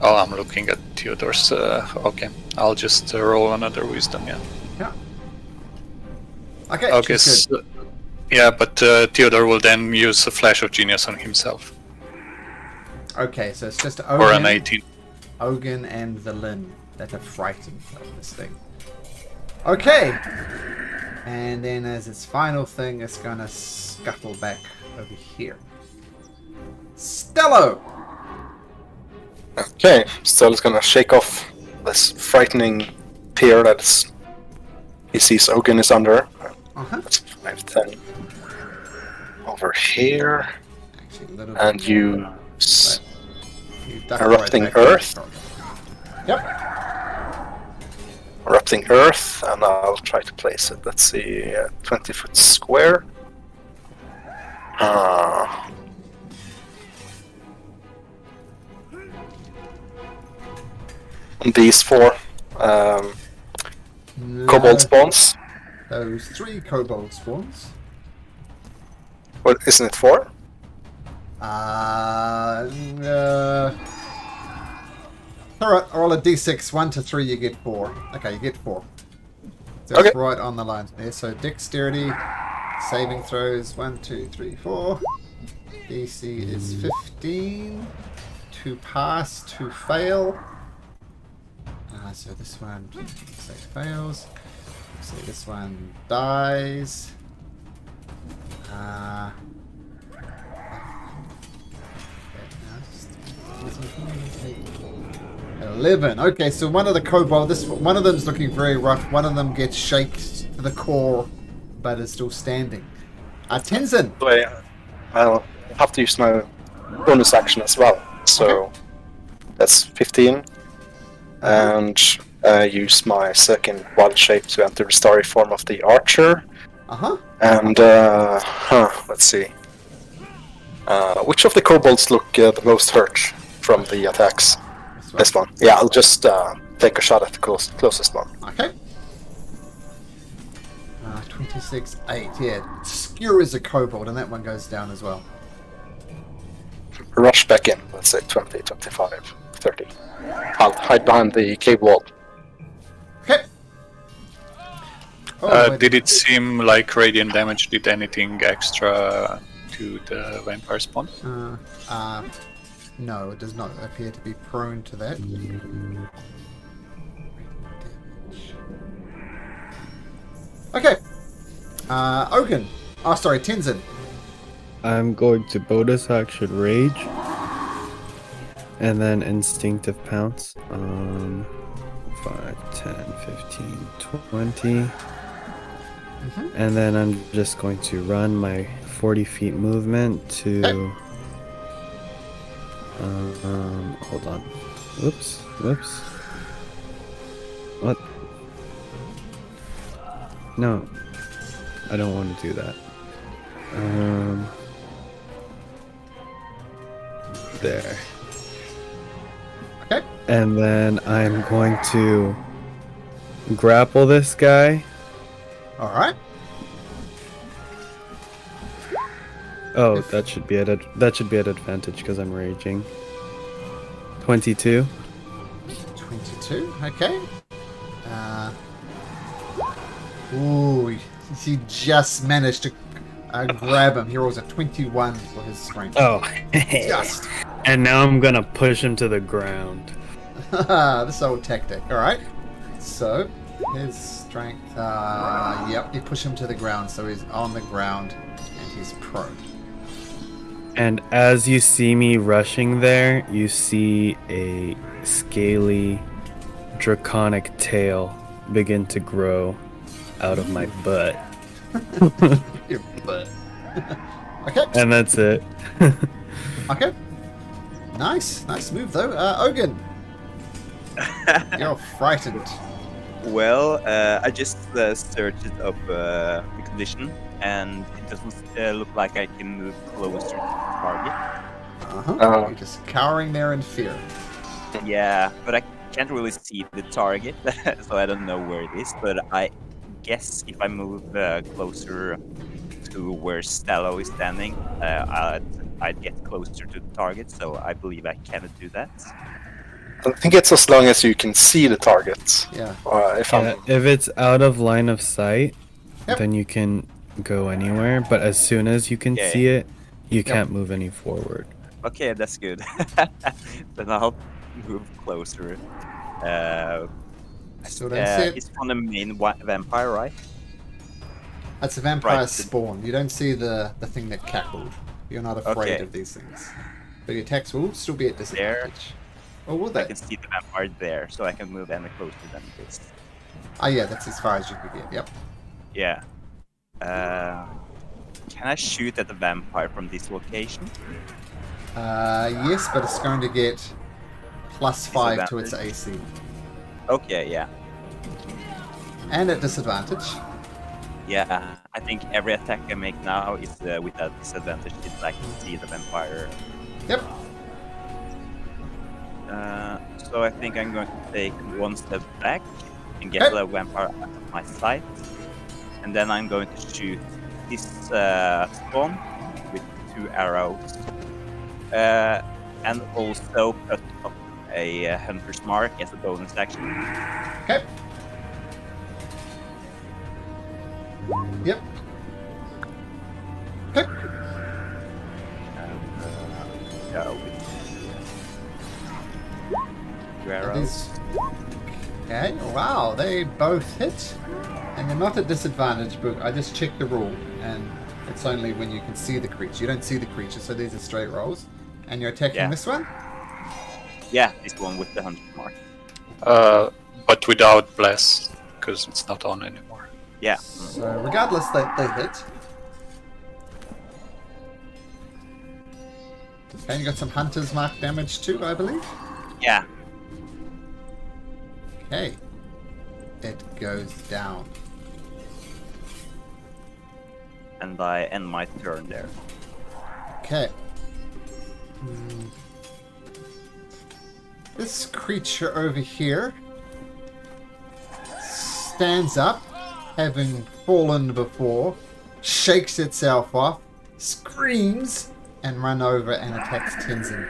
Oh, I'm looking at Theodore's. Okay, I'll just roll another wisdom, yeah.
Yeah. Okay,
Okay,
she's good.
yeah, but Theodore will then use a flash of genius on himself.
Okay, so it's just
Or an
Ogun,
18.
Ogun and Villain that are frightened of this thing. Okay! And then as its final thing, it's gonna scuttle back over here. Stello!
Okay, Stell's gonna shake off this frightening tear that he sees Ogun is under.
Uh-huh.
That's 5, 10. Over here,
Actually, a little
and
bit
you
more, but you duck
Erupting
right back
Earth?
in. Yep.
erupting earth, and I'll try to place it. Let's see, 20-foot square. These 4 kobold spawns.
Those 3 kobold spawns.
Well, isn't it 4?
Alright, roll a d6, 1 to 3, you get 4. Okay, you get 4. So it's
Okay.
right on the line there. So dexterity, saving throws, 1, 2, 3, 4. DC is 15. 2 pass, 2 fail. So this one, say fails. So this one dies. 11. Okay, so one of the kobold, one of them's looking very rough. One of them gets shaked to the core, but is still standing. Tenzin.
So I'll have to use my bonus action as well. So that's 15. And use my second wild shape to enter the starry form of the archer. And let's see. Which of the kobolds look the most hurt from the attacks? This one. Yeah, I'll just take a shot at the closest one.
Okay. 26, 8. Yeah, skewer is a kobold, and that one goes down as well.
Rush back in. Let's say 20, 25, 30. I'll hide behind the cave wall.
Okay. wait a
Did
minute.
it seem like radiant damage did anything extra to the vampire spawn?
No, it does not appear to be prone to that. Okay. Ogun. Oh, sorry, Tenzin.
I'm going to bonus action rage. And then instinctive pounce. 5, 10, 15, 20. And then I'm just going to run my 40 feet movement to... hold on. Whoops. What? No. I don't want to do that. There.
Okay.
And then I'm going to grapple this guy.
All right.
Oh, that should be at advantage because I'm raging. 22.
22. Okay. Ooh, he just managed to grab him. He rolls a 21 for his strength.
Oh.
Just.
And now I'm gonna push him to the ground.
This old tactic. All right. So his strength. Yep. You push him to the ground, so he's on the ground and he's prone.
And as you see me rushing there, you see a scaly, draconic tail begin to grow out of my butt.
Your butt. Okay.
And that's it.
Okay. Nice move though. Ogun, you're frightened.
Well, I just searched up the condition, and it doesn't look like I can move closer to the target.
You're just cowering there in fear.
Yeah, but I can't really see the target, so I don't know where it is. But I guess if I move closer to where Stallo is standing, I'd get closer to the target. So I believe I can do that.
I think it's as long as you can see the target.
Yeah.
If
If it's out of line of sight,
Yep.
then you can go anywhere. But as soon as you can
Yeah.
see it, you can't move any forward.
Okay, that's good. Then I'll move closer.
Still don't see it.
It's from the main vampire, right?
That's a vampire
Right.
spawn. You don't see the thing that cackled. You're not afraid
Okay.
of these things. But your attacks will still be at disadvantage. Or will
I
they?
can see the vampire there, so I can move any closer than this.
Oh yeah, that's as far as you could get. Yep.
Yeah. Can I shoot at the vampire from this location?
Yes, but it's going to get +5 to its AC.
Okay, yeah.
And at disadvantage.
Yeah, I think every attack I make now is with a disadvantage since I can see the vampire.
Yep.
So I think I'm going to take one step back and get
Okay.
the vampire out of my sight. And then I'm going to shoot this spawn with 2 arrows. And also put up a hunter's mark as a bonus action.
Okay. Yep. Okay.
And go with 2
Are
arrows.
these- Okay. Wow, they both hit. And you're not at disadvantage, but I just checked the rule, and it's only when you can see the creature. You don't see the creature, so these are straight rolls. And you're attacking
Yeah.
this one?
Yeah, this one with the hunter's mark.
But without bless, because it's not on anymore.
Yeah.
So regardless, they hit. And you got some hunter's mark damage too, I believe.
Yeah.
Okay. It goes down.
And I end my turn there.
Okay. This creature over here stands up, having fallen before, shakes itself off, screams, and run over and attacks Tenzin.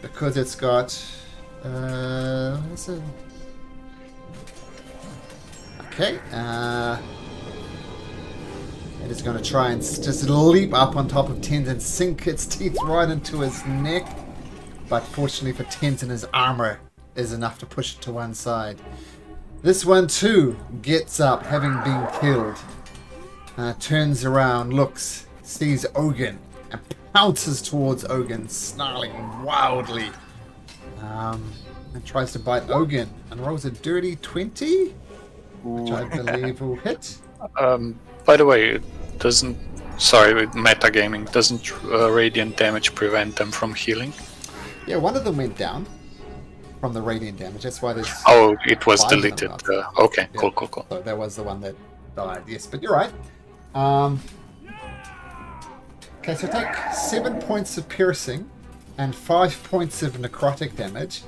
Because it's got... what is it? I Okay. It is going to try and just leap up on top of Tenzin, sink its teeth right into his neck. But fortunately for Tenzin, his armor is enough to push it to one side. This one too gets up, having been killed. Turns around, looks, sees Ogun, and pounces towards Ogun, snarling wildly. And tries to bite Ogun, and rolls a dirty 20, which I believe will hit.
By the way, doesn't with metagaming, doesn't radiant damage prevent them from healing?
Yeah, one of them went down from the radiant damage. That's why there's.
Oh, it was
5 of them
deleted.
up.
Okay,
Yeah.
cool.
So that was the one that died. Yes, but you're right. Okay, so take 7 points of piercing and 5 points of necrotic damage.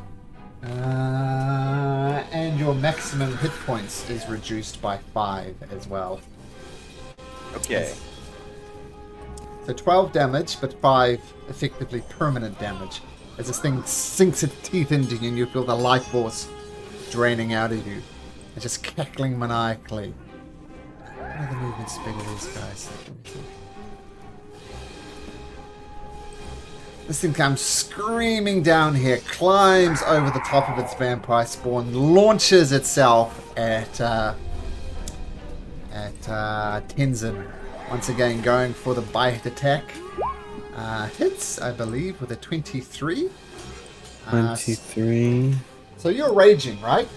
And your maximum hit points is reduced by 5 as well.
Okay.
So 12 damage, but 5 effectively permanent damage. As this thing sinks its teeth into you and you feel the life force draining out of you. And just cackling maniacally. What are the movement speed of these guys? This thing comes screaming down here, climbs over the top of its vampire spawn, launches itself at Tenzin. Once again, going for the bite attack. Hits, I believe, with a 23.
23.
So you're raging, right?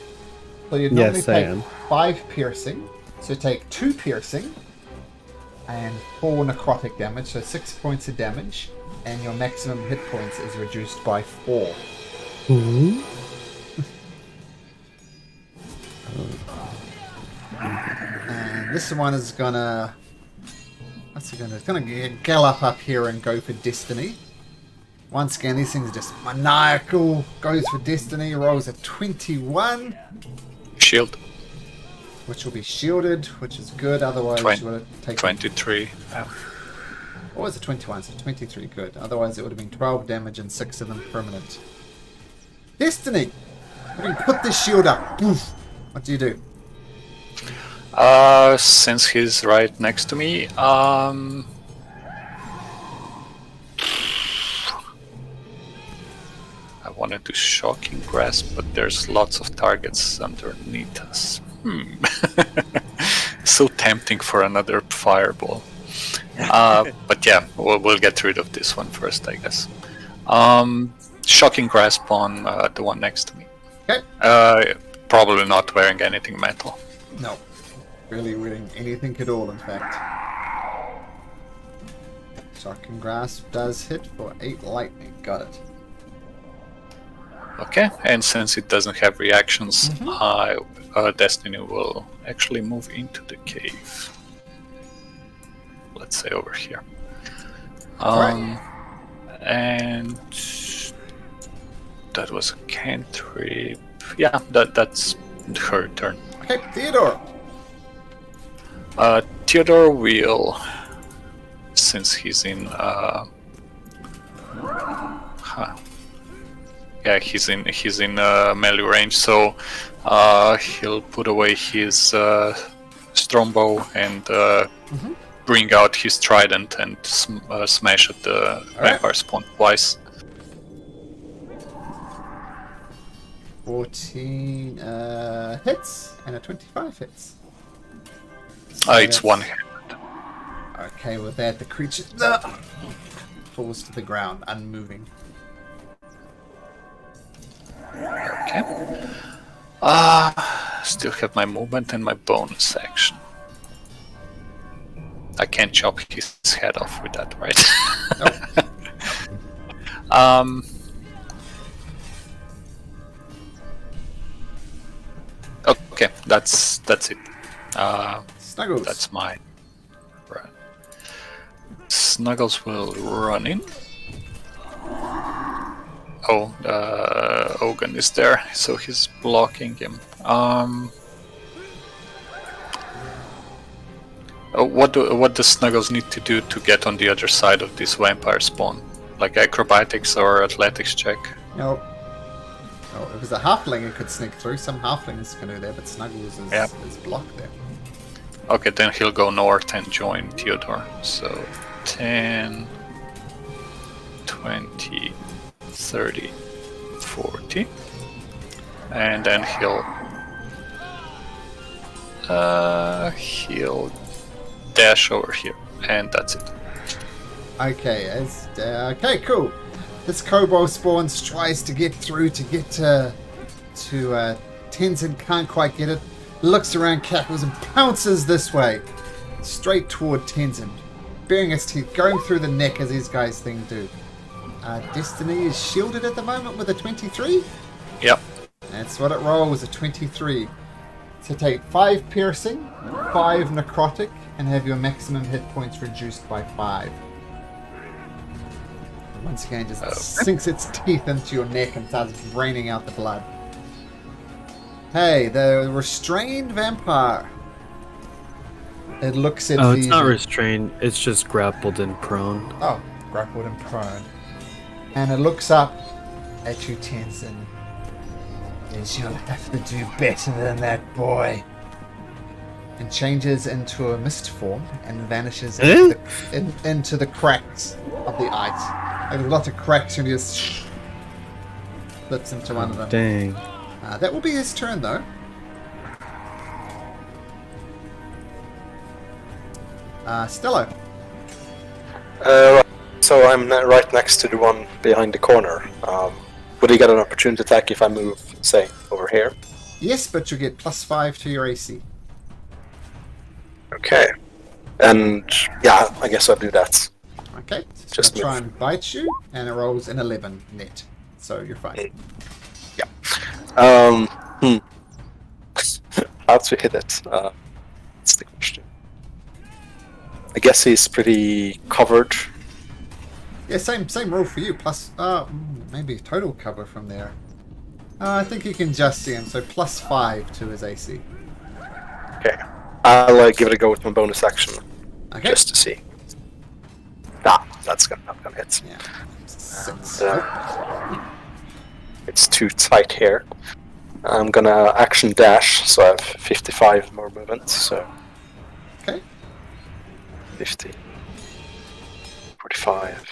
So you'd normally
Yes, I
take
am.
5 piercing. So take 2 piercing and 4 necrotic damage, so 6 points of damage. And your maximum hit points is reduced by 4.
Ooh.
And this one is gonna... What's it gonna do? It's gonna gallop up here and go for Destiny. Once again, these things are just maniacal. Goes for Destiny, rolls a 21.
Shield
Which will be shielded, which is good. Otherwise, you would have taken...
23.
What was it? 21, so 23, good. Otherwise, it would have been 12 damage and 6 of them permanent. Destiny! You can put this shield up. Poof. What do you do?
Since he's right next to me, I wanted to shocking grasp, but there's lots of targets underneath us. So tempting for another fireball. But yeah, we'll get rid of this one first, I guess. Shocking grasp on the one next to me.
Okay.
Probably not wearing anything metal.
No. Really wearing anything at all, in fact. Shocking Grasp does hit for 8 lightning. Got it.
Okay, and since it doesn't have reactions, Destiny will actually move into the cave. Let's say over here. And that was a cantrip. Yeah, that's her turn.
Okay, Theodore.
Theodore will, since he's in he's in melee range, so he'll put away his strongbow and bring out his trident and smash at the vampire spawn twice.
14 hits and a 25 hits.
It's one hit.
Okay, with that, the creature falls to the ground, unmoving.
Okay. Still have my movement and my bonus action. I can't chop his head off with that, right?
Nope.
Okay, that's it.
Snuggles.
That's mine. Right. Snuggles will run in. Oh, Ogun is there, so he's blocking him. What does Snuggles need to do to get on the other side of this vampire spawn? Like acrobatics or athletics check?
Nope. Oh, if it was a halfling, it could sneak through. Some halflings can do that, but Snuggles is,
Yep.
is blocked there.
Okay, then he'll go north and join Theodore. So 10, 20, 30, 40. And then he'll dash over here. And that's it.
Okay, okay, cool. This kobold spawns tries to get through to get to Tenzin, can't quite get it. Looks around, cackles, and pounces this way, straight toward Tenzin, baring its teeth, going through the neck as these guys thing do. Destiny is shielded at the moment with a 23.
Yep.
That's what it rolls, a 23. So take 5 piercing, 5 necrotic, and have your maximum hit points reduced by 5. Once again, just sinks its teeth into your neck and starts draining out the blood. Hey, the restrained vampire. It looks at
Oh,
the...
it's not restrained. It's just grappled and prone.
Oh, grappled and prone. And it looks up at you, Tenzin. Yes, you'll have to do better than that, boy. And changes into a mist form and vanishes into the cracks of the ice. Like, there's lots of cracks and he just flips into one of them.
Dang.
That will be his turn, though. Stello.
So I'm right next to the one behind the corner. Would he get an opportunity attack if I move, say, over here?
Yes, but you get +5 to your AC.
Okay. And yeah, I guess I'll do that.
Okay,
Just
just try
move.
and bite you, and it rolls an 11 net. So you're fine.
How to hit it? That's the question. I guess he's pretty covered.
Yeah, same roll for you. Plus, maybe total cover from there. I think you can just see him. So +5 to his AC.
Okay. I'll give it a go with my bonus action,
Okay.
just to see. That's not gonna hit.
Yeah. 6.
It's too tight here. I'm gonna action dash, so I have 55 more movements. So
Okay.
50, 45,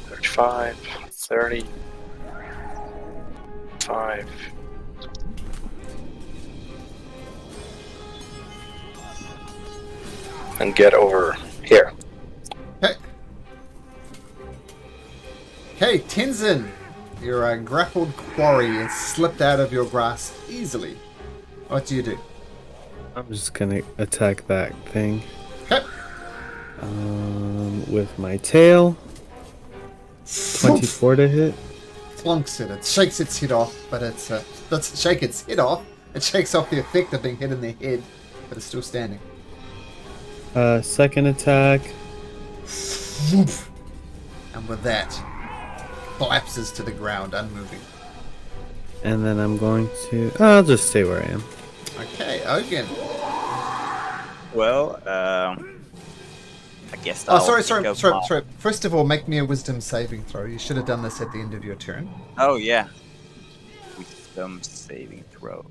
35, 30, 5. And get over here.
Okay. Okay, Tenzin. Your grappled quarry is slipped out of your grasp easily. What do you do?
I'm just gonna attack that thing.
Okay.
With my tail. 24 to hit.
Flunks it. It shakes its head off, but it doesn't shake its head off. It shakes off the effect of being hit in the head, but it's still standing.
Second attack.
And with that, collapses to the ground, unmoving.
And then I'm going to... I'll just stay where I am.
Okay, Ogun.
Well, I guess.
Oh,
I'll
sorry.
pick up my-
First of all, make me a wisdom saving throw. You should have done this at the end of your turn.
Oh yeah. Wisdom saving throw.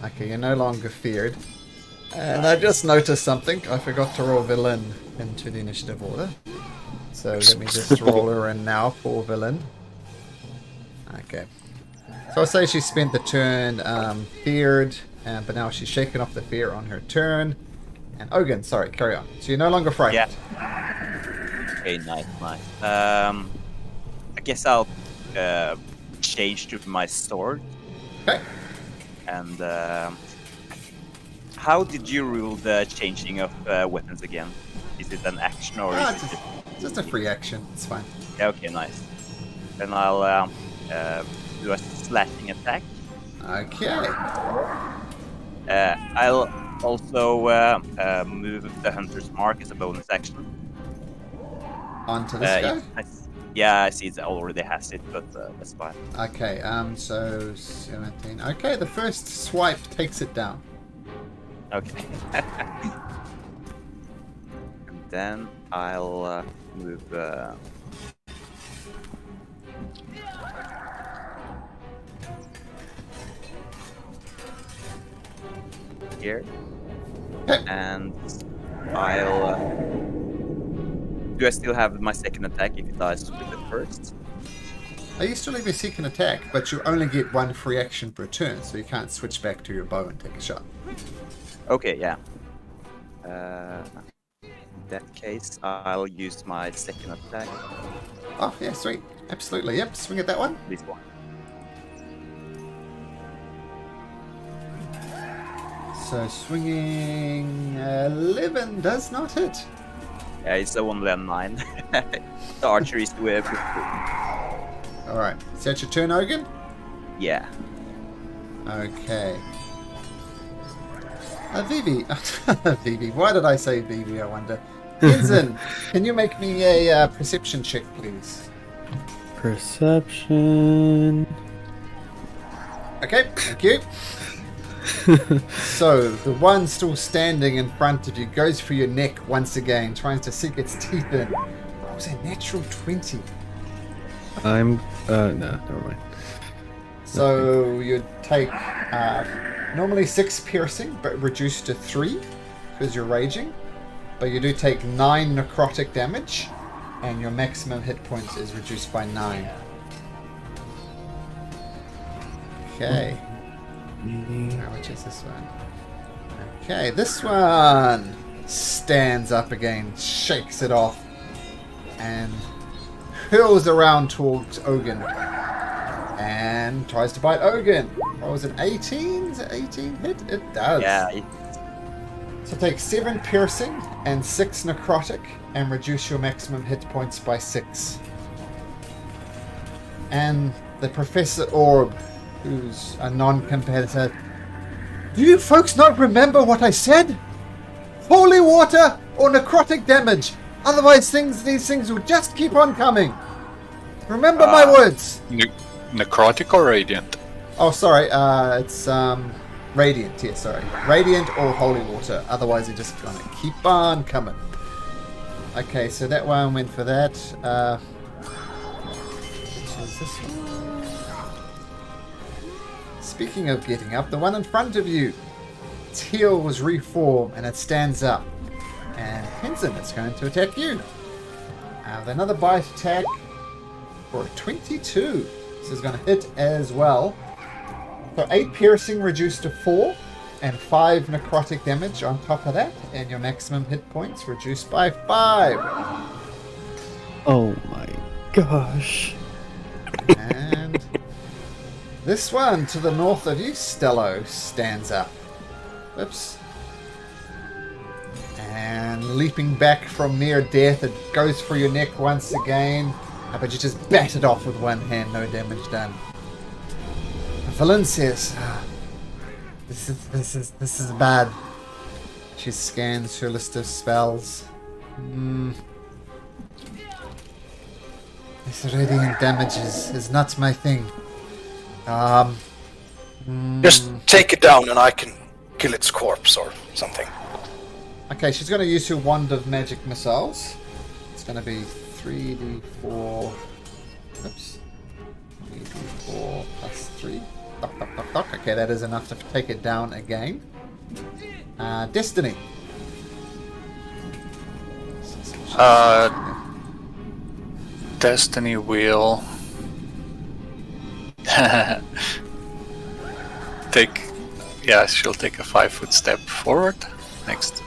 Okay, you're no longer feared. And I just noticed something. I forgot to roll villain into the initiative order. So let me just roll her in now for villain. Okay. So I'll say she spent the turn feared, but now she's shaken off the fear on her turn. And Ogun, sorry, carry on. So you're no longer frightened.
Yeah. Okay, nice. I guess I'll change to my sword.
Okay.
And how did you rule the changing of weapons again? Is it an action or is it
Just a free action. It's fine.
Yeah, okay, nice. Then I'll do a slashing attack.
Okay.
I'll also move the Hunter's Mark as a bonus action.
On to this guy.
Yeah, I see it already has it, but that's fine.
Okay, so 17. Okay, the first swipe takes it down.
Okay. And then I'll move here,
Okay.
and I'll. Do I still have my second attack if it dies with the first?
You still have your second attack, but you only get one free action per turn, so you can't switch back to your bow and take a shot.
Okay, yeah. In that case, I'll use my second attack.
Oh, yeah, sweet. Absolutely, yep. Swing at that one.
This one.
So swinging 11 does not hit.
Yeah, it's only a 9. The archery is way before.
Alright, is that your turn, Ogun?
Yeah.
Okay. Vivi. Vivi. Why did I say Vivi, I wonder? Ensign, can you make me a perception check, please?
Perception.
Okay, thank you. So, the one still standing in front of you goes for your neck once again, trying to sink its teeth in. What was a natural 20?
No, never mind.
So, you'd take normally 6 piercing, but reduced to 3 because you're raging. But you do take 9 necrotic damage, and your maximum hit points is reduced by 9. Okay. Now, which is this one? Okay, this one stands up again, shakes it off, and hurls around towards Ogun. And tries to bite Ogun. What was it, 18? Is it 18 hit? It does.
Yeah.
So take 7 piercing and 6 necrotic and reduce your maximum hit points by 6. And the Professor Orb, who's a non-competitor. Do you folks not remember what I said? Holy water or necrotic damage. Otherwise these things will just keep on coming. Remember my words.
Necrotic or radiant?
Oh, sorry. It's radiant. Yeah, sorry. Radiant or holy water. Otherwise, they're just gonna keep on coming. Okay, so that one went for that. Which is this one? Speaking of getting up, the one in front of you. Its heel was reformed and it stands up. And Henson is going to attack you. With another bite attack for a 22. This is going to hit as well. So 8 piercing reduced to 4, and 5 necrotic damage on top of that, and your maximum hit points reduced by 5.
Oh my gosh.
And this one to the north of you, Stello, stands up. Oops. And leaping back from near death, it goes for your neck once again. But you just bat it off with one hand, no damage done. Valencia's. This is bad. She scans her list of spells. This radiant damage is not my thing.
Just take it down and I can kill its corpse or something.
Okay, she's going to use her wand of magic missiles. It's going to be 3d4. Oops. 3d4 plus 3. Okay, that is enough to take it down again. Destiny.
Destiny will take. Yeah, she'll take a 5-foot step forward. Next.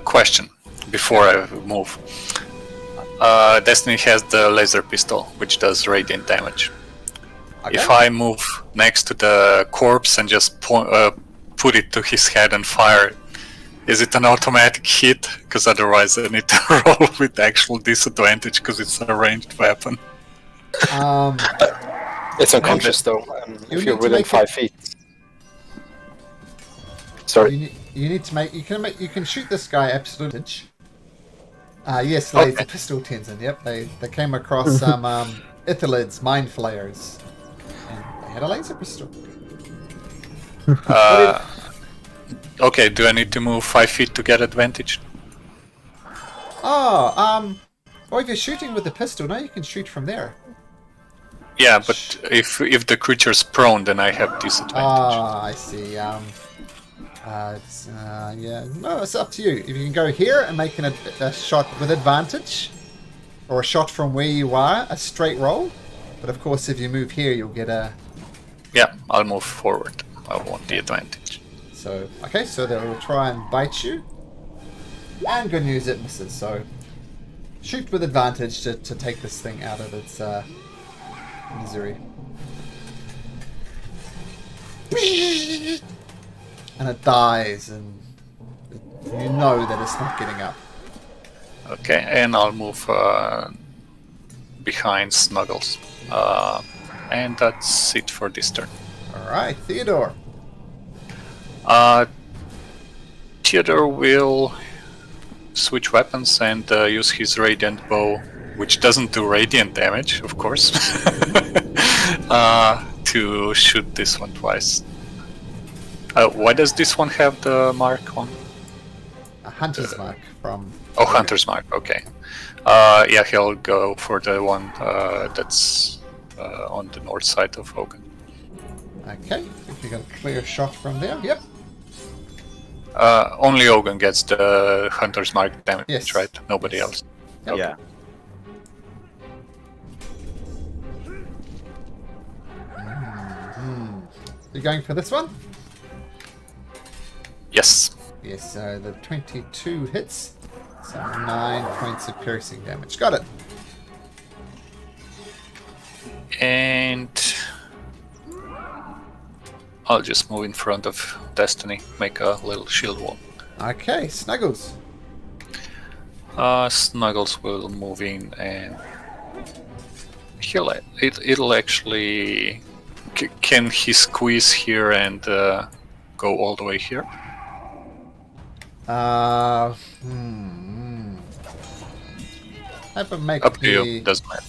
Question before I move. Destiny has the laser pistol, which does radiant damage.
Okay.
If I move next to the corpse and just put it to his head and fire, is it an automatic hit? Because otherwise I need to roll with actual disadvantage because it's a ranged weapon.
It's unconscious though, and
You
if you're
need to
within
make
5 feet. Sorry.
You need to make. You can shoot this guy absolutely. Yes, laser
Okay.
pistol Tenzin. Yep, they came across some Ithalids, mind flayers, and they had a laser pistol.
Okay, do I need to move 5 feet to get advantage?
Oh, well, if you're shooting with the pistol, now you can shoot from there.
Yeah, but if the creature's prone, then I have disadvantage.
Ah, I see. Yeah. No, it's up to you. If you can go here and make a shot with advantage, or a shot from where you are, a straight roll. But of course, if you move here, you'll get a.
Yeah, I'll move forward. I want the advantage.
So okay, so they will try and bite you. And good news, it misses. So shoot with advantage to take this thing out of its misery. And it dies, and you know that it's not getting up.
Okay, and I'll move behind Snuggles. And that's it for this turn.
Alright, Theodore.
Theodore will switch weapons and use his Radiant Bow, which doesn't do radiant damage, of course, to shoot this one twice. Why does this one have the mark on?
A hunter's mark from.
Oh, Hunter's Mark, okay. Yeah, he'll go for the one that's on the north side of Hogan.
Okay, if you got a clear shot from there. Yep.
Only Hogan gets the Hunter's Mark damage,
Yes.
right? Nobody
Yes.
else.
Yep.
Yeah.
You going for this one?
Yes.
Yes, so the 22 hits. So 9 points of piercing damage. Got it.
And I'll just move in front of Destiny, make a little shield wall.
Okay, Snuggles.
Snuggles will move in and it'll actually. Can he squeeze here and go all the way here?
Have a make
Up to
the
you, doesn't matter.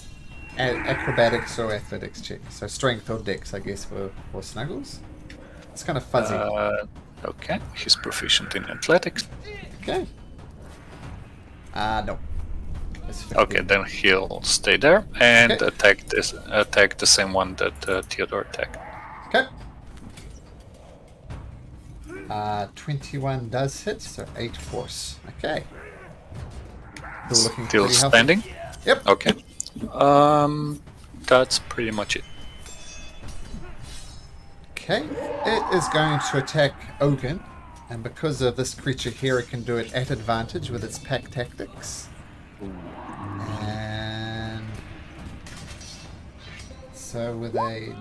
acrobatics or athletics check. So strength or dex, I guess, for Snuggles. It's kind of fuzzy.
Okay, he's proficient in athletics.
Okay. No. It's 15.
Okay, then he'll stay there and
Okay.
attack the same one that Theodore attacked.
Okay. 21 does hit, so 8 force. Okay. Still looking
Still
pretty healthy.
standing?
Yep.
Okay. That's pretty much it.
Okay. It is going to attack Ogun, and because of this creature here, it can do it at advantage with its pack tactics. And so with a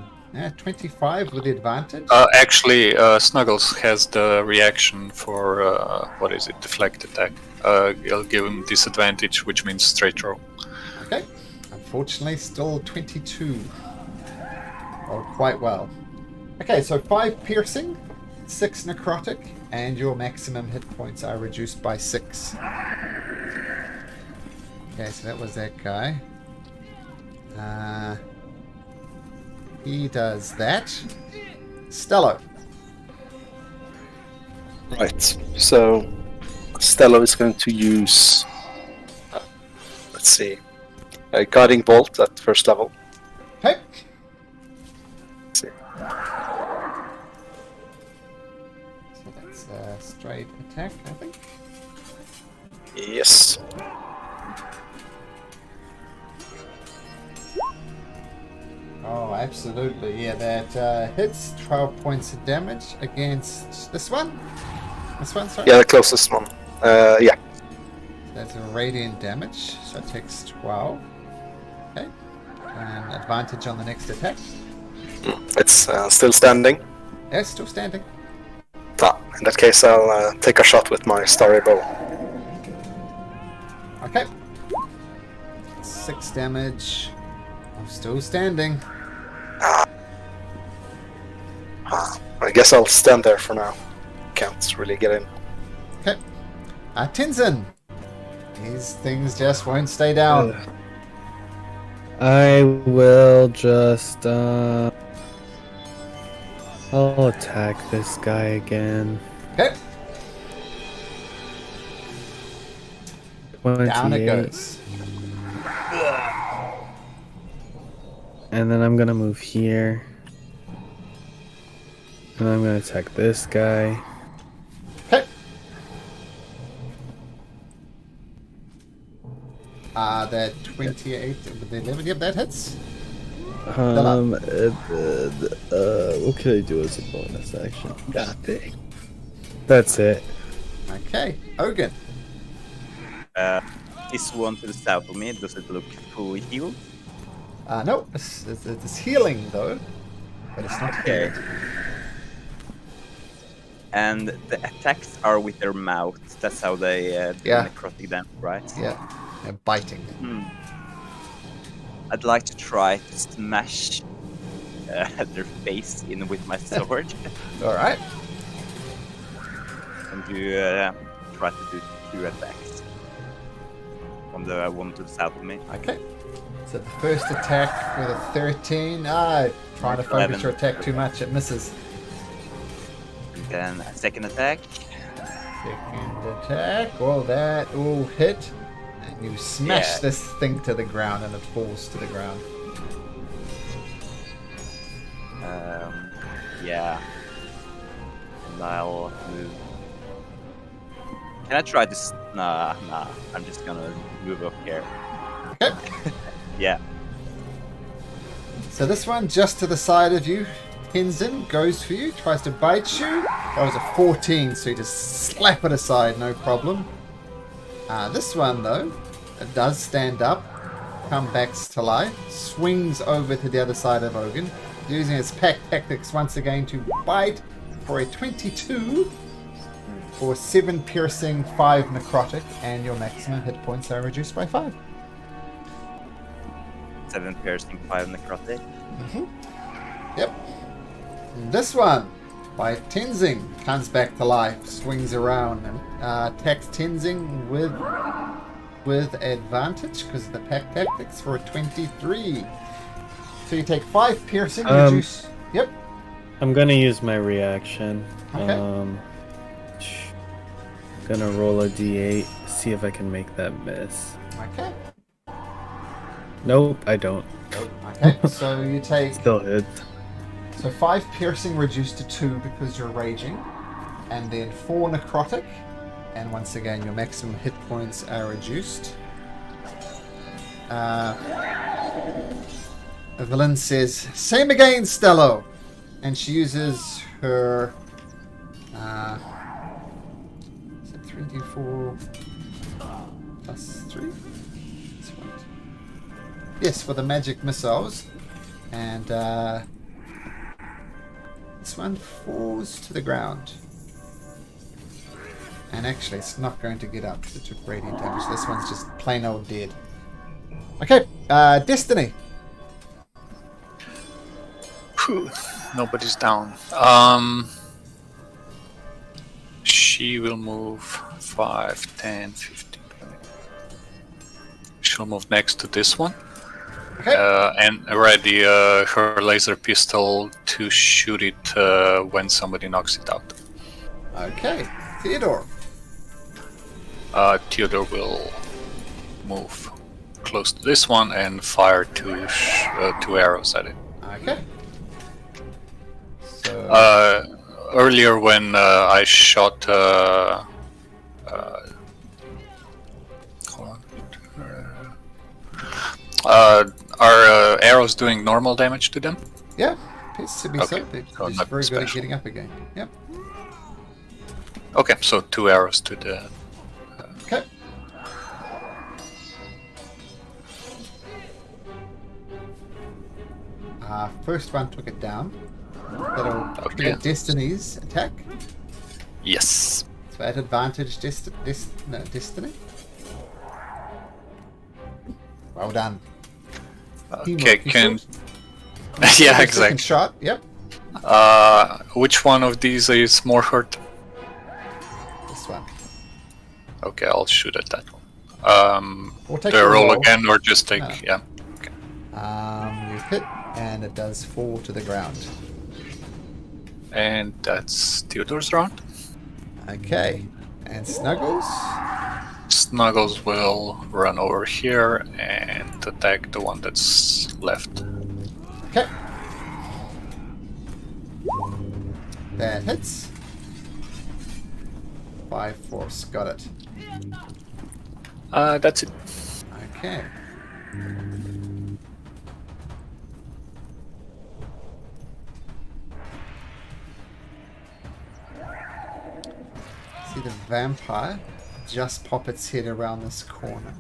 25 with the advantage.
Actually, Snuggles has the reaction for what is it? Deflect attack. I'll give him disadvantage, which means straight roll.
Okay. Unfortunately, still 22. Rolled quite well. Okay, so 5 piercing, 6 necrotic, and your maximum hit points are reduced by 6. Okay, so that was that guy. He does that. Stello.
Right. So Stello is going to use. Let's see. A guiding bolt at first level.
Okay.
Let's see.
So that's a straight attack, I think.
Yes.
Oh, absolutely. Yeah, that hits 12 points of damage against this one. This one, sorry?
Yeah, the closest one. Yeah.
That's a radiant damage, so it takes 12. Okay. And advantage on the next attack.
It's still standing.
Yeah, still standing.
In that case, I'll take a shot with my starry bow.
Okay. 6 damage. I'm still standing.
I guess I'll stand there for now. Can't really get in.
Okay. Tenzin. These things just won't stay down.
I will just I'll attack this guy again.
Okay. Down it
28.
goes.
And then I'm gonna move here. And I'm gonna attack this guy.
The 28 with the 11. Yep, that hits.
What could I do as a bonus action? God dang.
That's it.
Okay, Ogun.
Is one to the south of me? Does it look fully healed?
No, it's healing though, but it's not
Okay.
healed.
And the attacks are with their mouth. That's how they do
Yeah.
necrotic damage, right?
Yeah, they're biting.
I'd like to try to smash their face in with my sword
All right.
and try to do 2 attacks on the one to the south of me.
Okay. So the first attack with a 13. Trying to focus
11.
your attack too much, it misses.
Then a second attack.
Second attack. Well, that will hit. And you smash
Yeah.
this thing to the ground and it falls to the ground.
Yeah. And I'll move. Can I try this? Nah. I'm just gonna move up here.
Okay.
Yeah.
So this one just to the side of you, Tenzin, goes for you, tries to bite you. That was a 14, so you just slap it aside, no problem. This one though, it does stand up, comebacks to life, swings over to the other side of Ogun, using its pack tactics once again to bite for a 22 for 7 piercing, 5 necrotic, and your maximum hit points are reduced by 5.
7 piercing, 5 necrotic.
Yep. And this one, by Tenzing, comes back to life, swings around and attacks Tenzing with advantage because of the pack tactics for a 23. So you take 5 piercing, reduce. Yep.
I'm gonna use my reaction.
Okay.
Gonna roll a d8, see if I can make that miss.
Okay.
Nope, I don't.
Okay. So you take
Still hit.
5 piercing reduced to 2 because you're raging, and then 4 necrotic, and once again your maximum hit points are reduced. Evelyn says, "Same again, Stello," and she uses her. Is it 3d4 plus 3? That's right. Yes, for the magic missiles, and this one falls to the ground. And actually, it's not going to get up because it took radiant damage. This one's just plain old dead. Okay, Destiny.
Phew, nobody's down. She will move 5, 10, 15, 20. She'll move next to this one.
Okay.
And ready her laser pistol to shoot it when somebody knocks it out.
Okay, Theodore.
Theodore will move close to this one and fire 2 arrows at it.
Okay. So,
Earlier when I shot hold on. Are arrows doing normal damage to them?
yeah, appears to be so.
Okay.
They're
Oh,
just
not
very good at
special.
getting up again. Yep.
Okay, so 2 arrows to the.
Okay. First one took it down. That'll
Okay.
be Destiny's attack.
Yes.
So at advantage, Destiny. Well done.
Okay,
Teamwork, you
can.
said?
Yeah,
Second
exactly.
shot. Yep.
Which one of these is more hurt?
This one.
Okay, I'll shoot at that one.
We'll take
Do I
the
roll
roll.
again or just take?
No.
Yeah.
You hit, and it does fall to the ground.
And that's Theodore's round.
Okay. And Snuggles.
Snuggles will run over here and attack the one that's left.
Okay. That hits. 5 force. Got it.
That's it.
Okay. See the vampire just pop its head around this corner,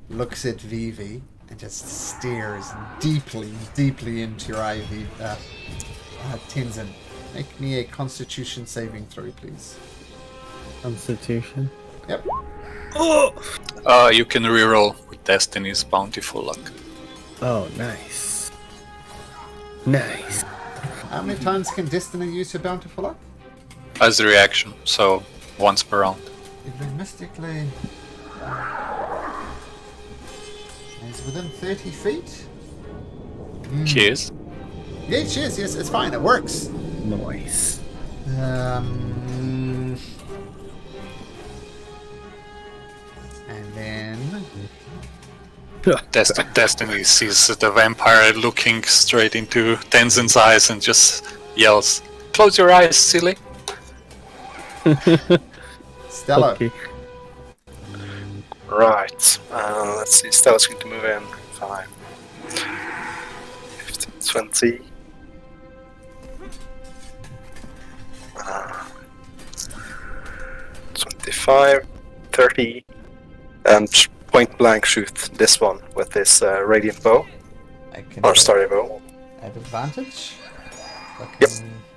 looks at Vivi, and just stares deeply, deeply into your eye, Tenzin. Make me a Constitution saving throw, please.
Constitution.
Yep.
You can reroll with Destiny's Bountiful Luck.
Oh, nice. Nice.
How many times can Destiny use her bountiful luck?
As a reaction, so once per round.
If they mystically is within 30 feet.
He is.
Yeah, she is. Yes, it's fine. It works.
Nice.
And then
Destiny sees the vampire looking straight into Tenzin's eyes and just yells, "Close your eyes, silly!"
Stella.
Okay.
Right. Let's see. Stella's going to move in. 5, 15, 20. 25, 30, and point blank shoot this one with this radiant bow
I can
or starry bow.
have advantage.
Yep.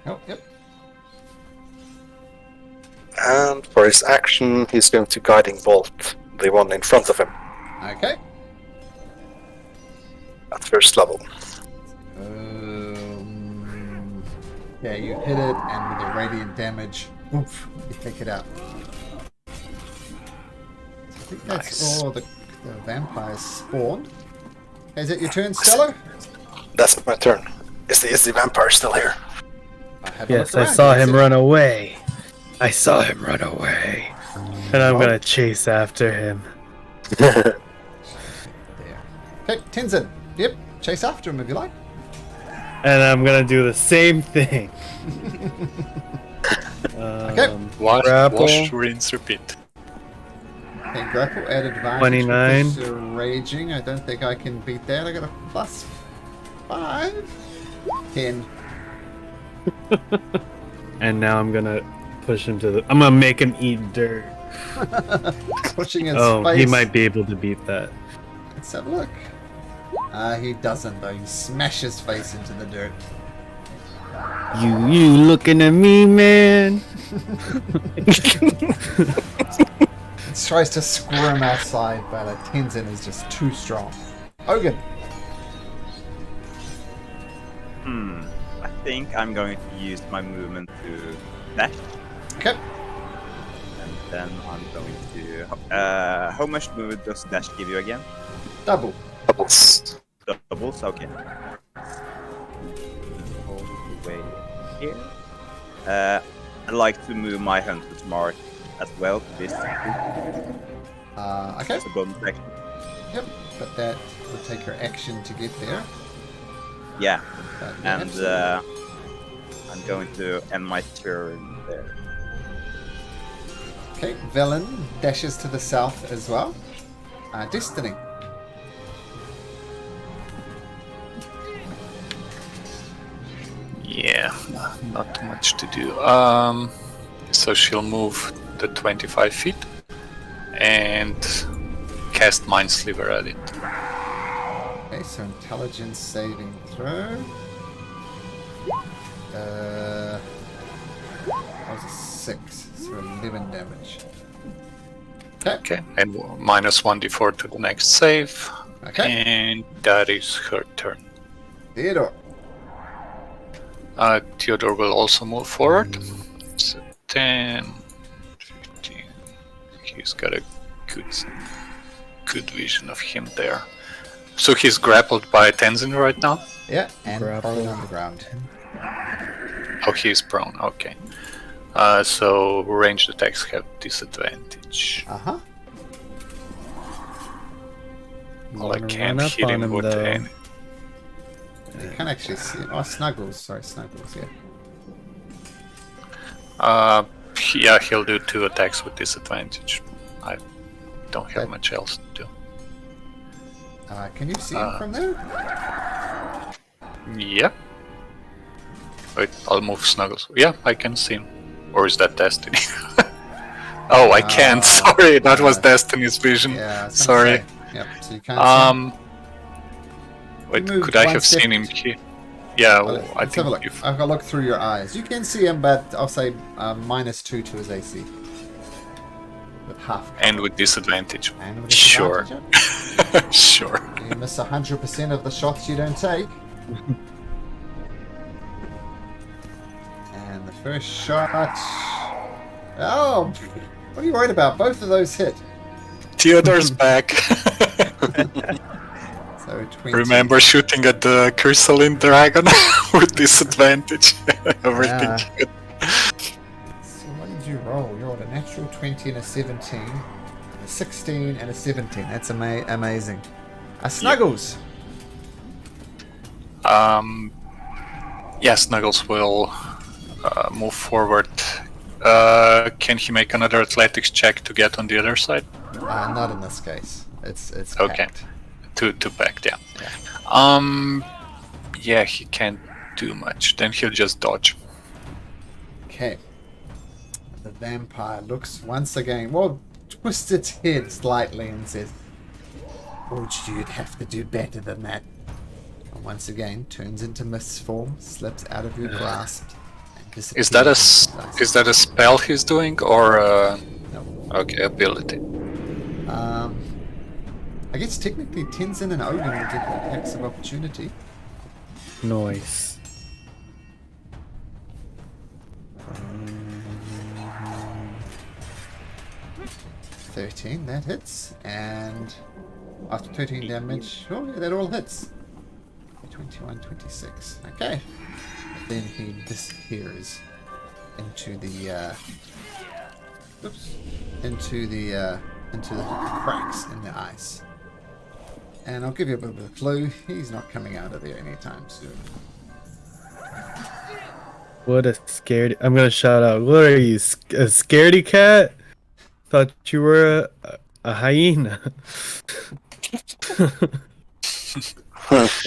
Oh, yep.
And for his action, he's going to guiding bolt the one in front of him
Okay.
at first level.
Yeah, you hit it, and with the radiant damage, oof, you take it out. I think that's
Nice.
all the vampires spawned. Is it your turn, Stella?
That's my turn. Is the vampire still here?
Yes, I saw him run away. I saw him run away. And I'm gonna chase after him.
There. Okay, Tenzin. Yep, chase after him if you like.
And I'm gonna do the same thing.
Okay.
Grapple.
Wash, rinse, repeat.
Okay, grapple at advantage.
29.
because you're raging. I don't think I can beat that. I got a +5. 10.
And now I'm gonna push him to the. I'm gonna make him eat dirt.
Pushing his
Oh,
face.
he might be able to beat that.
Let's have a look. He doesn't though. He smashes face into the dirt.
You looking at me, man?
He tries to squirm outside, but Tenzin is just too strong. Hogan.
I think I'm going to use my movement to dash,
Okay.
and then I'm going to. How much movement does dash give you again?
Double.
Doubles.
Doubles, okay. All the way here. I'd like to move my hunter's mark as well to this.
Okay.
It's a bonus action.
Yep. But that will take your action to get there.
Yeah,
But
and
absolutely.
I'm going to end my turn there.
Okay. Velen dashes to the south as well. Destiny.
Yeah, not too much to do. So she'll move the 25 feet and cast Mind Sliver at it.
Okay, so intelligence saving throw. That was a 6, so 11 damage. Okay.
Okay, and minus 1d4 to the next save.
Okay.
And that is her turn.
Theodore.
Theodore will also move forward. So 10, 15. He's got a good vision of him there. So he's grappled by Tenzin right now?
Yeah, and
Grapple.
prone on the ground.
Oh, he's prone, okay. So ranged attacks have disadvantage.
Uh-huh.
Well, I
Wanna
can't
run up
hit
on
him
him,
with
though.
any.
You can actually see it. Oh, Snuggles. Sorry, Snuggles, yeah.
Yeah, he'll do 2 attacks with disadvantage. I don't have
Okay.
much else to do.
Can you see him from there?
Yeah. Wait, I'll move Snuggles. Yeah, I can see him. Or is that Destiny? Oh, I can't. Sorry, that was Destiny's vision.
Yeah, I was gonna
Sorry.
say. Yep, so you can't see him.
Wait,
moved
could I
one
have
step
seen him here? Yeah,
Well,
well, I
let's have a
think
look. I've got to look through your eyes. You can see him, but I'll say -2 to his AC. With half.
and with disadvantage.
And with
Sure.
disadvantage,
Sure.
you miss 100% of the shots you don't take. And the first shot. Oh, what are you worried about? Both of those hit.
Theodore's back.
So 20.
Remember shooting at the crystalline dragon with disadvantage? Everything
Yeah.
good.
So what did you roll? You rolled a natural 20 and a 17, a 16 and a 17. That's amazing. Snuggles.
Yeah, Snuggles will move forward. Can he make another athletics check to get on the other side?
Not in this case. It's
Okay.
packed.
To back, yeah.
Yeah.
Yeah, he can't do much. Then he'll just dodge.
Okay. The vampire looks once again, well, twists its head slightly and says, "Told you'd have to do better than that." And once again, turns into mist form, slips out of your grasp, and disappears.
Is that a spell he's doing or
No.
okay, ability?
I guess technically Tenzin and Odin will get the attacks of opportunity.
Noise.
13, that hits, and after 13 damage, oh yeah, that all hits. 21, 26. Okay. Then he disappears into the into the cracks in the ice. And I'll give you a bit of a clue. He's not coming out of there anytime soon.
What a scaredy! I'm gonna shout out. What are you, a scaredy cat? Thought you were a hyena.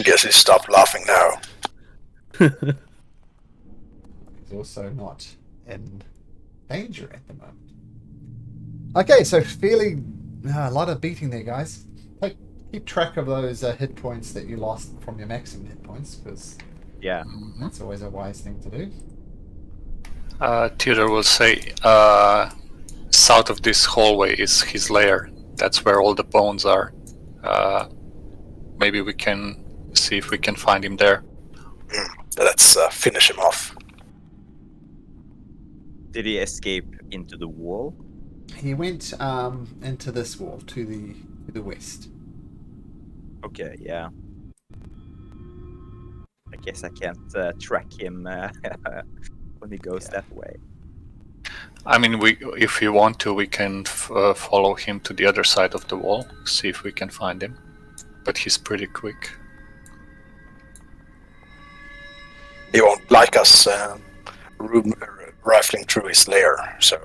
Guess he stopped laughing now.
He's also not in danger at the moment. Okay, so fairly a lot of beating there, guys. Keep track of those hit points that you lost from your maximum hit points, because
Yeah.
that's always a wise thing to do.
Theodore will say, south of this hallway is his lair. That's where all the bones are. Maybe we can see if we can find him there.
Let's finish him off.
Did he escape into the wall?
He went into this wall to the west.
Okay, yeah. I guess I can't track him when he goes that way.
I mean, if we want to, we can follow him to the other side of the wall, see if we can find him. But he's pretty quick.
He won't like us rifling through his lair, so...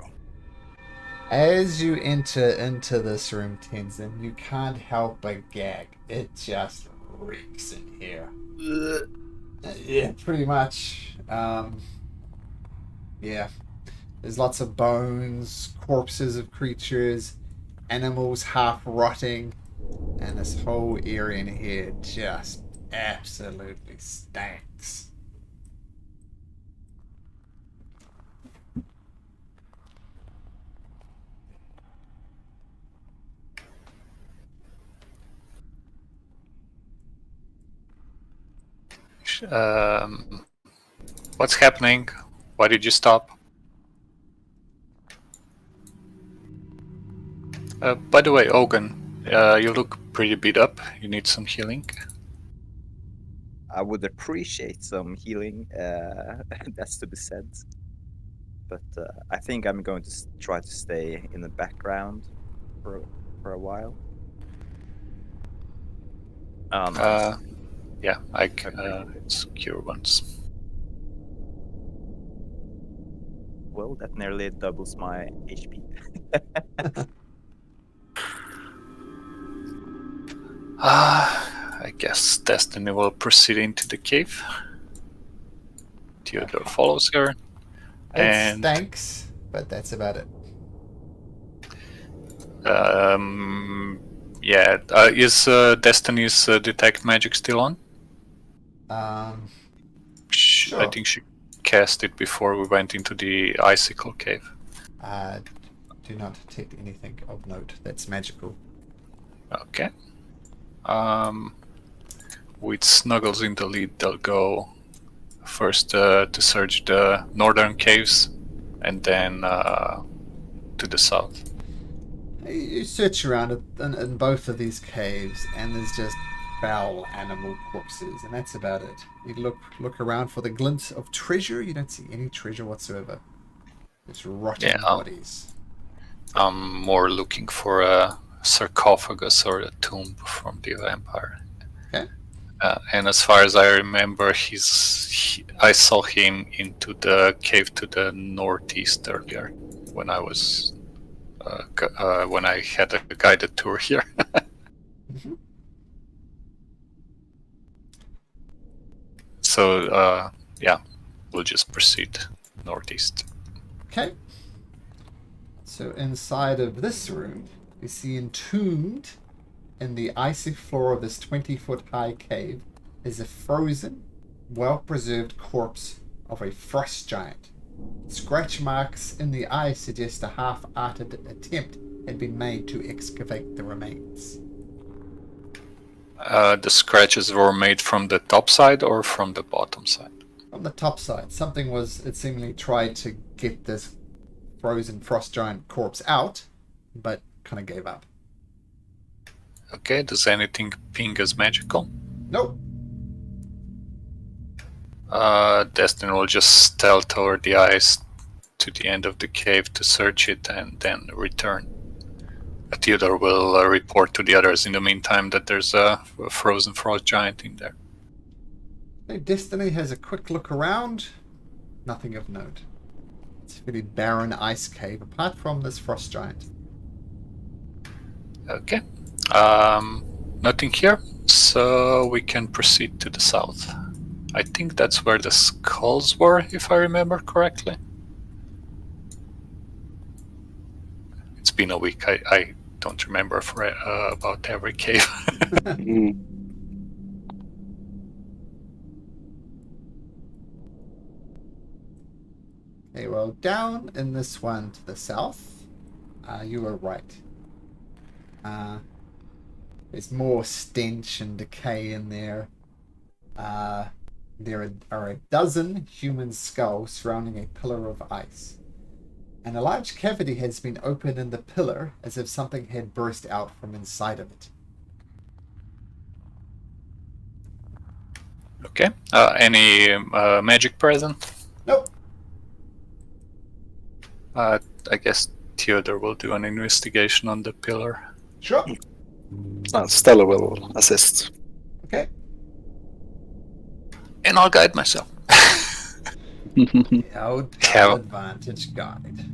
As you enter into this room, Tenzin, you can't help but gag. It just reeks in here. Yeah, pretty much. Yeah. There's lots of bones, corpses of creatures, animals half rotting, and this whole area in here just absolutely stinks.
What's happening? Why did you stop? By the way, Ogun, you look pretty beat up. You need some healing.
I would appreciate some healing. That's to be said. But I think I'm going to try to stay in the background for a while.
Yeah, it's cure once.
Well, that nearly doubles my HP.
I guess Destiny will proceed into the cave. Theodore follows her.
It
And
stinks, but that's about it.
yeah, is Destiny's detect magic still on? I
Sure.
think she cast it before we went into the icicle cave.
Do not detect anything of note that's magical.
Okay. With Snuggles in the lead, they'll go first to search the northern caves, and then to the south.
You search around in both of these caves, and there's just foul animal corpses, and that's about it. You look around for the glint of treasure. You don't see any treasure whatsoever. It's rotting bodies.
I'm more looking for a sarcophagus or a tomb from the vampire.
Okay.
And as far as I remember, I saw him into the cave to the northeast earlier when I was when I had a guided tour here.
Mm-hmm.
So yeah, we'll just proceed northeast.
Okay. So inside of this room, you see entombed in the icy floor of this 20-foot high cave is a frozen, well-preserved corpse of a frost giant. Scratch marks in the ice suggest a half-hearted attempt had been made to excavate the remains.
The scratches were made from the top side or from the bottom side?
On the top side, something was, it seemingly tried to get this frozen frost giant corpse out, but kind of gave up.
Okay, does anything ping as magical?
Nope.
Destiny will just stealth over the ice to the end of the cave to search it and then return. Theodore will report to the others in the meantime that there's a frozen frost giant in there.
Destiny has a quick look around. Nothing of note. It's a very barren ice cave, apart from this frost giant.
Okay. Nothing here, so we can proceed to the south. I think that's where the skulls were, if I remember correctly. It's been a week. I don't remember about every cave.
Okay, well, down in this one to the south, you were right. There's more stench and decay in there. There are a dozen human skulls surrounding a pillar of ice. And a large cavity has been opened in the pillar as if something had burst out from inside of it.
Okay. Any magic present?
Nope.
I guess Theodore will do an investigation on the pillar.
Sure.
Stella will assist.
Okay.
And I'll guide myself.
How
How-
advantage guide.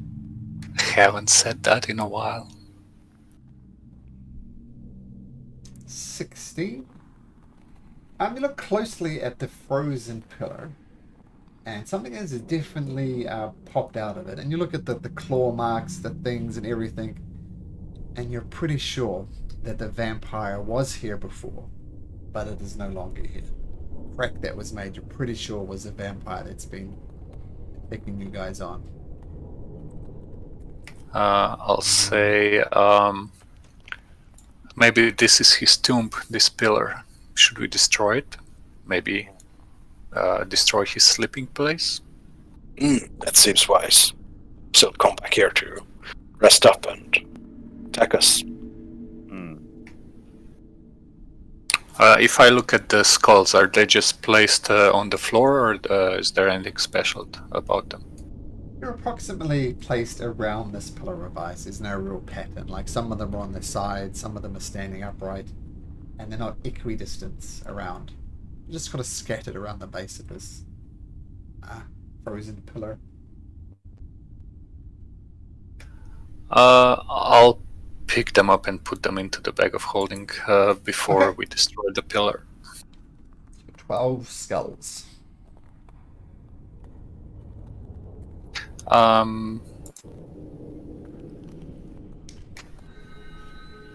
Haven't said that in a while.
16. You look closely at the frozen pillar, and something has definitely popped out of it. And you look at the claw marks, the things, and everything, and you're pretty sure that the vampire was here before, but it is no longer here. The crack that was made, you're pretty sure was a vampire that's been taking you guys on.
I'll say maybe this is his tomb, this pillar. Should we destroy it? Maybe destroy his sleeping place?
That seems wise. So come back here to rest up and attack us.
If I look at the skulls, are they just placed on the floor, or is there anything special about them?
They're approximately placed around this pillar of ice. There's no real pattern. Like, some of them are on their side, some of them are standing upright, and they're not equidistant around. They're just kind of scattered around the base of this frozen pillar.
I'll pick them up and put them into the bag of holding before
Okay.
we destroy the pillar.
12 skulls.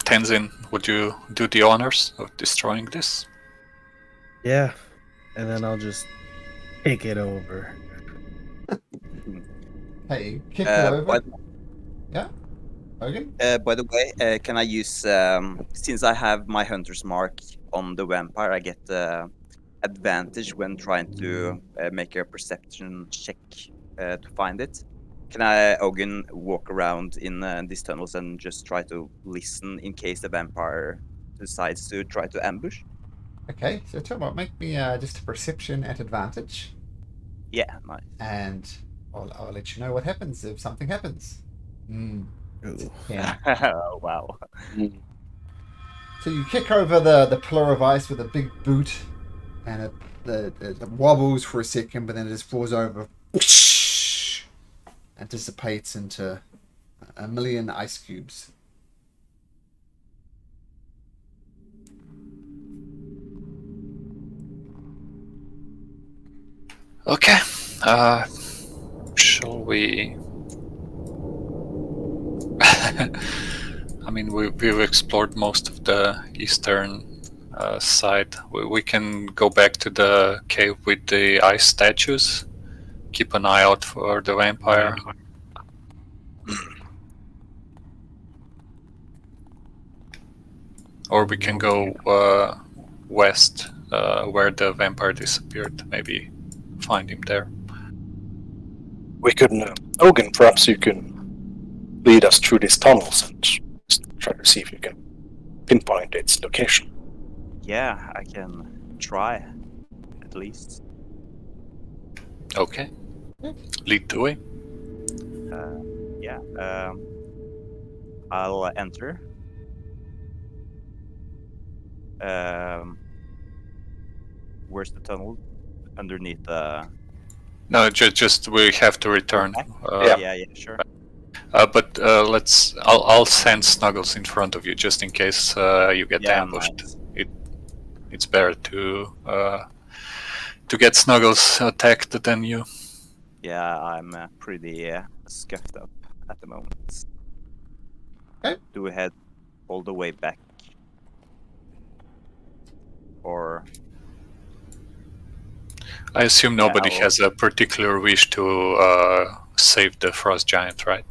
Tenzin, would you do the honors of destroying this?
Yeah, and then I'll just take it over.
Hey, kick
Uh,
her over.
by,
Yeah? Hogan?
by the way, can I use since I have my hunter's mark on the vampire, I get advantage when trying to make a perception check to find it. Can I, Ogun, walk around in these tunnels and just try to listen in case the vampire decides to try to ambush?
Okay, so tell me what, make me just a perception at advantage,
Yeah, nice.
and I'll let you know what happens if something happens.
Ooh.
Yeah.
Oh, wow.
So you kick over the pillar of ice with a big boot, and it wobbles for a second, but then it just falls over and dissipates into a million ice cubes.
Okay. Shall we? I mean, we've explored most of the eastern side. We can go back to the cave with the ice statues. Keep an eye out for the vampire. Or we can go west, where the vampire disappeared. Maybe find him there.
We could, Ogun, perhaps you can lead us through these tunnels and try to see if you can pinpoint its location.
Yeah, I can try, at least.
Okay. Lead the way.
Yeah, I'll enter. Where's the tunnel? Underneath the...
No, just we have to return.
yeah, sure.
But I'll send Snuggles in front of you just in case you get
Yeah,
ambushed.
nice.
It's better to get Snuggles attacked than you.
Yeah, I'm pretty scuffed up at the moment.
Okay.
Do we head all the way back? Or...
I assume nobody
I'll-
has a particular wish to save the frost giant, right?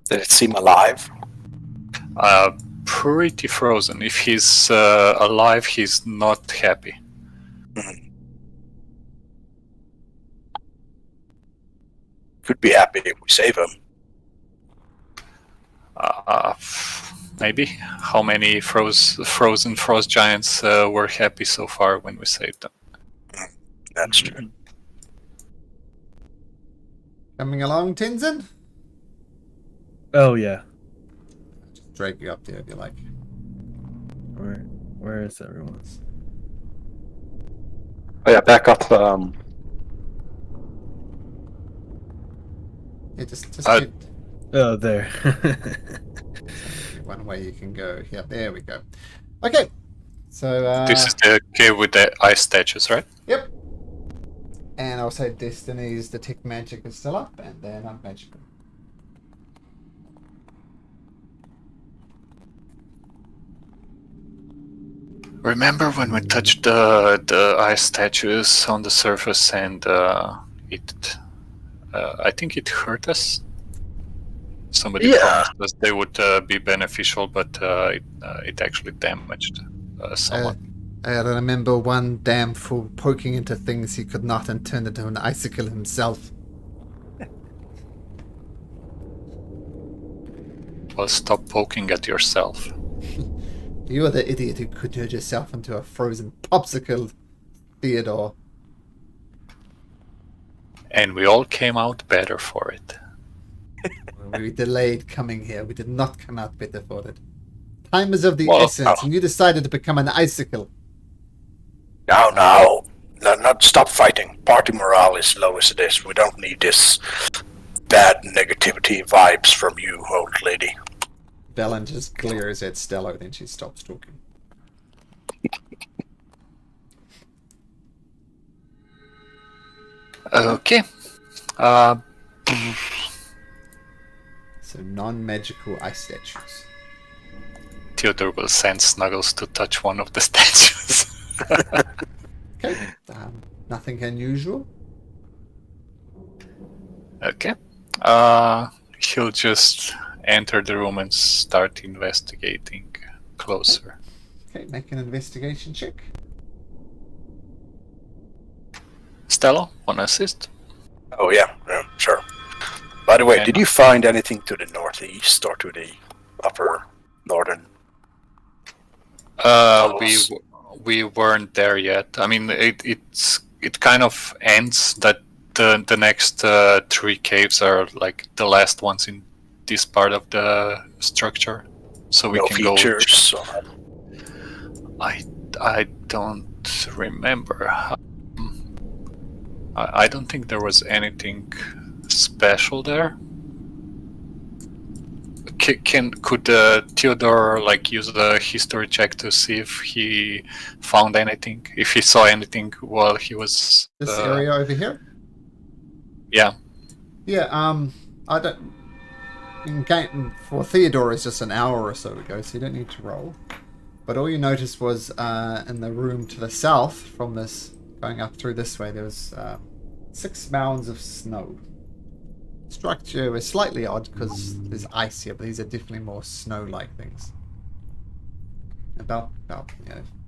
Did it seem alive?
Pretty frozen. If he's alive, he's not happy.
Could be happy if we save him.
Maybe. How many frozen frost giants were happy so far when we saved them?
That's true.
Coming along, Tenzin?
Oh yeah.
Just drag you up there if you like.
Where is everyone?
Oh yeah, back up.
Yeah, just
Uh,
keep
Oh, there.
one way you can go. Yeah, there we go. Okay, so
This is the cave with the ice statues, right?
yep. And I'll say Destiny's Detect Magic is still up, and they're not magical.
Remember when we touched the ice statues on the surface and it I think it hurt us. Somebody
Yeah.
promised us they would be beneficial, but it actually damaged someone.
I remember one damn fool poking into things he could not and turned into an icicle himself.
Well, stop poking at yourself.
You are the idiot who could turn yourself into a frozen popsicle, Theodore.
And we all came out better for it.
We delayed coming here. We did not come out better for it. Time is of the
Well,
essence, and you decided to become an icicle.
Now, not stop fighting. Party morale is low as it is. We don't need this bad negativity vibes from you, old lady.
Velen just glares at Stella, then she stops talking.
Okay.
So non-magical ice statues.
Theodore will send Snuggles to touch one of the statues.
Okay. Nothing unusual.
Okay. He'll just enter the room and start investigating closer.
Okay, make an investigation check.
Stella, wanna assist?
Oh yeah, sure. By the way,
Okay.
did you find anything to the northeast or to the upper northern?
We weren't there yet. I mean, it kind of ends that the next three caves are like the last ones in this part of the structure, so we
No
can
features.
go. I don't remember. I don't think there was anything special there. Could Theodore like use the history check to see if he found anything, if he saw anything while he was
This area over here.
Yeah.
Yeah. I don't. In game for Theodore is just an hour or so ago, so you don't need to roll. But all you noticed was in the room to the south from this, going up through this way, there was 6 mounds of snow. Structure is slightly odd because there's ice here, but these are definitely more snow-like things. About 4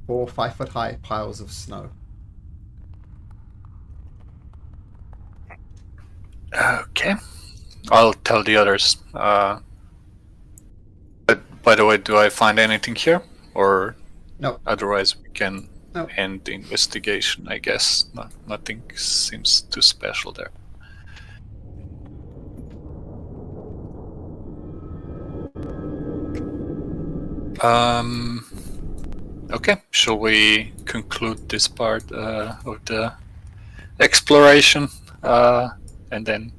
or 5 foot high piles of snow.
Okay. I'll tell the others. But by the way, do I find anything here, or
No.
otherwise we can
No.
end the investigation? I guess nothing seems too special there. Okay, shall we conclude this part of the exploration and then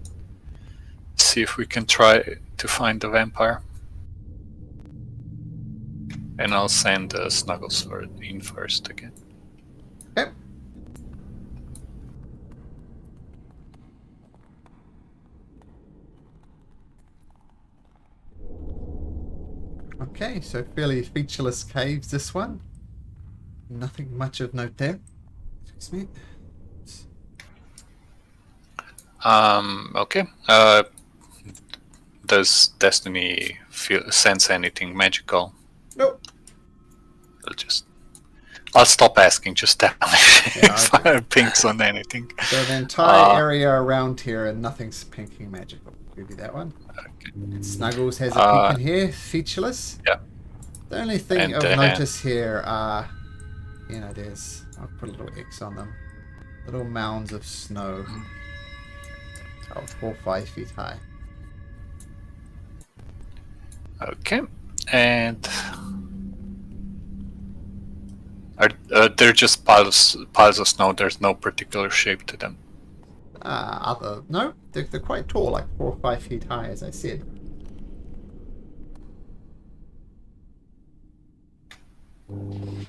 see if we can try to find the vampire? And I'll send Snuggles in first again.
Okay. Okay, so fairly featureless caves, this one. Nothing much of note there. Excuse me.
Okay. Does Destiny sense anything magical?
Nope.
I'll stop asking. Just tell me
Yeah,
if I pinks on anything.
So the entire area around here, and nothing's pinking magical. Give you that one.
Okay.
And Snuggles has a peek in here, featureless.
Yeah.
The only thing
And
of
the
notice here are, there's, I'll put a little X on them, little mounds of snow. Oh, 4 or 5 feet high.
Okay. And they're just piles of snow. There's no particular shape to them.
No, they're quite tall, like 4 or 5 feet high, as I said.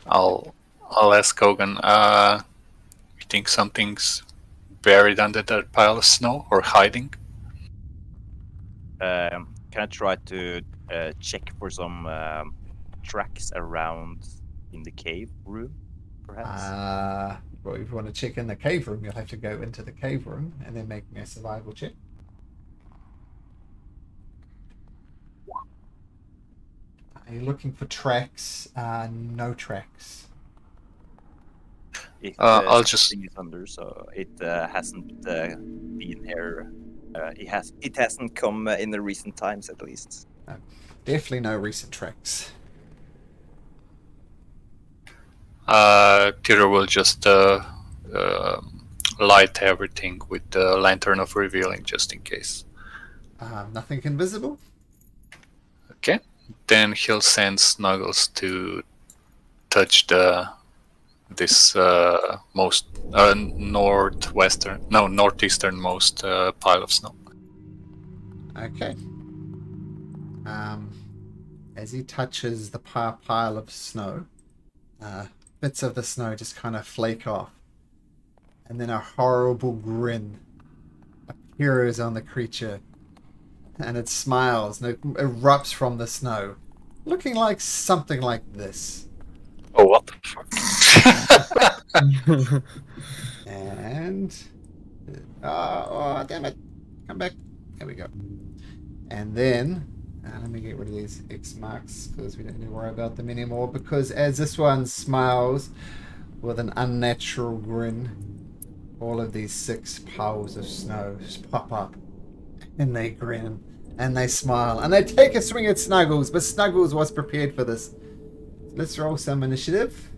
I'll ask Hogan. You think something's buried under that pile of snow or hiding?
Can I try to check for some tracks around in the cave room, perhaps?
Well, if you want to check in the cave room, you'll have to go into the cave room and then make me a survival check. Are you looking for tracks? No tracks.
I'll just-
something is under, so it hasn't been here. It hasn't come in the recent times, at least.
Definitely no recent tracks.
Peter will just light everything with the lantern of revealing, just in case.
Nothing invisible?
Okay. Then he'll send Snuggles to touch the this northeasternmost pile of snow.
Okay. As he touches the pile of snow, bits of the snow just kind of flake off. And then a horrible grin appears on the creature. And it smiles and it erupts from the snow. Looking like something like this.
Oh, what the fuck?
And... Oh, damn it. Come back. There we go. And then... let me get rid of these X marks because we don't need to worry about them anymore. Because as this one smiles with an unnatural grin, all of these 6 piles of snow just pop up. And they grin. And they smile. And they take a swing at Snuggles. But Snuggles was prepared for this. Let's roll some initiative.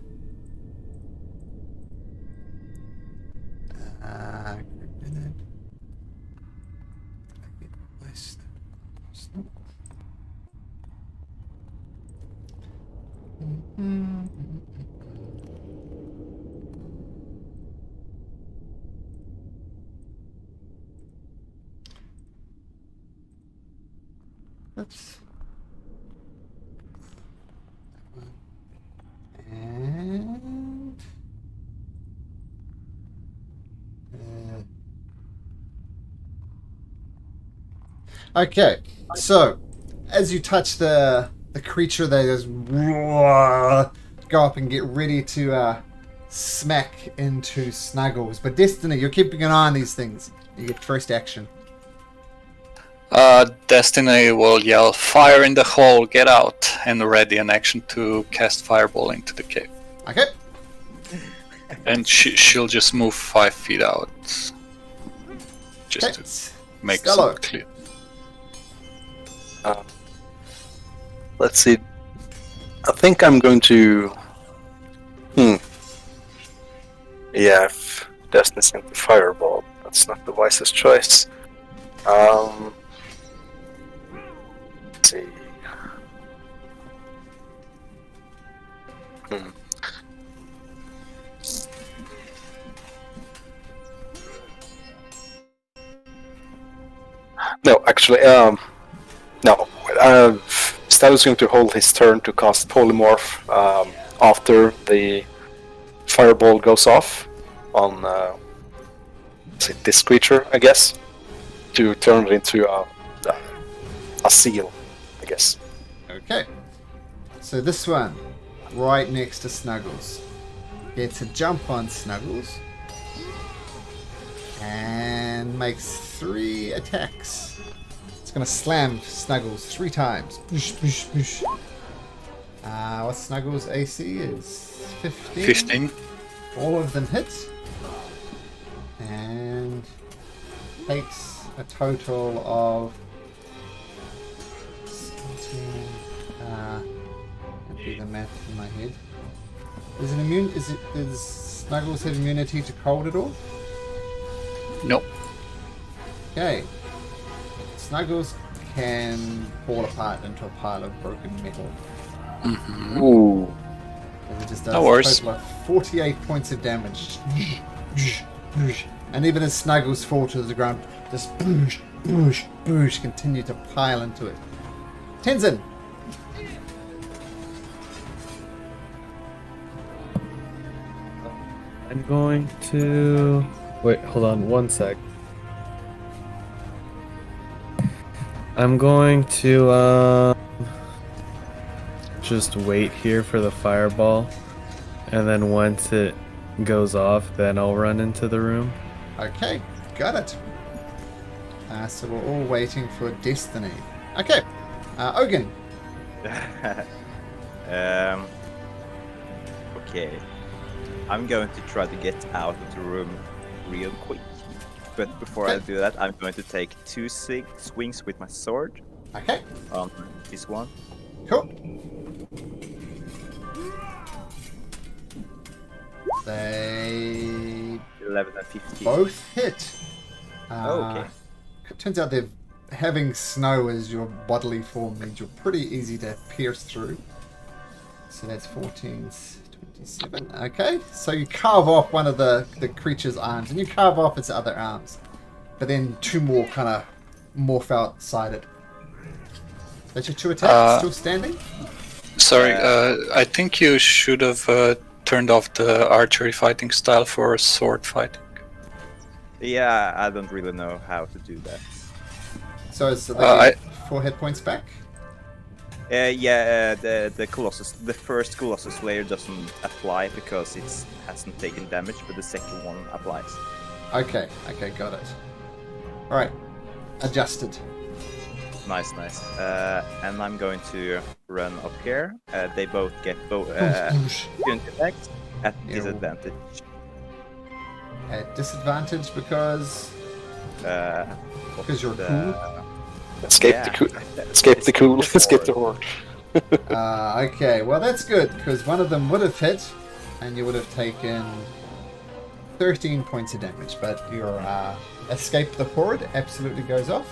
Oops. And okay, so as you touch the creature, they just go up and get ready to smack into Snuggles. But Destiny, you're keeping an eye on these things. You get first action.
Destiny will yell, "Fire in the hole, get out," and ready an action to cast Fireball into the cave.
Okay.
And she'll just move 5 feet out. Just
Okay.
to make
Stellar.
some clear.
Let's see. I think I'm going to. Yeah, if Destiny's into Fireball, that's not the wisest choice. Let's see. No, actually, no. Stellar's going to hold his turn to cast Polymorph after the Fireball goes off on this creature, I guess, to turn it into a seal, I guess.
Okay. So this one, right next to Snuggles, gets a jump on Snuggles and makes 3 attacks. It's gonna slam Snuggles 3 times. Boosh, boosh, boosh. What Snuggles' AC is 15.
15.
All of them hit. And takes a total of 17. Can't do the math in my head. Does Snuggles have immunity to cold at all?
Nope.
Okay. Snuggles can fall apart into a pile of broken metal.
Mm-hmm.
Ooh.
And it just does
No
a
worries.
total of 48 points of damage. And even as Snuggles fall to the ground, just boosh, boosh, boosh, continue to pile into it. Tenzin!
I'm going to... Wait, hold on one sec. I'm going to just wait here for the fireball, and then once it goes off, then I'll run into the room.
Okay, got it. So we're all waiting for Destiny. Okay, Ogun.
Okay. I'm going to try to get out of the room real quick. But before I do that, I'm going to take 2 swings with my sword
Okay,
on this one.
cool. They
11 and 15.
both hit.
Okay.
It turns out they're having snow as your bodily form means you're pretty easy to pierce through. So that's 14, 27. Okay, so you carve off one of the creature's arms, and you carve off its other arms. But then 2 more kind of morph outside it. That's your 2 attacks, still standing?
Sorry, I think you should have turned off the archery fighting style for sword fighting.
Yeah, I don't really know how to do that.
So it's like 4 hit points back?
The Colossus, the first Colossus layer doesn't apply because it hasn't taken damage, but the second one applies.
Okay, got it. Alright, adjusted.
Nice. And I'm going to run up here. They both get
Boosh.
unit attacks at
Yeah.
disadvantage.
At disadvantage because you're cool?
Escape the cool. Escape the cool. Escape the horde.
Okay, well that's good because one of them would have hit, and you would have taken 13 points of damage. But your escape the horde absolutely goes off.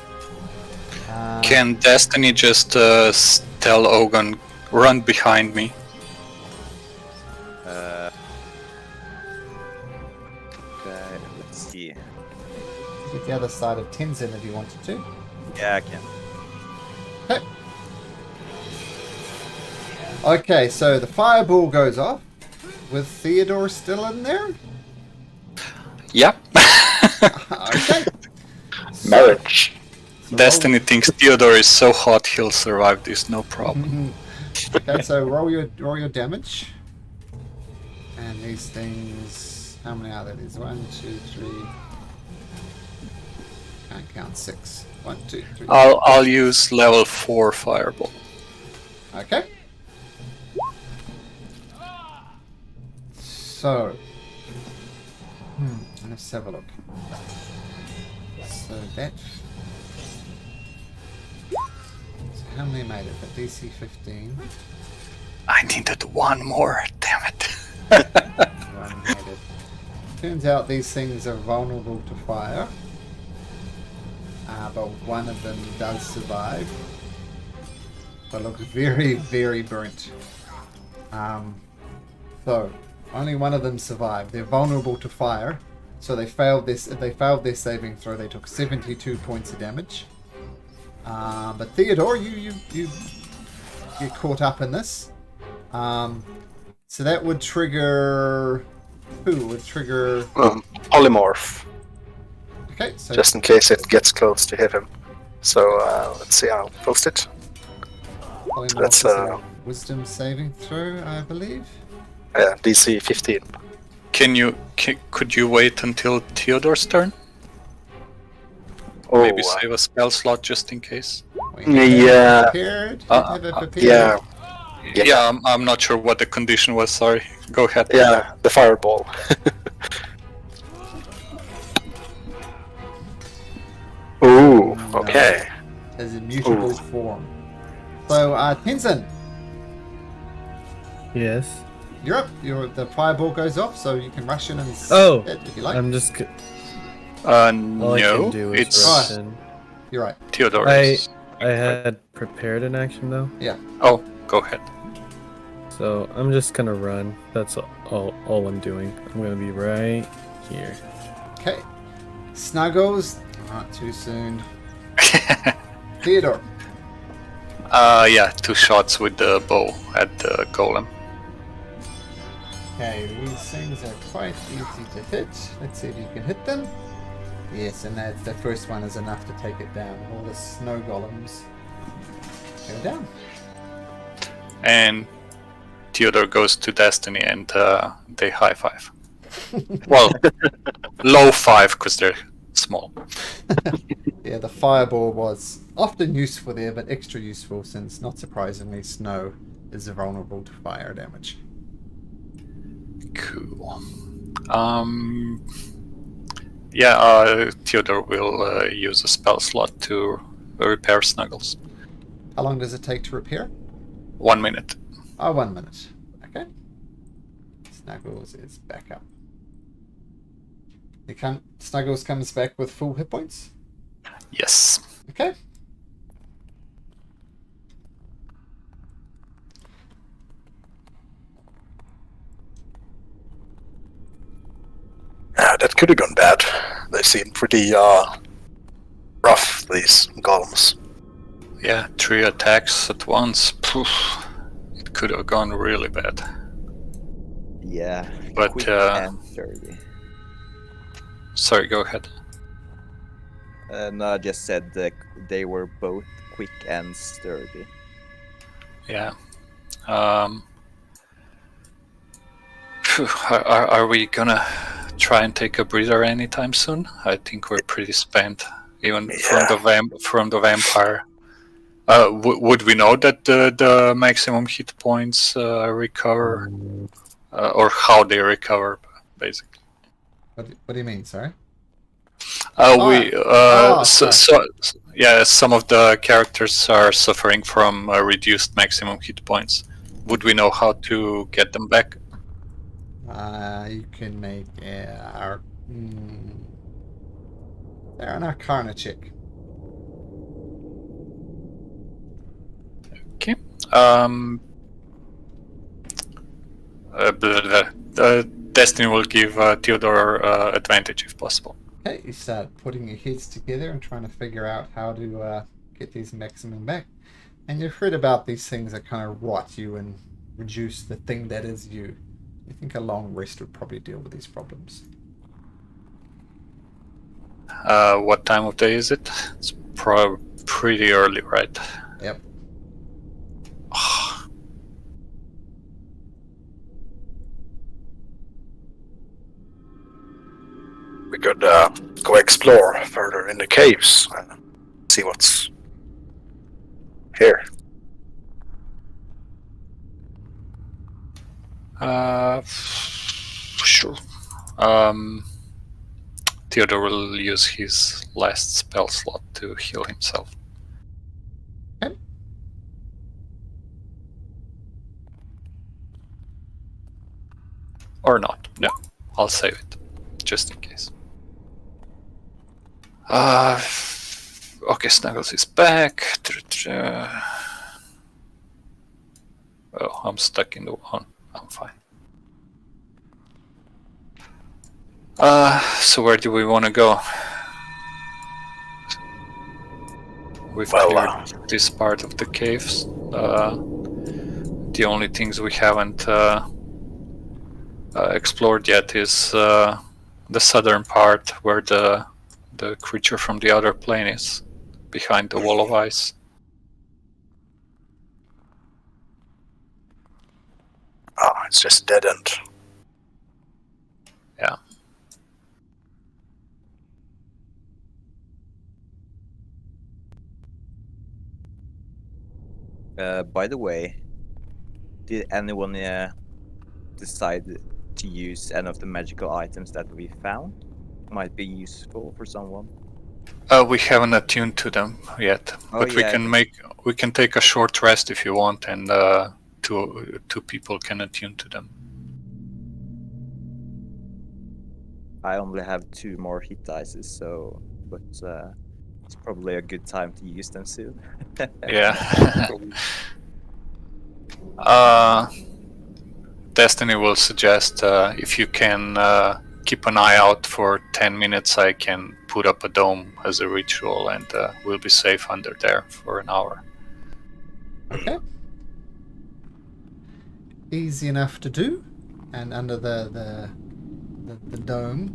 Can Destiny just tell Ogun, run behind me?
Okay, let's see.
Get the other side of Tenzin if you wanted to.
Yeah, I can.
Okay. Okay, so the fireball goes off with Theodore still in there.
Yep.
Okay.
Marriage.
Destiny thinks Theodore is so hot he'll survive this, no problem.
Okay, so roll your damage. And these things, how many are there? There's 1, 2, 3. Can't count 6. 1, 2, 3.
I'll use level 4 fireball.
Okay. So, let's have a look. So that. So how many made it? The DC 15.
I needed one more, damn it.
One made it. Turns out these things are vulnerable to fire. But one of them does survive. But looks very, very burnt. So only one of them survived. They're vulnerable to fire, so they failed this. If they failed their saving throw, they took 72 points of damage. But Theodore, you get caught up in this. So that would trigger. Who would trigger?
Polymorph,
Okay, so
just in case it gets close to hit him. So let's see, I'll post it.
Polymorph
that's,
is a wisdom saving throw, I believe.
Yeah, DC 15.
Could you wait until Theodore's turn?
Oh,
Maybe save a spell slot just in case.
We have it
Yeah.
prepared. We have it prepared.
Yeah, Yeah.
Yeah, I'm not sure what the condition was, sorry. Go ahead.
yeah, the fireball. Ooh, okay.
As a mutable form. So, Tenzin,
Yes.
you're up. The fireball goes off, so you can rush in and
Oh,
it if you like.
I'm just. All I
No,
can do is
it's
rush in.
You're right.
Theodore.
I had prepared an action though,
Oh, go ahead.
so I'm just gonna run. That's all I'm doing. I'm gonna be right here.
Okay. Snuggles. Not too soon. Theodore.
Yeah, 2 shots with the bow at the golem.
Okay, these things are quite easy to hit. Let's see if you can hit them. Yes, and that's the first one is enough to take it down. All the snow golems go down.
And Theodore goes to Destiny and they high five. Well, low five because they're small.
Yeah, the fireball was often useful there, but extra useful since, not surprisingly, snow is vulnerable to fire damage.
Cool. Yeah, Theodore will use a spell slot to repair Snuggles.
How long does it take to repair?
1 minute.
1 minute. Okay. Snuggles is back up. Snuggles comes back with full hit points.
Yes.
Okay.
that could have gone bad. They seem pretty rough, these golems.
Yeah, 3 attacks at once. Poof. It could have gone really bad.
Yeah,
But,
quick and sturdy.
Sorry, go ahead.
No, I just said they were both quick and sturdy.
Yeah. Are we gonna try and take a breather anytime soon? I think we're pretty spent, even from the vampire. Would we know that the maximum hit points recover, or how they recover, basically?
What do you mean? Sorry.
Some of the characters are suffering from reduced maximum hit points. Would we know how to get them back?
You can make they're an Arcana check.
Okay. Destiny will give Theodore advantage if possible.
Okay, you start putting your heads together and trying to figure out how to get these maximum back. And you've heard about these things that kind of rot you and reduce the thing that is you. You think a long rest would probably deal with these problems.
What time of day is it? It's pretty early, right?
Yep.
We could go explore further in the caves, see what's here.
Sure. Theodore will use his last spell slot to heal himself.
Okay.
Or not. No, I'll save it, just in case. Okay, Snuggles is back. Oh, I'm stuck in the one. I'm fine. So where do we want to go? We've cleared this part of the caves. The only things we haven't explored yet is the southern part where the creature from the other plane is, behind the wall of ice.
Oh, it's just a dead end.
Yeah.
By the way, did anyone decide to use any of the magical items that we found? Might be useful for someone.
We haven't attuned to them yet, but
yeah.
we can take a short rest if you want, and two people can attune to them.
I only have 2 more hit dices, so but it's probably a good time to use them soon.
Yeah. Destiny will suggest if you can keep an eye out for 10 minutes, I can put up a dome as a ritual, and we'll be safe under there for an hour.
Okay. Easy enough to do, and under the dome,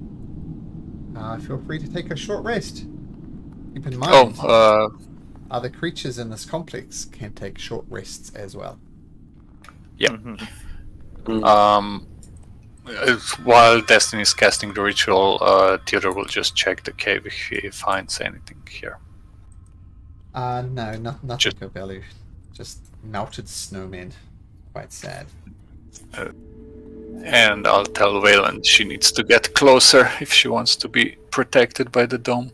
feel free to take a short rest. Keep in mind, other creatures in this complex can take short rests as well.
Yeah. While Destiny is casting the ritual, Theodore will just check the cave if he finds anything here.
No, nothing of value. Just melted snowmen. Quite sad.
And I'll tell Valen she needs to get closer if she wants to be protected by the dome.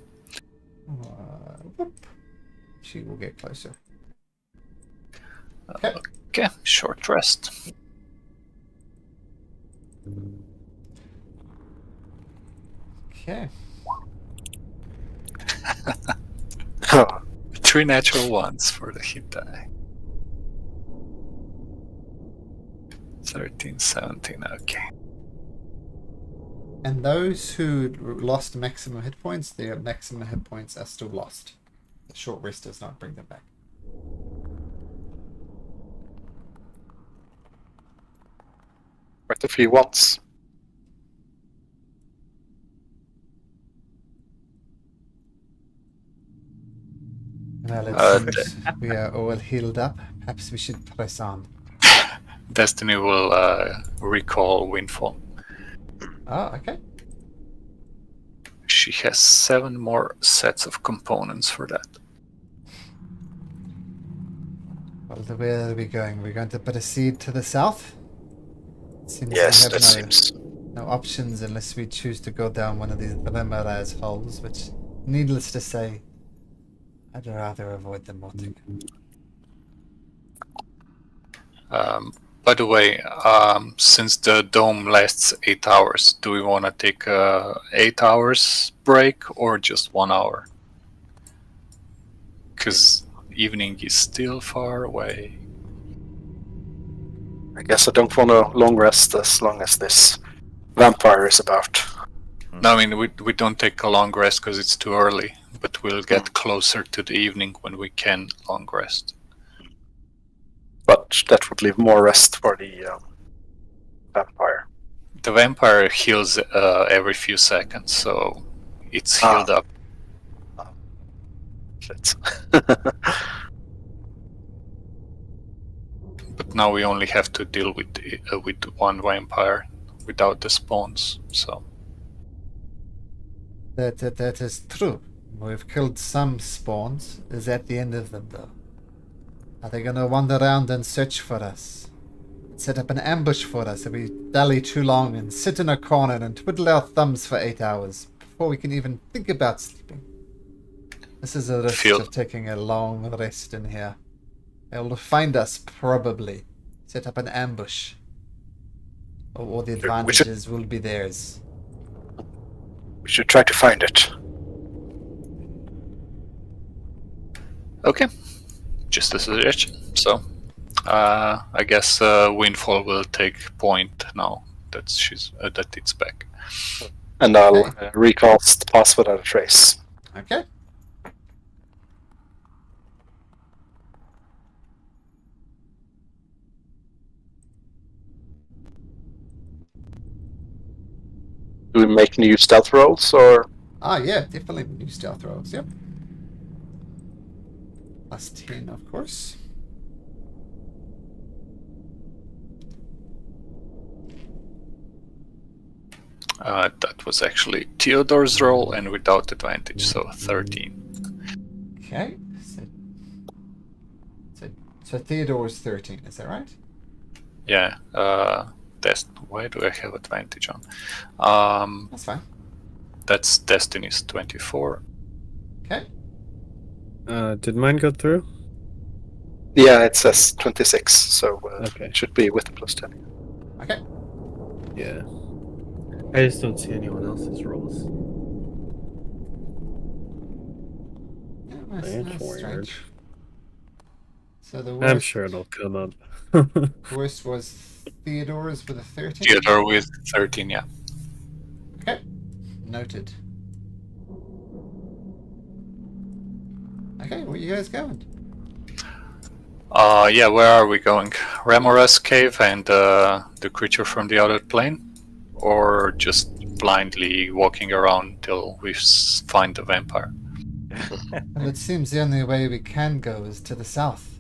Whoop. She will get closer.
Okay, short rest.
Okay.
3 natural ones for the hit die. 13, 17, okay.
And those who lost maximum hit points, their maximum hit points are still lost. The short rest does not bring them back.
Quite a few once.
Well, it
Uh,
seems we are all healed up. Perhaps we should press on.
Destiny will recall Windfall.
Oh, okay.
She has 7 more sets of components for that.
Well, where are we going? We're going to proceed to the south? Seems
Yes,
we have
that seems.
no options unless we choose to go down one of these Remoraz holes, which, needless to say, I'd rather avoid them altogether.
By the way, since the dome lasts 8 hours, do we want to take a 8 hours break or just 1 hour? Because evening is still far away.
I guess I don't want a long rest as long as this vampire is about.
No, I mean, we don't take a long rest because it's too early, but we'll get closer to the evening when we can long rest.
But that would leave more rest for the vampire.
The vampire heals every few seconds, so it's healed up.
Shit.
But now we only have to deal with one vampire without the spawns. So
That is true. We've killed some spawns. Is that the end of them, though? Are they going to wander around and search for us? Set up an ambush for us if we dally too long and sit in a corner and twiddle our thumbs for 8 hours before we can even think about sleeping? This is a risk of taking a long rest in here. They'll find us, probably. Set up an ambush. Or the advantages will be theirs.
We should try to find it.
okay, just a suggestion. So I guess Windfall will take point now that that it's back.
And I'll recast Pass Without a Trace.
Okay.
Do we make new stealth rolls, or?
Ah, yeah, definitely new stealth rolls, yep. Plus 10, of course.
That was actually Theodore's roll and without advantage, so 13.
Okay. So Theodore's 13, is that right?
Yeah. Why do I have advantage on?
That's fine.
That's Destiny's 24.
Okay.
Did mine go through?
Yeah, it says 26, so
Okay.
it should be with the plus 10.
Okay.
Yeah. I just don't see anyone else's rolls.
Yeah,
That's
that's
weird.
strange. So the
I'm
worst,
sure it'll come up.
worst was Theodore's with a 13.
Theodore with 13, yeah.
Okay. Noted. Okay, where are you guys going?
Yeah, where are we going? Remoras cave and the creature from the other plane? Or just blindly walking around till we find the vampire?
Well, it seems the only way we can go is to the south.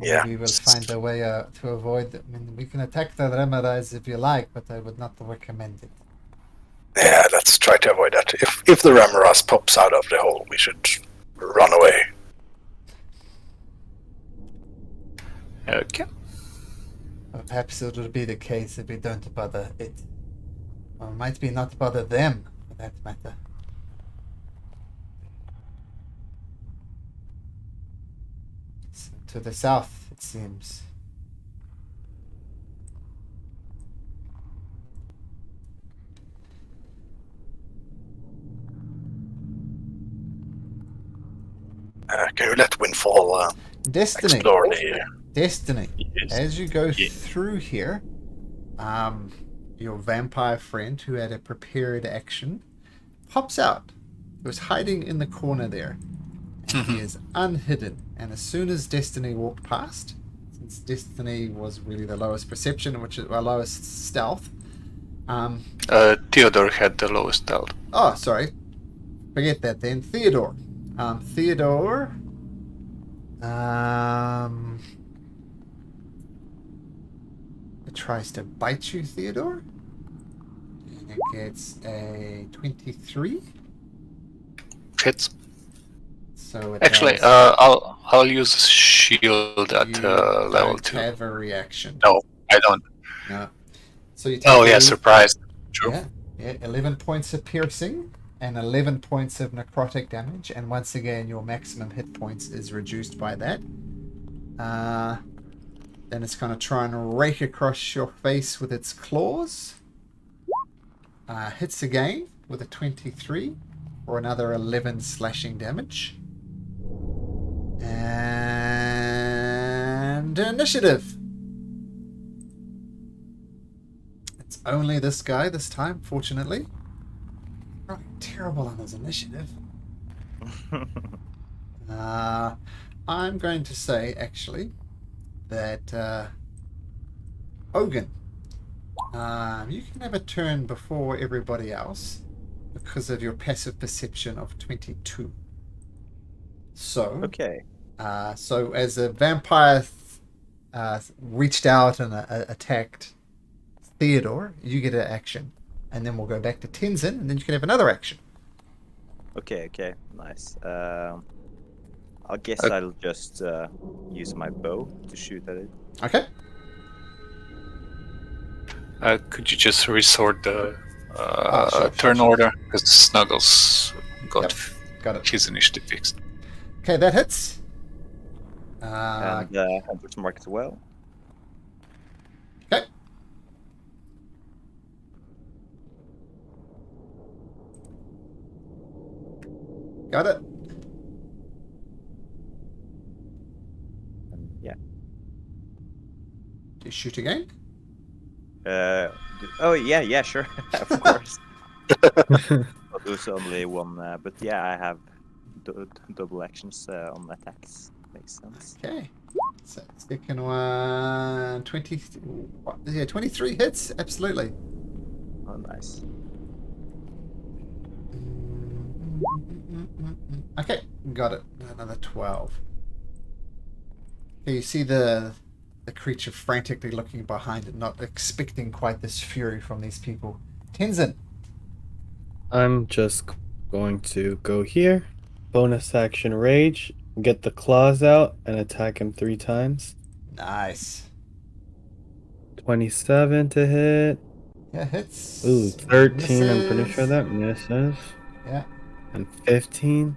Yeah.
We will find a way to avoid. I mean, we can attack the Remorais if you like, but I would not recommend it.
Yeah, let's try to avoid that. If the Ramoras pops out of the hole, we should run away.
Okay.
Or perhaps it will be the case if we don't bother it. Or might be not bother them, for that matter. So, to the south, it seems.
Can you let Windfall
Destiny.
explore the...
Destiny.
Yes.
As you go
Yeah.
through here, your vampire friend who had a prepared action pops out. He was hiding in the corner there. And he is unhidden. And as soon as Destiny walked past, since Destiny was really the lowest perception, which is our lowest stealth.
Theodore had the lowest stealth.
Oh, sorry. Forget that then. Theodore. Theodore. It tries to bite you, Theodore. And it gets a 23.
Hits.
So it
Actually,
has,
I'll use shield at
you
level
don't
2.
have a reaction.
No, I don't.
No. So you take
Oh yeah,
11
surprise. True.
Yeah, 11 points of piercing and 11 points of necrotic damage, and once again your maximum hit points is reduced by that. Then it's going to try and rake across your face with its claws. Hits again with a 23 for another 11 slashing damage. And initiative. It's only this guy this time, fortunately. Oh, terrible on his initiative. I'm going to say, actually, that Ogun, you can have a turn before everybody else because of your passive perception of 22. So,
Okay.
So as a vampire reached out and attacked Theodore, you get an action, and then we'll go back to Tenzin, and then you can have another action.
Okay. Nice. I guess I'll just use my bow to shoot at it.
Okay.
Could you just resort the
Sure,
turn
sure.
order? Because Snuggles got
Yep, got it.
his initiative fixed.
Okay, that hits.
And Hunter's Mark as well.
Okay. Got it.
And yeah.
Do you shoot again?
Oh yeah, sure. Of course. There's only one, but yeah, I have double actions on attacks. Makes sense.
Okay. So second one, 20. What? Yeah, 23 hits. Absolutely.
Oh, nice.
Okay, got it. Another 12. Okay, you see the creature frantically looking behind it, not expecting quite this fury from these people. Tenzin.
I'm just going to go here, bonus action rage, get the claws out, and attack him 3 times.
Nice.
27 to hit.
Yeah, hits.
Ooh, 13. I'm pretty sure
Misses.
that misses.
Yeah,
And 15.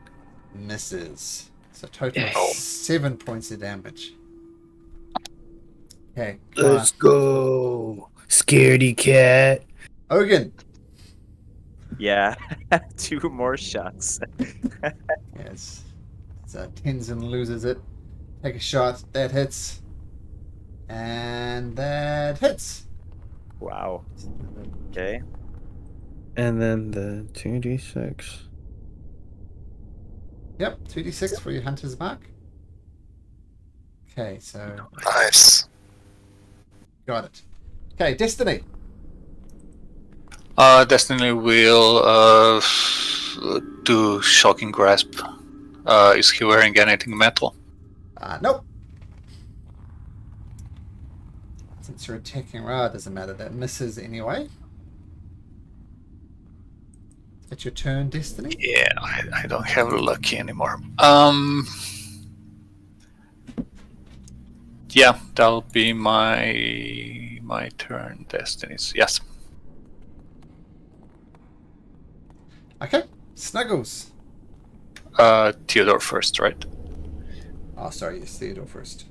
misses. So total of
Yes.
7 points of damage. Okay,
Let's go. Scaredy cat.
Ogun.
Yeah, 2 more shots.
Yes. So Tenzin loses it. Take a shot. That hits. And that hits.
Wow. Okay.
And then the 2d6.
Yep, 2d6 for your hunter's mark. Okay, so
Nice.
got it. Okay, Destiny.
Destiny will do shocking grasp. Is he wearing anything metal?
Nope. Since you're attacking Ra, it doesn't matter. That misses anyway. It's your turn, Destiny.
Yeah, I don't have lucky anymore. Yeah, that'll be my turn. Destiny's, yes.
Okay, Snuggles.
Theodore first, right?
Oh, sorry, it's Theodore first.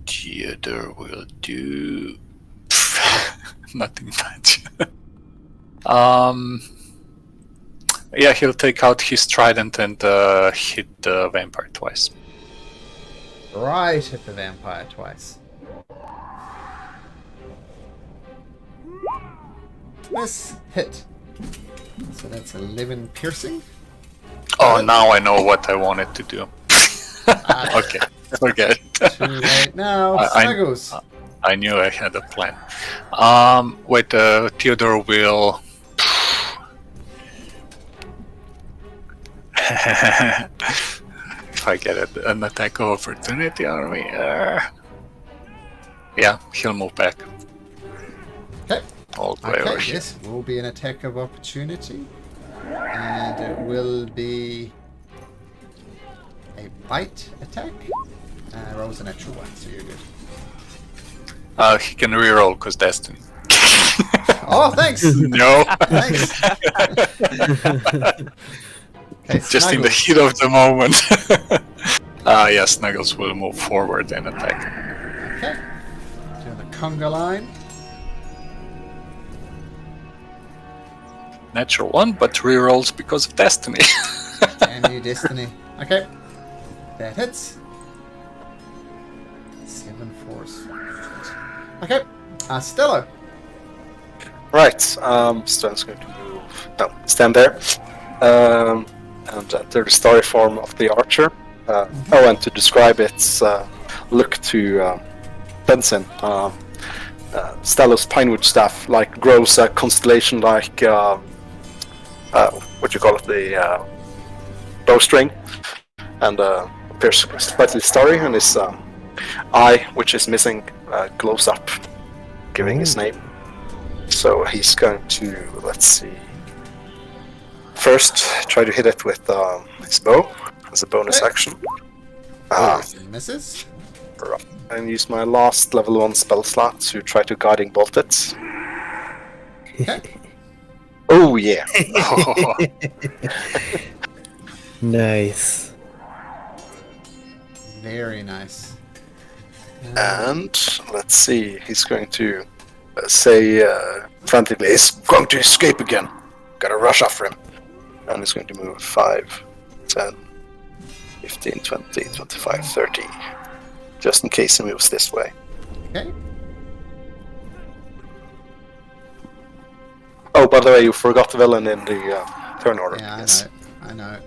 Theodore will do nothing much. Yeah, he'll take out his trident and hit the vampire twice.
right at the vampire twice. Miss, hit. So that's 11 piercing.
Oh, now I know what I wanted to do. Okay, forget.
Too late now.
I-
Snuggles.
I knew I had a plan. Wait, Theodore will. If I get an attack of opportunity on me, yeah, he'll move back.
Okay.
All the way over
Okay,
here.
yes, will be an attack of opportunity. And it will be a bite attack. Rolls a natural one, so you're good.
He can reroll because Destiny.
Oh, thanks!
No,
Thanks! Okay,
just in the
Snuggles.
heat of the moment. Yeah, Snuggles will move forward and attack.
Okay. Doing the conga line.
Natural one, but rerolls because of Destiny.
Damn you, Destiny. Okay. That hits. 7 force. Okay. Stello.
Right, Stan's going to move. No, stand there. And enter the starry form of the archer. And to describe its look to Benson, Stello's pinewood staff grows a constellation what you call it, the bowstring, and appears slightly starry, and his eye, which is missing, glows up, giving his name. So he's going to, let's see, first try to hit it with his bow as a bonus action.
Misses.
Right. And use my last level 1 spell slot to try to guiding bolt it.
Okay.
Oh yeah.
Nice.
Very nice.
And let's see, he's going to say frantically, he's going to escape again. Gotta rush after him. And he's going to move 5, 10, 15, 20, 25, 30. Just in case he moves this way.
Okay.
Oh, by the way, you forgot the villain in the turn order.
Yeah,
Yes.
I know.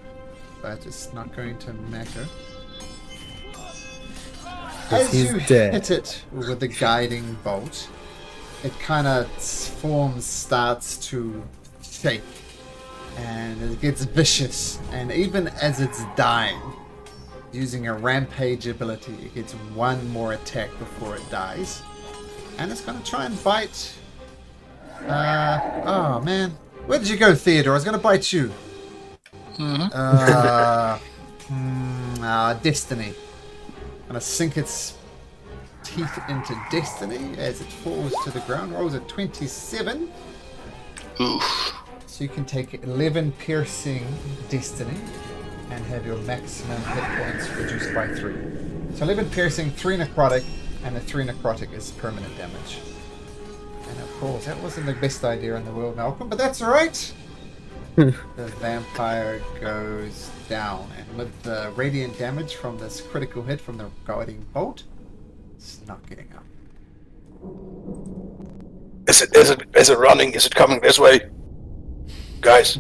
But it's not going to matter. As
he's
you
dead.
hit it with the guiding bolt, it kind of starts to shake. And it gets vicious. And even as it's dying, using a rampage ability, it gets one more attack before it dies. And it's going to try and bite. Oh man. Where did you go, Theodore? I was going to bite you. Destiny. Gonna sink its teeth into Destiny as it falls to the ground. Rolls a 27.
Oof.
So you can take 11 piercing Destiny and have your maximum hit points reduced by 3. So 11 piercing, 3 necrotic, and the 3 necrotic is permanent damage. And of course, that wasn't the best idea in the world, Malcolm, but that's alright. The vampire goes down, and with the radiant damage from this critical hit from the guiding bolt, it's not getting up.
Is it running? Is it coming this way? Guys.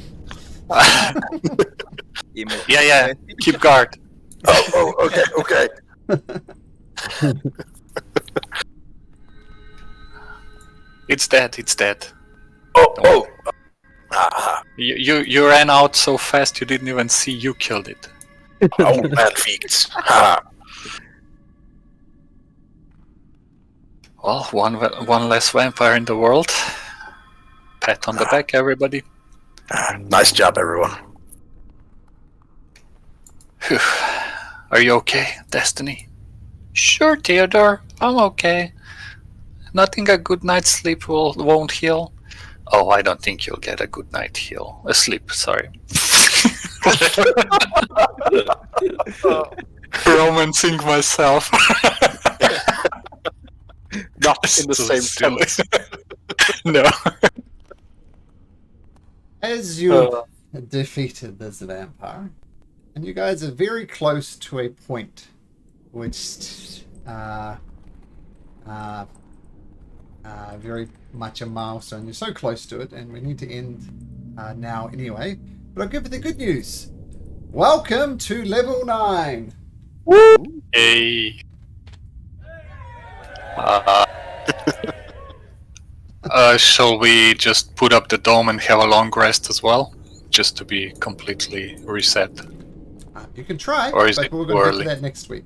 Yeah. Keep guard.
Okay.
It's dead.
Oh.
You ran out so fast you didn't even see you killed it.
Old man feet.
Well, one less vampire in the world. Pat on the back, everybody.
Nice job, everyone.
Phew. Are you okay, Destiny? Sure, Theodore. I'm okay. Nothing a good night's sleep won't heal. Oh, I don't think you'll get a good night sleep, sorry. Romancing myself.
Not in the
So
same
silly.
sentence.
No.
As you defeated this vampire, and you guys are very close to a point which very much a milestone. You're so close to it, and we need to end now anyway. But I'll give you the good news. Welcome to level 9.
Hey. Shall we just put up the dome and have a long rest as well, just to be completely reset?
You can try,
Or is
but
it
we're
too
going to get
early?
to that next week.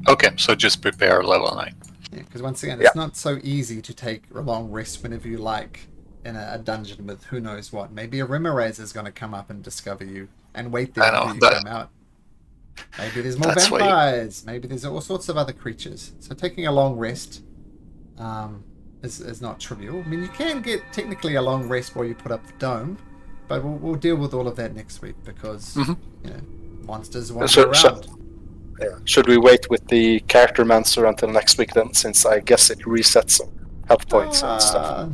Okay, so just prepare level 9.
Yeah, because once again, it's not so easy to take a long rest whenever you like in a dungeon with who knows what. Maybe a Rimmerez is going to come up and discover you and wait there
I know,
until you
that-
come out. Maybe there's more
That's why you-
vampires. Maybe there's all sorts of other creatures. So taking a long rest is not trivial. I mean, you can get technically a long rest while you put up the dome, but we'll deal with all of that next week because
Mhm.
you know, monsters wander
So-
around.
Should we wait with the character mancer until next week then, since I guess it resets some health points and stuff?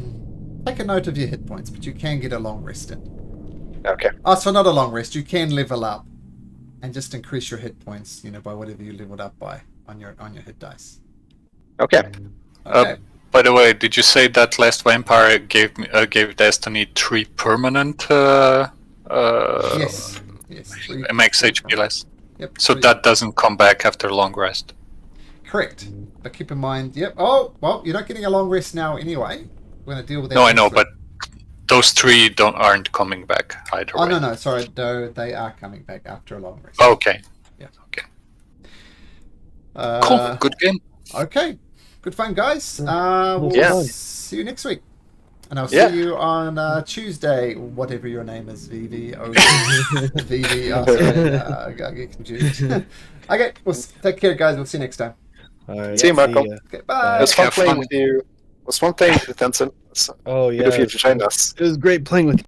Take a note of your hit points, but you can get a long rest in.
Okay.
Oh, so not a long rest. You can level up and just increase your hit points, by whatever you leveled up by on your hit dice.
Okay.
Okay.
By the way, did you say that last vampire gave Destiny 3 permanent
Yes. Yes.
max HP less?
Yep.
So that doesn't come back after long rest.
Correct. But keep in mind, yep. Oh, well, you're not getting a long rest now anyway. We're going to deal with that.
No, I
next
know,
week.
but those 3 aren't coming back either
Oh,
way.
no. Sorry. No, they are coming back after a long rest.
Okay.
Yeah.
Okay.
Uh,
Cool. Good game.
Okay. Good fun, guys. We'll
Yeah.
see you next week. And I'll
Yeah.
see you on Tuesday, whatever your name is, VV. VV. Oh, sorry. I get confused. Okay. Take care, guys. We'll see you next time.
All right,
See you, Marco.
ya.
Okay, bye.
It was fun
Have
playing
fun.
with you. It was fun playing with you, Tencent. So
Oh
good
yeah,
of you to join us.
it was great playing with you.